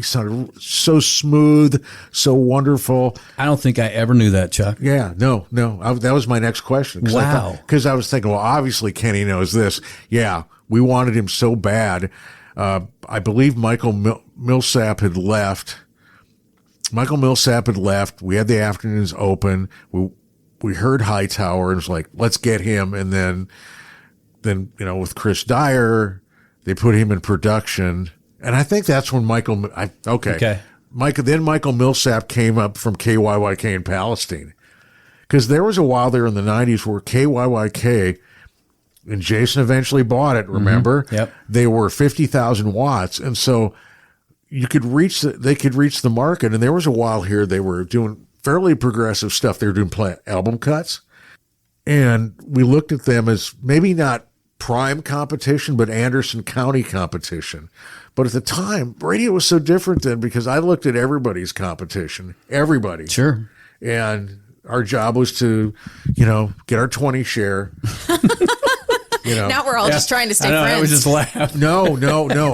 sounded so smooth, so wonderful. I don't think I ever knew that, Chuck. Yeah, no. That was my next question. Wow. Because I was thinking, well, obviously Kenny knows this. Yeah, we wanted him so bad. I believe Michael Millsap had left. We had the afternoons open. We heard Hightower and it was like, let's get him. And then with Chris Dyer, they put him in production, and I think that's when Michael Millsap came up from KYYK in Palestine, because there was a while there in the 90s where KYYK, and Jason eventually bought it. Remember, Yep. They were 50,000 watts, and so they could reach the market. And there was a while here they were doing fairly progressive stuff. They were doing album cuts, and we looked at them as maybe not prime competition, but Anderson County competition. But at the time, radio was so different then, because I looked at everybody's competition, everybody. Sure. And our job was to, get our 20 share. Now we're all just trying to stay friends. I was just laughing. No,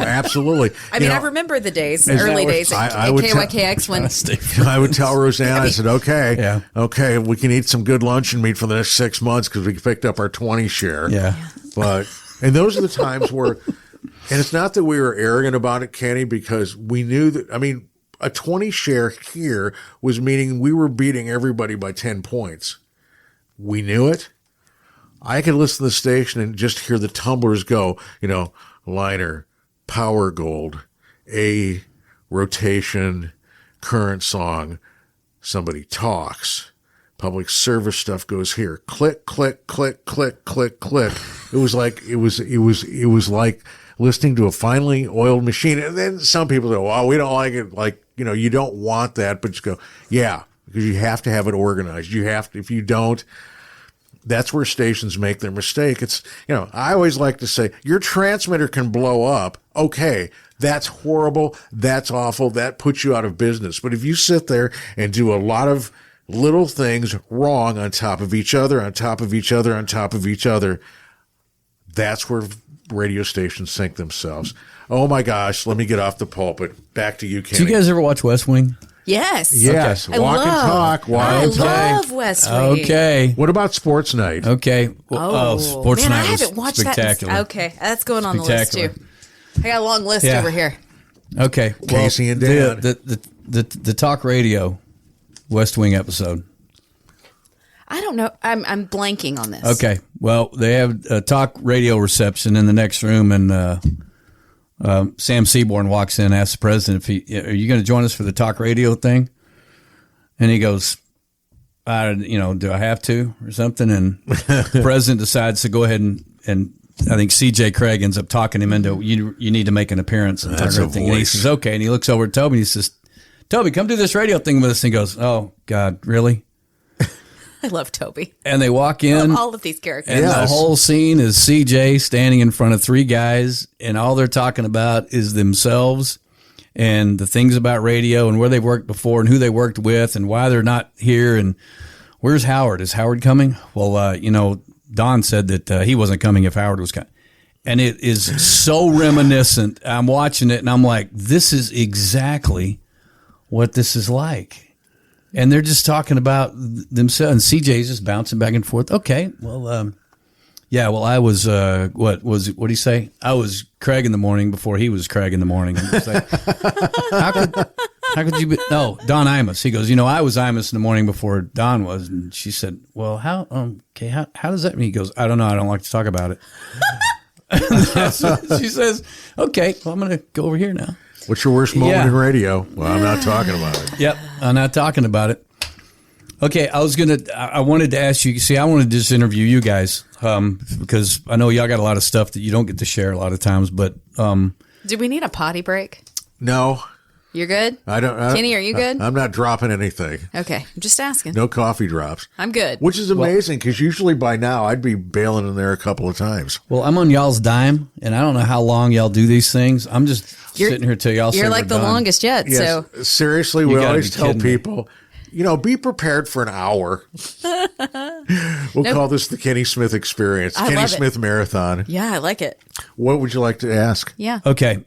absolutely. I remember the days, early days at KYKX when I would tell Roseanne, I said, okay, we can eat some good luncheon meat for the next 6 months because we picked up our 20 share. Yeah. But And those are the times where, and it's not that we were arrogant about it, Kenny, because we knew that, I mean, a 20 share here was meaning we were beating everybody by 10 points. We knew it. I could listen to the station and just hear the tumblers go, liner, power gold, A, rotation, current song, somebody talks, public service stuff goes here. Click, click, click, click, click, click. It was like listening to a finely oiled machine. And then some people go, well, we don't like it. Like, you don't want that, but you go, yeah, because you have to have it organized. You have to, if you don't, that's where stations make their mistake. It's, I always like to say your transmitter can blow up. Okay. That's horrible. That's awful. That puts you out of business. But if you sit there and do a lot of little things wrong on top of each other, on top of each other, on top of each other, that's where radio stations sink themselves. Oh my gosh. Let me get off the pulpit. Back to you, Kenny. Do you guys ever watch West Wing? Yes. Yes. Okay. Walk and talk. I love West Wing. Okay. What about Sports Night? Okay. Well, Sports man, Night I was haven't watched spectacular. that. Okay. That's going on the list, too. I got a long list Yeah. over here. Okay. Casey and Dan. The talk radio West Wing episode. I don't know. I'm blanking on this. Okay. Well, they have a talk radio reception in the next room, and Sam Seaborn walks in and asks the president, are you going to join us for the talk radio thing? And he goes, do I have to or something? And the president decides to go ahead and I think C.J. Craig ends up talking him into, you need to make an appearance. And That's a thing. And he voice. says, okay. And he looks over at Toby and he says, Toby, come do this radio thing with us. And he goes, oh, God, really? I love Toby. And they walk in. I love all of these characters. And the whole scene is CJ standing in front of three guys, and all they're talking about is themselves and the things about radio and where they've worked before and who they worked with and why they're not here. And where's Howard? Is Howard coming? Well, Don said that he wasn't coming if Howard was coming. And it is so reminiscent. I'm watching it, and I'm like, this is exactly what this is like. And they're just talking about themselves, and CJ's just bouncing back and forth. Okay, well, I was, what did he say? I was Craig in the morning before he was Craig in the morning. And it's like, how could you be? No, Don Imus. He goes, I was Imus in the morning before Don was. And she said, well, how does that mean? He goes, I don't know. I don't like to talk about it. She says, okay, well, I'm going to go over here now. What's your worst moment in radio? Well, I'm not talking about it. Yep, I'm not talking about it. Okay, I wanted to ask you, I wanted to just interview you guys because I know y'all got a lot of stuff that you don't get to share a lot of times, but... Do we need a potty break? No. You're good? Kenny, are you good? I'm not dropping anything. Okay, I'm just asking. No coffee drops. I'm good. Which is amazing because usually by now I'd be bailing in there a couple of times. Well, I'm on y'all's dime, and I don't know how long y'all do these things. I'm just sitting here till y'all say you're like the longest yet, Yes, so... Seriously, we always tell people... be prepared for an hour. We'll call this the Kenny Smith Experience. Kenny Smith Marathon. Yeah, I like it. What would you like to ask? Yeah. Okay.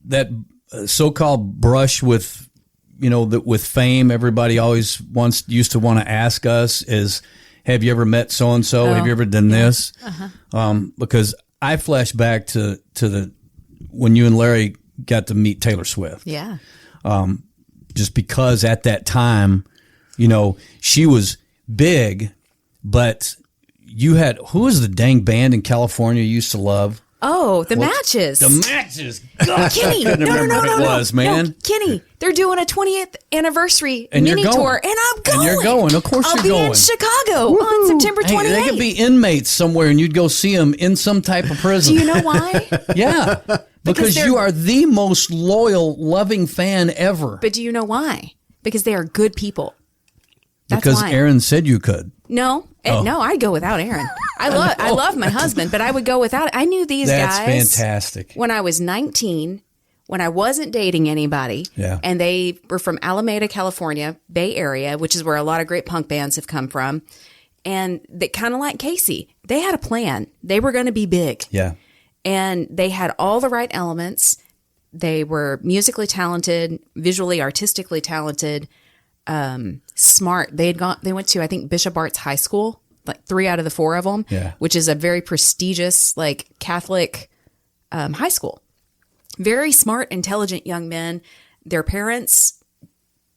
That so-called brush with, with fame, everybody always used to want to ask us is, have you ever met so-and-so? Have you ever done this? Uh-huh. Because I flash back to when you and Larry got to meet Taylor Swift. Yeah. Just because at that time, she was big, but you had, who was the dang band in California you used to love? Oh, the Matches. The Matches. God, Kenny, I couldn't remember what it was, man. No, Kenny, they're doing a 20th anniversary And mini you're going. tour, and I'm going. And you're going. Of course I'll you're going. be in Chicago on September 28th. Hey, they could be inmates somewhere, and you'd go see them in some type of prison. Do you know why? Yeah. Because you are the most loyal, loving fan ever. But do you know why? Because they are good people. That's because why. Aaron said you could. No, no, I'd go without Aaron. I love my husband, but I would go without. I knew these guys. That's fantastic. When I was 19, when I wasn't dating anybody, and they were from Alameda, California, Bay Area, which is where a lot of great punk bands have come from, and they kind of like Casey. They had a plan. They were going to be big. Yeah. And they had all the right elements. They were musically talented, visually, artistically talented, smart. They went to, I think, Bishop Arts High School, like 3 out of the 4 of them, which is a very prestigious, like Catholic high school. Very smart, intelligent young men. Their parents,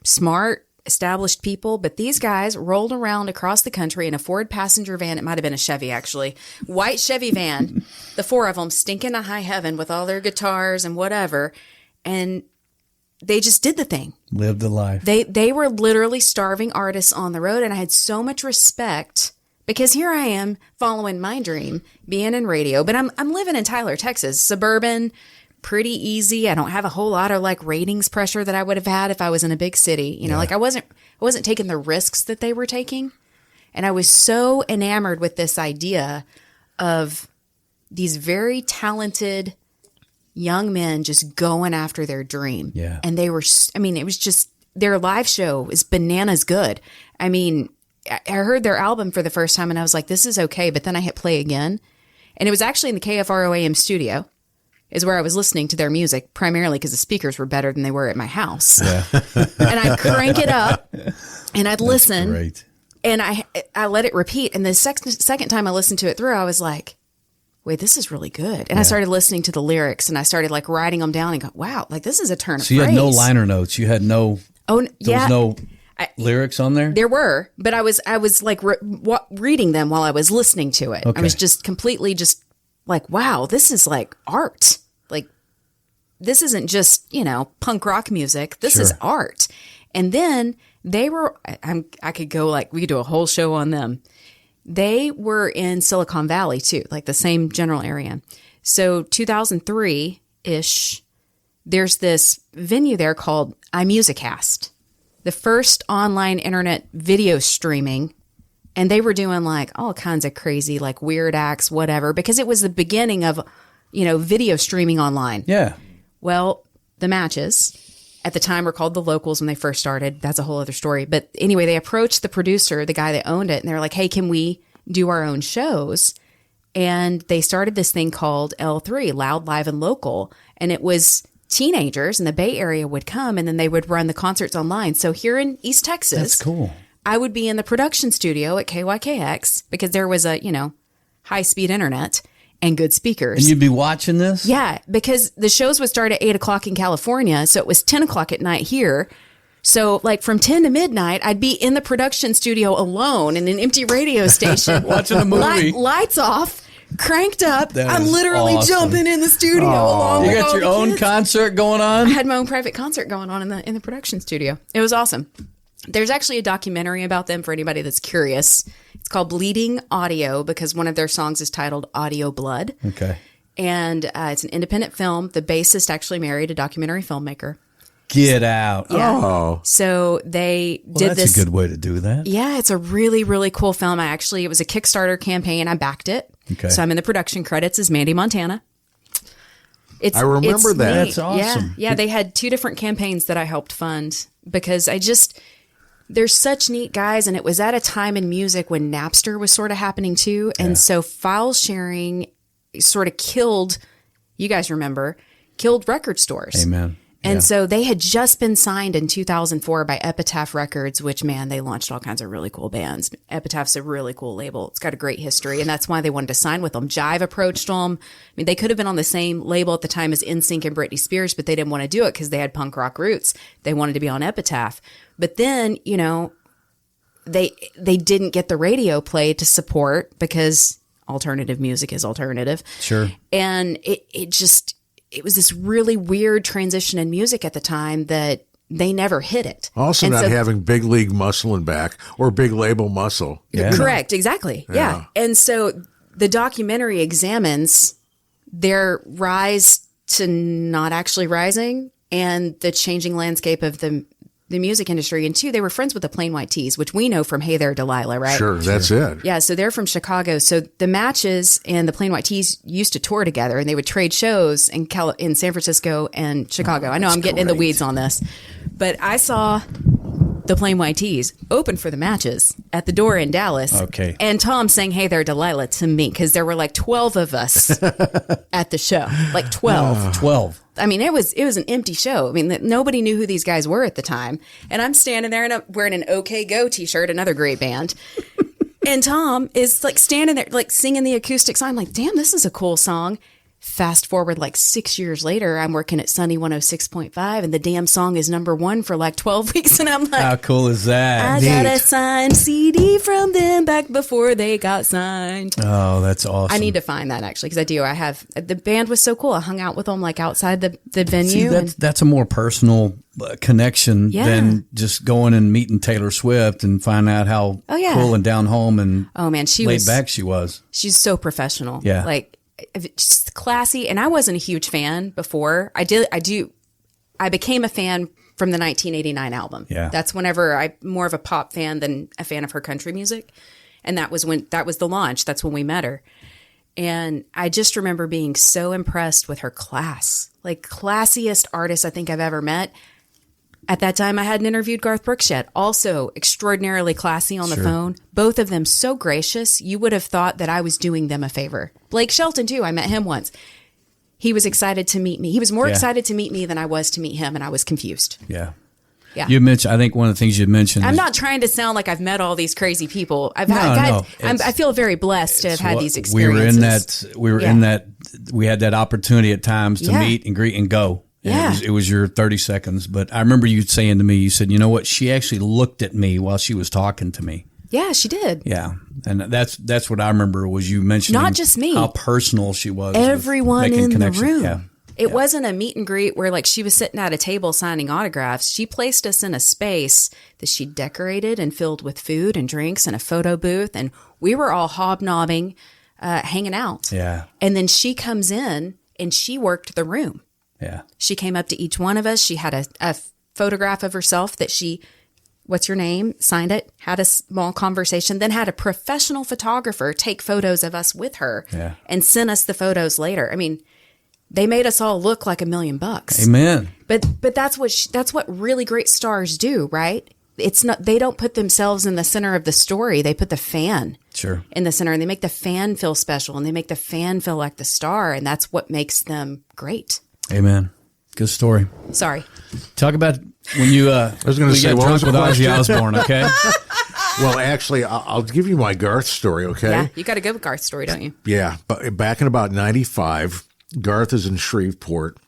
smart, established people, but these guys rolled around across the country in a Ford passenger van. It might have been a Chevy, actually. White Chevy van, the 4 of them stinking to high heaven with all their guitars and whatever. And they just did the thing. Lived the life. They were literally starving artists on the road. And I had so much respect because here I am following my dream, being in radio, but I'm living in Tyler, Texas, suburban, pretty easy. I don't have a whole lot of like ratings pressure that I would have had if I was in a big city. You know, like I wasn't taking the risks that they were taking. And I was so enamored with this idea of these very talented young men just going after their dream. Yeah. And they were, I mean, it was just, their live show is bananas good. I mean, I heard their album for the first time and I was like, this is okay. But then I hit play again. And it was actually in the KFRO AM studio is where I was listening to their music, primarily because the speakers were better than they were at my house. Yeah. And I'd crank it up and I'd listen. Great. And I let it repeat. And the second time I listened to it through, I was like, wait, this is really good. And I started listening to the lyrics and I started like writing them down and go, wow, like this is a turn of So you phrase. had no liner notes. You had no, there was no lyrics on there? There were, but I was like reading them while I was listening to it. Okay. I was just completely just like, wow, this is like art. Like, this isn't just, you know, punk rock music. This is art. And then they were, I could go like, we could do a whole show on them. They were in Silicon Valley too, like the same general area. So 2003-ish, there's this venue there called iMusicast, the first online internet video streaming. And they were doing like all kinds of crazy, like weird acts, whatever, because it was the beginning of, you know, video streaming online. Yeah. Well, the matches at the time were called the Locals when they first started. That's a whole other story. But anyway, they approached the producer, the guy that owned it, and they were like, hey, can we do our own shows? And they started this thing called L3, Loud, Live, and Local. And it was teenagers in the Bay Area would come, and then they would run the concerts online. So here in East Texas. That's cool. I would be in the production studio at KYKX because there was a, you know, high-speed internet and good speakers. And you'd be watching this? Yeah, because the shows would start at 8 o'clock in California, so it was 10 o'clock at night here. So, like, from 10 to midnight, I'd be in the production studio alone in an empty radio station. Watching a movie. Lights off, cranked up. That I'm is literally awesome. jumping in the studio along You with got all your the own kids. concert going on? I had my own private concert going on in the production studio. It was awesome. There's actually a documentary about them for anybody that's curious. It's called Bleeding Audio because one of their songs is titled Audio Blood. Okay. And it's an independent film. The bassist actually married a documentary filmmaker. Get out. Yeah. Oh. So they Well, did that's this. a good way to do that. Yeah, it's a really, really cool film. It was a Kickstarter campaign. I backed it. Okay. So I'm in the production credits as Mandee, Montana. I remember it's that. neat. That's awesome. Yeah, they had 2 different campaigns that I helped fund because they're such neat guys. And it was at a time in music when Napster was sort of happening too. And so file sharing sort of killed, you guys remember, killed record stores. Amen. And Yeah. so they had just been signed in 2004 by Epitaph Records, which, man, they launched all kinds of really cool bands. Epitaph's a really cool label. It's got a great history, and that's why they wanted to sign with them. Jive approached them. I mean, they could have been on the same label at the time as NSYNC and Britney Spears, but they didn't want to do it because they had punk rock roots. They wanted to be on Epitaph. But then, you know, they didn't get the radio play to support because alternative music is alternative. Sure. And it was this really weird transition in music at the time that they never hit it. Also, and not having big league muscle in back or big label muscle. Yeah. Correct, exactly. Yeah. And so the documentary examines their rise to not actually rising and the changing landscape of the music industry. And 2, they were friends with the Plain White T's, which we know from Hey There, Delilah, right? Sure, that's it. Yeah, so they're from Chicago. So the Matches and the Plain White T's used to tour together, and they would trade shows in San Francisco and Chicago. I know I'm getting in the weeds on this, but I saw the Plain White T's open for the Matches at the door in Dallas. Okay. And Tom sang Hey There, Delilah to me because there were like 12 of us at the show, like 12. 12. I mean, it was an empty show. I mean, nobody knew who these guys were at the time. And I'm standing there and I'm wearing an OK Go t-shirt, another great band. And Tom is like standing there, like singing the acoustic song. I'm like, damn, this is a cool song. Fast forward like 6 years later, I'm working at Sunny 106.5 and the damn song is #1 for like 12 weeks. And I'm like, how cool is that? I got a signed CD from them back before they got signed. Oh, that's awesome. I need to find that actually, because I do. I have, the band was so cool. I hung out with them like outside the venue. See, that's a more personal connection than just going and meeting Taylor Swift and find out how cool and down home and laid back she was. She's so professional. Yeah. Like, just classy. And I wasn't a huge fan before. I became a fan from the 1989 album. Yeah. That's whenever I'm more of a pop fan than a fan of her country music. And that was the launch. That's when we met her. And I just remember being so impressed with her class, like classiest artist I think I've ever met. At that time, I hadn't interviewed Garth Brooks yet. Also extraordinarily classy on the phone. Both of them so gracious. You would have thought that I was doing them a favor. Blake Shelton, too. I met him once. He was excited to meet me. He was more excited to meet me than I was to meet him, and I was confused. Yeah. Yeah. You mentioned, I think one of the things you mentioned. I'm not trying to sound like I've met all these crazy people. I feel very blessed to have had these experiences. We had that opportunity at times to meet and greet and go. And it was your 30 seconds. But I remember you saying to me, you said, you know what? She actually looked at me while she was talking to me. Yeah, she did. Yeah. And that's what I remember was you mentioning. Not just me. How personal she was. Everyone in the room. Yeah. It wasn't a meet and greet where like she was sitting at a table signing autographs. She placed us in a space that she decorated and filled with food and drinks and a photo booth. And we were all hobnobbing, hanging out. Yeah. And then she comes in and she worked the room. Yeah. She came up to each one of us. She had a photograph of herself that she, what's your name? Signed it, had a small conversation, then had a professional photographer take photos of us with her and sent us the photos later. I mean, they made us all look like $1 million. Amen. But that's what really great stars do, right? It's not, they don't put themselves in the center of the story. They put the fan in the center, and they make the fan feel special, and they make the fan feel like the star, and that's what makes them great. Amen. Good story. Sorry. Talk about when you I was going to say, what was with the Ozzy Osbourne, okay? Well, actually, I'll give you my Garth story, okay? Yeah, you got a good Garth story, don't you? Yeah, but back in about 95, Garth is in Shreveport,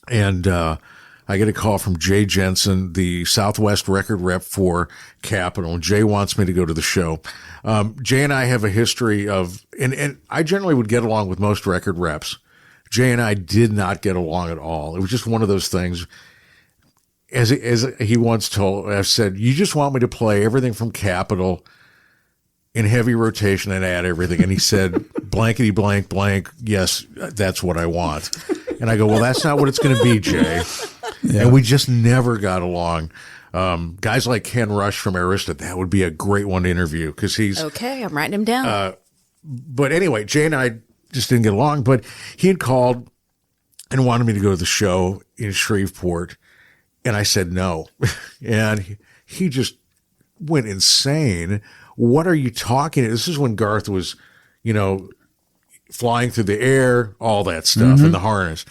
and I get a call from Jay Jensen, the Southwest record rep for Capitol. Jay wants me to go to the show. Jay and I have a history of, and I generally would get along with most record reps. Jay and I did not get along at all. It was just one of those things. As he once told, I've said, you just want me to play everything from Capitol in heavy rotation and add everything. And he said, blankety blank blank, yes, that's what I want. And I go, well, that's not what it's going to be, Jay. Yeah. And we just never got along. Guys like Ken Rush from Arista, that would be a great one to interview because he's... Okay, I'm writing him down. But anyway, Jay and I just didn't get along. But he had called and wanted me to go to the show in Shreveport. And I said no. And he just went insane. What are you talking? This is when Garth was, flying through the air, all that stuff, and the harness.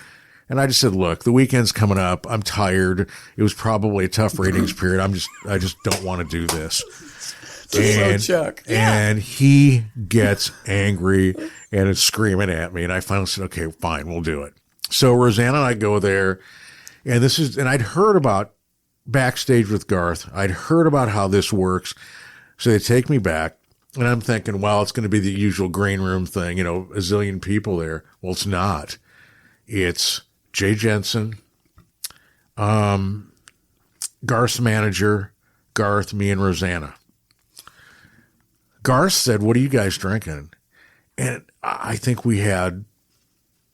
And I just said, look, the weekend's coming up. I'm tired. It was probably a tough ratings period. I just don't want to do this. And he gets angry and is screaming at me. And I finally said, okay, fine, we'll do it. So Rosanna and I go there. And I'd heard about backstage with Garth. I'd heard about how this works. So they take me back, and I'm thinking, well, it's going to be the usual green room thing, a zillion people there. Well, it's not. It's Jay Jensen, Garth's manager, Garth, me, and Rosanna. Garth said, what are you guys drinking? And I think we had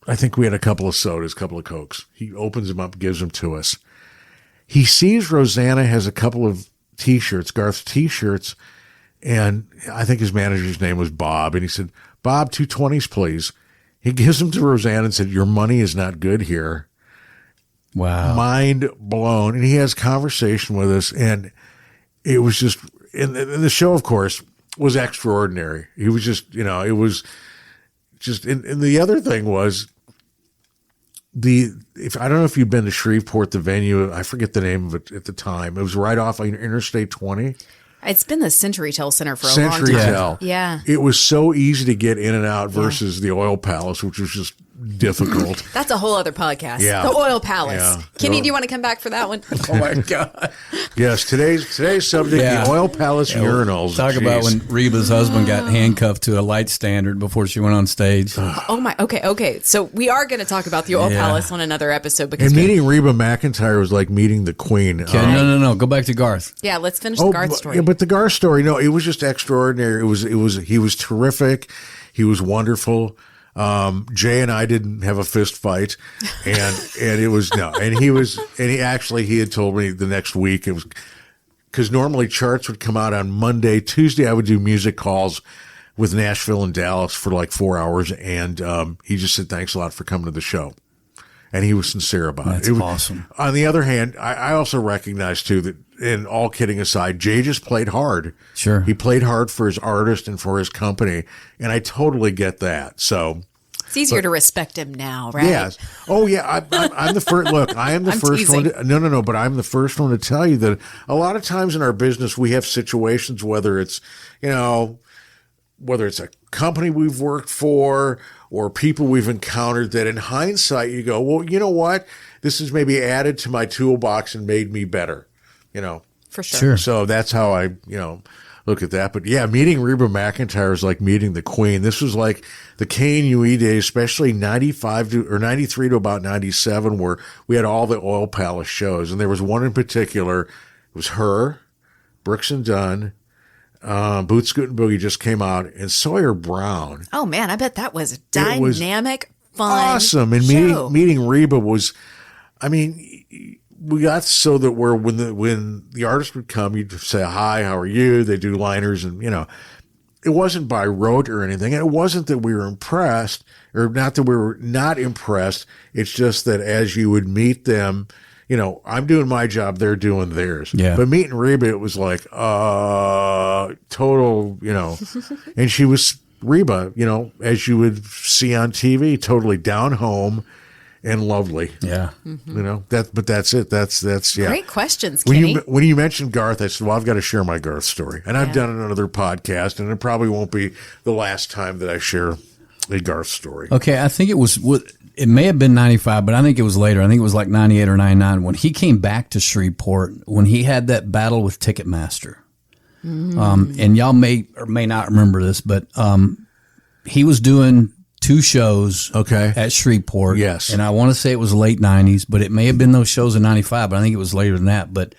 a couple of sodas, a couple of Cokes. He opens them up, gives them to us. He sees Rosanna has a couple of T-shirts, Garth's T-shirts, and I think his manager's name was Bob. And he said, Bob, 220s, please. He gives them to Rosanna and said, your money is not good here. Wow. Mind blown. And he has conversation with us, and it was just, and the show, of course, was extraordinary. He was just, it was just, and the other thing was, I don't know if you've been to Shreveport, the venue, I forget the name of it at the time. It was right off Interstate 20. It's been the Century Tel Center for a Century long time. Tel. Yeah. It was so easy to get in and out versus the Oil Palace, which was just difficult. That's a whole other podcast. Yeah. The Oil Palace. Yeah. Kenny, do you want to come back for that one? Oh my God. Yes, today's subject, the Oil Palace urinals. Talk about when Reba's husband got handcuffed to a light standard before she went on stage. Oh my. Okay. So we are going to talk about the Oil Palace on another episode because and meeting Reba McEntire was like meeting the Queen. Okay, no. Go back to Garth. Yeah, let's finish the Garth story. Yeah, but the Garth story, no, it was just extraordinary. He was terrific. He was wonderful. Jay and I didn't have a fist fight, and it was he had told me the next week it was because normally charts would come out on Monday. Tuesday I would do music calls with Nashville and Dallas for like 4 hours, and he just said thanks a lot for coming to the show. And he was sincere about That's it. It was awesome. On the other hand, I also recognize too that, and all kidding aside, Jay just played hard. Sure. He played hard for his artist and for his company. And I totally get that. So it's easier to respect him now, right? yes. Oh yeah. I'm the first, look, I am the I'm first teasing. one. No, but I'm the first one to tell you that a lot of times in our business, we have situations, whether it's a company we've worked for or people we've encountered that in hindsight you go, well, you know what? This has maybe added to my toolbox and made me better, For sure. Sure. So that's how I, look at that. But yeah, meeting Reba McEntire is like meeting the Queen. This was like the KNUE days, especially 93 to about 97, where we had all the Oil Palace shows. And there was one in particular. It was her, Brooks and Dunn, Boots Scoot and Boogie just came out, and Sawyer Brown. Oh man, I bet that was dynamic, fun, awesome. And show. meeting Reba was, we got so that when the artist would come, you'd say hi, how are you? They do liners, and it wasn't by rote or anything. And it wasn't that we were impressed, or not that we were not impressed. It's just that as you would meet them. I'm doing my job, they're doing theirs. Yeah. But meeting Reba, it was like, total, and she was Reba, as you would see on TV, totally down home and lovely. Yeah. But that's it. That's yeah. Great questions, Kenny. When you mentioned Garth, I said, well, I've got to share my Garth story. And I've done it on another podcast, and it probably won't be the last time that I share a Garth story. Okay, I think it may have been 95, but I think it was later. I think it was like 98 or 99 when he came back to Shreveport, when he had that battle with Ticketmaster. And y'all may or may not remember this, but he was doing 2 shows at Shreveport. Yes. And I want to say it was late 90s, but it may have been those shows in 95, but I think it was later than that. But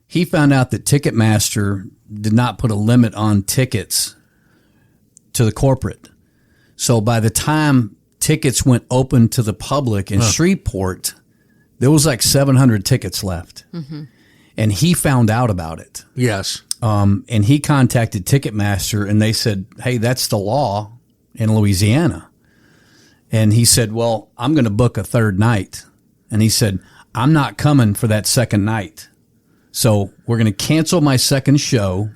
he found out that Ticketmaster did not put a limit on tickets to the corporate. So by the time tickets went open to the public in Shreveport, there was like 700 tickets left. Mm-hmm. And he found out about it. Yes. And he contacted Ticketmaster, and they said, hey, that's the law in Louisiana. And he said, well, I'm going to book a third night. And he said, I'm not coming for that second night. So we're going to cancel my second show,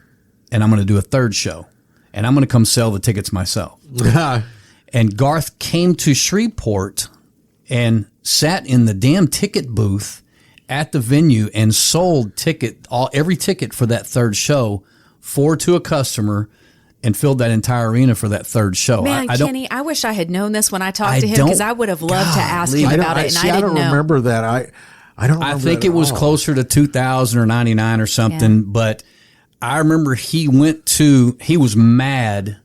and I'm going to do a third show. And I'm going to come sell the tickets myself. And Garth came to Shreveport and sat in the damn ticket booth at the venue and sold every ticket for that third show to a customer and filled that entire arena for that third show. Man, Kenny, I wish I had known this when I talked to him, because I would have loved to ask him about it, and I didn't know. I don't remember that. I don't remember I think it was closer to 2000 or 99 or something, but I remember he was mad.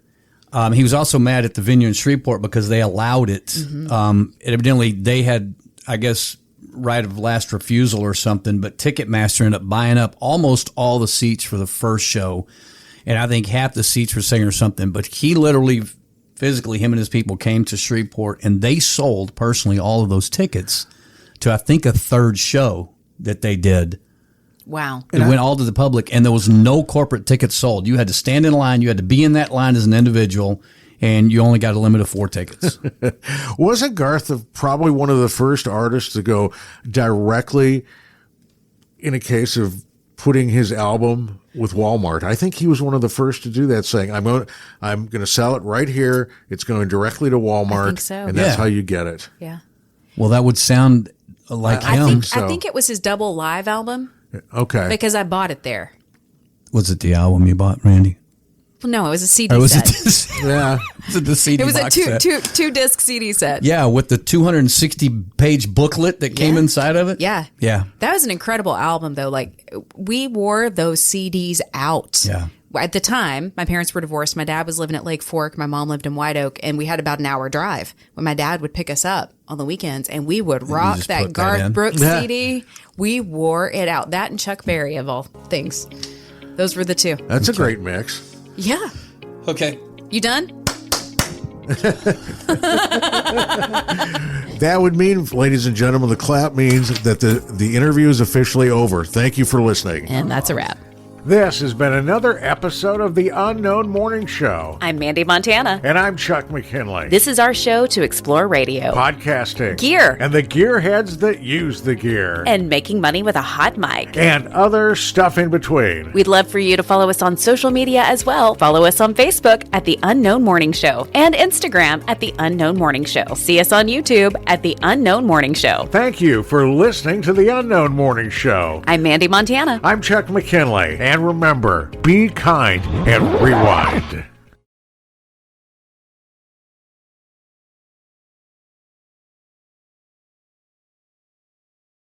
He was also mad at the venue in Shreveport because they allowed it. Mm-hmm. Evidently, they had, I guess, right of last refusal or something, but Ticketmaster ended up buying up almost all the seats for the first show. And I think half the seats were singing or something. But he literally, physically, him and his people came to Shreveport, and they sold personally all of those tickets to, I think, a third show that they did. Wow. It went all to the public, and there was no corporate tickets sold. You had to stand in line. You had to be in that line as an individual, and you only got a limit of 4 tickets. Wasn't Garth probably one of the first artists to go directly in a case of putting his album with Walmart? I think he was one of the first to do that, saying, I'm going to sell it right here. It's going directly to Walmart. I think so. And that's how you get it. Yeah. Well, that would sound like him. I think it was his double live album. Okay. Because I bought it there. Was it the album you bought, Randy? Well, no, it was a CD Or was set. it? Yeah. Was it the CD It was a box set? two disc CD set. Yeah, with the 260-page booklet that came inside of it. Yeah. Yeah. That was an incredible album, though. Like, we wore those CDs out. Yeah. At the time, my parents were divorced. My dad was living at Lake Fork. My mom lived in White Oak. And we had about an hour drive when my dad would pick us up on the weekends. And we would rock just that put that Garth in? Brooks Yeah. CD. We wore it out. That and Chuck Berry, of all things. Those were the two. That's a great mix. Yeah. Okay. You done? That would mean, ladies and gentlemen, the clap means that the interview is officially over. Thank you for listening. And that's a wrap. This has been another episode of the Unknown Morning Show. I'm Mandee Montana. And I'm Chuck McKinley. This is our show to explore radio, Podcasting. Gear. And the gearheads that use the gear. and making money with a hot mic. And other stuff in between. We'd love for you to follow us on social media as well. Follow us on Facebook at The Unknown Morning Show and Instagram at The Unknown Morning Show. See us on YouTube at The Unknown Morning Show. Thank you for listening to the Unknown Morning Show. I'm Mandee Montana. I'm Chuck McKinley. And remember, be kind and rewind.